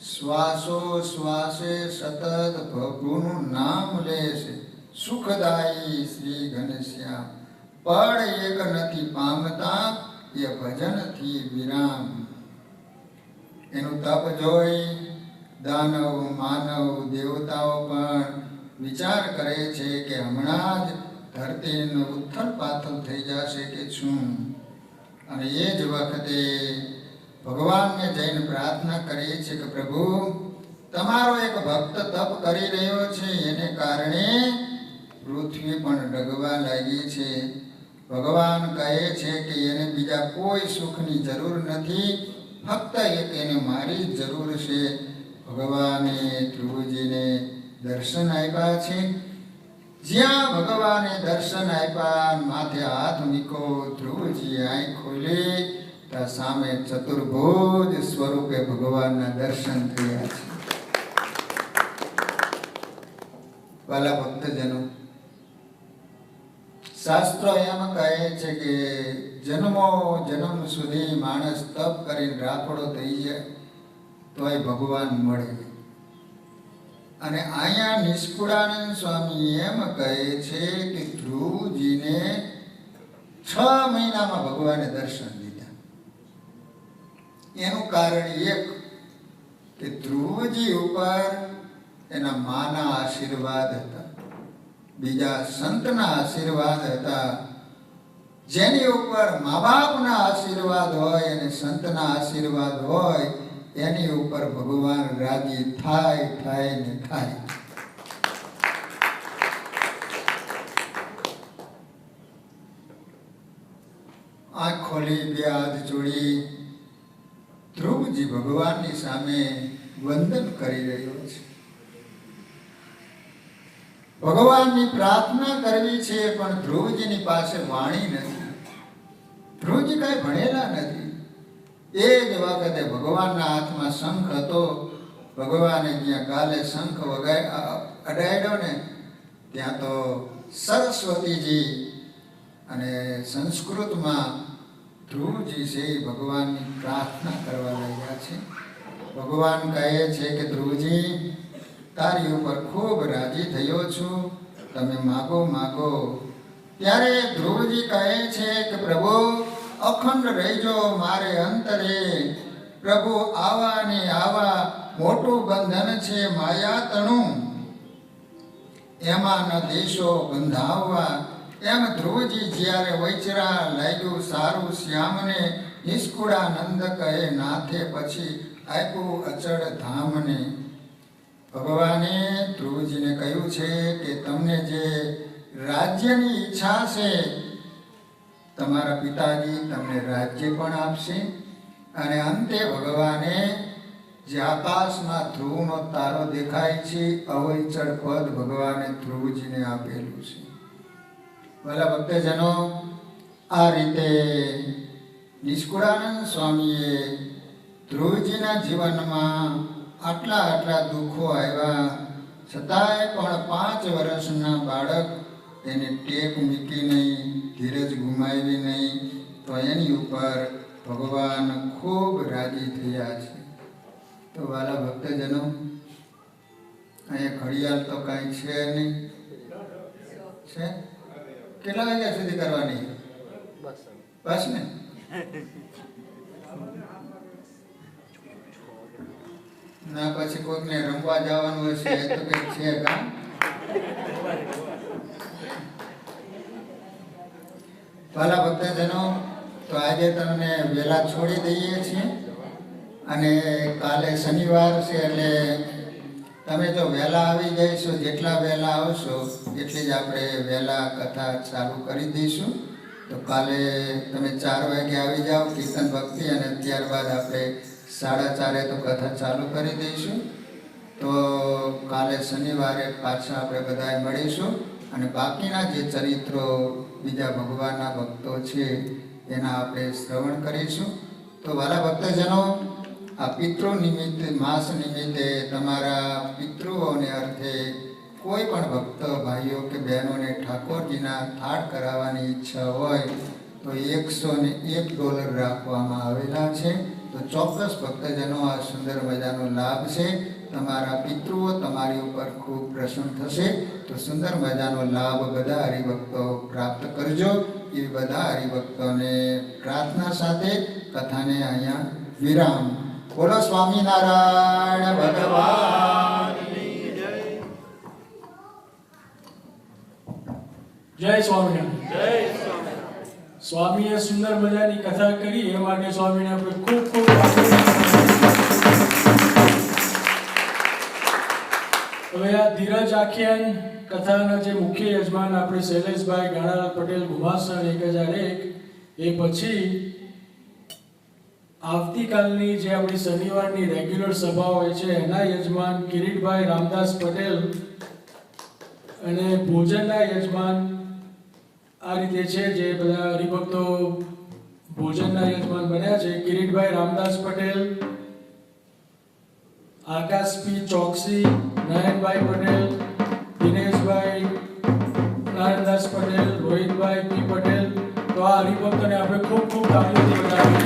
શ્વાસો શ્વાસે સતત પ્રભુનું નામ લે છે. સુખદાયી શ્રી ઘનશ્યામ. પણ એક નથી પામતા એ ભજનથી વિરામ. એનું તપ જોઈ દાનવ માનવ દેવતાઓ પણ વિચાર કરે છે કે હમણાં જ ધરતીનું ઉથલ પાથલ થઈ જશે કે શું. અને એ જ વખતે ભગવાનને જઈને પ્રાર્થના કરીએ છીએ કે પ્રભુ, તમારો એક ભક્ત તપ કરી રહ્યો છે, એને કારણે પૃથ્વી પણ ડગવા લાગી છે. ભગવાન કહે છે કે એને બીજા કોઈ સુખની જરૂર નથી, ફક્ત એક એને મારી જ જરૂર છે. ભગવાને ધ્રુવજીને દર્શન આપ્યા છે. જ્યાં ભગવાને દર્શન આપ્યા, માથે હાથ મૂકો, ધ્રુવજી આંખ ખોલી, ત્યાં સામે ચતુર્ભુજ સ્વરૂપે ભગવાનના દર્શન થયા છે. વાલા ભક્તજનો, શાસ્ત્રો એમ કહે છે કે જન્મો જન્મ સુધી માણસ તપ કરીને રાફડો થઈ જાય તોય ભગવાન મળે. અને અહીંયા નિષ્કુળાનંદ સ્વામી એમ કહે છે કે ધ્રુવજીને 6 મહિનામાં ભગવાને દર્શન દીધા. એનું કારણ એક કે ધ્રુવજી ઉપર એના માના આશીર્વાદ હતા, બીજા સંતના આશીર્વાદ હતા. જેની ઉપર મા બાપના આશીર્વાદ હોય અને સંતના આશીર્વાદ હોય એની ઉપર ભગવાન રાજી થાય ને થાય. આંખ ખોલી બે હાથ જોડી ધ્રુવજી ભગવાનની સામે વંદન કરી રહ્યો છે. ભગવાનની પ્રાર્થના કરવી છે, પણ ધ્રુવજીની પાસે વાણી નથી. ધ્રુવજી કઈ ભણેલા નથી. એ જ વખતે ભગવાનના હાથમાં શંખ હતો. ભગવાને જ્યાં ગાલે શંખ અડાડ્યો ને ત્યાં તો સરસ્વતીજી અને સંસ્કૃતમાં ધ્રુવજી છે એ ભગવાનની પ્રાર્થના કરવા લાગ્યા છે. ભગવાન કહે છે કે ધ્રુવજી, તારી ઉપર ખૂબ રાજી થયો છું, તમે માગો. ત્યારે ધ્રુવજી કહે છે કે પ્રભુ, અખંડ રહેજો મારે અંતરે. પ્રભુ, આવા ને આવા મોટું બંધન છે માયાતણું, એમાં ન દેશો બંધાવવા. એમ ધ્રુવજી જ્યારે વૈચરા લાગ્યું સારું શ્યામને, નિષ્કુળાનંદ કહે નાથે પછી આપ્યું અચળ ધામને. ભગવાને ધ્રુવજીને કહ્યું છે કે તમને જે રાજ્યની ઈચ્છા છે, તમારા પિતાજી તમને રાજ્ય પણ આપશે. અને અંતે ભગવાને જે આકાશમાં ધ્રુવનો તારો દેખાય છે, અવૈચળ પદ ભગવાને ધ્રુવજીને આપેલું છે. ભલા ભક્તજનો, આ રીતે નિષ્કુળાનંદ સ્વામીએ ધ્રુવજીના જીવનમાં આટલા દુઃખો આવ્યા છતાંય પણ 5 વર્ષના બાળક એને ટેક મૂકી નહીં, ધીરજ ગુમાવી નહીં, તો એની ઉપર ભગવાન ખૂબ રાજી થયા છે. તો વાલા ભક્તજનો, અહીંયા ઘડિયાળ તો કાંઈ છે નહીં. છે કેટલા વાગ્યા સુધી કરવાની? બસ ને. ના પછી કોઈકને રમવા જવાનું હશે તો કંઈક છે કામ. વાલા ભક્તજનો, તો આજે તમને વહેલા છોડી દઈએ છીએ અને કાલે શનિવાર છે એટલે તમે જો વહેલા આવી જઈશો, જેટલા વહેલા આવશો એટલી જ આપણે વહેલા કથા ચાલુ કરી દઈશું. તો કાલે તમે 4 વાગે આવી જાઓ કીર્તન ભક્તિ, અને ત્યારબાદ આપણે 4:30 તો કથા ચાલુ કરી દઈશું. તો કાલે શનિવારે પાછા આપણે બધા મળીશું અને બાકીના જે ચરિત્રો બીજા ભગવાનના ભક્તો છે એના આપણે શ્રવણ કરીશું. તો વાલા ભક્તજનો, આ પિતૃ નિમિત્તે, માસ નિમિત્તે તમારા પિતૃઓને અર્થે કોઈ પણ ભક્ત ભાઈઓ કે બહેનોને ઠાકોરજીના થાળ કરાવવાની ઈચ્છા હોય તો $101 રાખવામાં આવેલા છે. તો ચોક્કસ ભક્તજનો આ સુંદર મજાનો લાભ છે. તમારા પિતૃઓ તમારી ઉપર ખૂબ પ્રસન્ન થશે. તો સુંદર મજાનો લાભ બધા હરિભક્તો પ્રાપ્ત કરજો. એ બધા હરિભક્તોને પ્રાર્થના સાથે કથાને અહીંયા વિરામ. બોલો સ્વામિનારાયણ ભગવાન. જય સ્વામિનારાયણ. સ્વામીએ સુંદર મજાની કથા કરી એ માટે સ્વામીને આપણે ખૂબ ખૂબ હવે આ ધીરજ આખ્યાન કથાના જે મુખ્ય યજમાન આપણે શૈલેષભાઈ ગાણાલાલ પટેલ ગુમાસણ 1001, એ પછી આવતીકાલની જે આપણી શનિવારની રેગ્યુલર સભા હોય છે એના યજમાન કિરીટભાઈ રામદાસ પટેલ, અને ભોજનના યજમાન આ રીતે છે. જે બધા હરિભક્તો ભોજનના યજમાન બન્યા છે: કિરીટભાઈ રામદાસ પટેલ, આકાશ પી ચોકસી, નયનભાઈ પટેલ, દિનેશભાઈ નારાયણદાસ પટેલ, રોહિતભાઈ પી પટેલ. તો આ હરિભક્તોને આપણે ખૂબ ખૂબ તાળીઓથી વધાવીએ.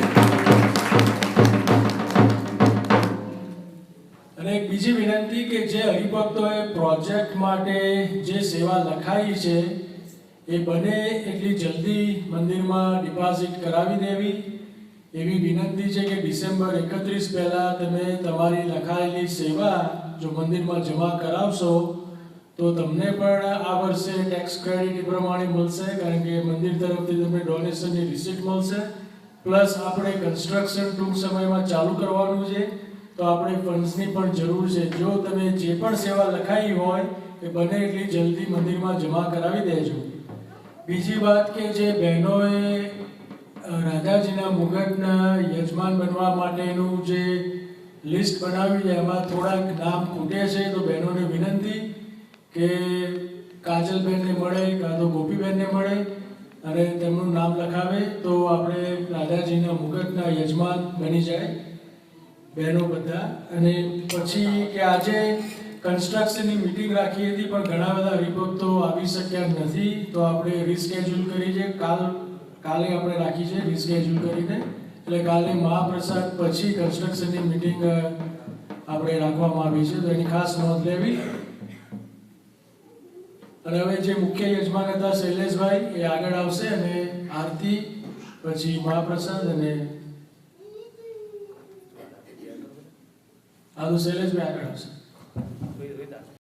અને એક બીજી વિનંતી કે જે હરિભક્તોએ પ્રોજેક્ટ માટે જે સેવા લખાઈ છે એ બને એટલી જલ્દી મંદિરમાં ડિપોઝિટ કરાવી દેવી એવી વિનંતી છે કે ડિસેમ્બર 31 પહેલા તમે તમારી લખાયેલી સેવા જો મંદિરમાં જમા કરાવશો તો તમને પણ આ વર્ષે ટેક્સ ક્રેડિટ એ પ્રમાણે મળશે, કારણ કે મંદિર તરફથી તમને ડોનેશનની રિસીટ મળશે. પ્લસ આપણે કન્સ્ટ્રક્શન ટૂંક સમયમાં ચાલુ કરવાનું છે, તો આપણે ફંડ્સની પણ જરૂર છે. જો તમે જે પણ સેવા લખાઈ હોય એ બને એટલી જલ્દી મંદિરમાં જમા કરાવી દેજો. બીજી વાત કે જે બહેનોએ રાધાજીના મુગટના યજમાન બનવા માટેનું જે લિસ્ટ બનાવ્યું છે એમાં થોડાક નામ ખૂટે છે, તો બહેનોને વિનંતી કે કાજલબેનને મળે કાં તો ગોપીબેનને મળે અને તેમનું નામ લખાવે તો આપણે રાધાજીના મુગટના યજમાન બની જાય બહેનો બધા. અને પછી કે આજે કન્સ્ટ્રક્શનની મિટિંગ રાખી હતી પણ ઘણા બધા હરિભક્તો આવી શક્યા નથી, તો આપણે રિસ્કેડ્યુલ કરી છે. કાલે આપણે રાખી છે રિસ્કેડ્યુલ કરીને, એટલે કાલે મહાપ્રસાદ પછી કન્સ્ટ્રક્શનની મિટિંગ આપણે રાખવામાં આવી છે, તો એની ખાસ નોંધ લેવી. અને હવે જે મુખ્ય યજમાન હતા શૈલેષભાઈ એ આગળ આવશે અને આરતી પછી મહાપ્રસાદ અને શૈલેષભાઈ આગળ આવશે.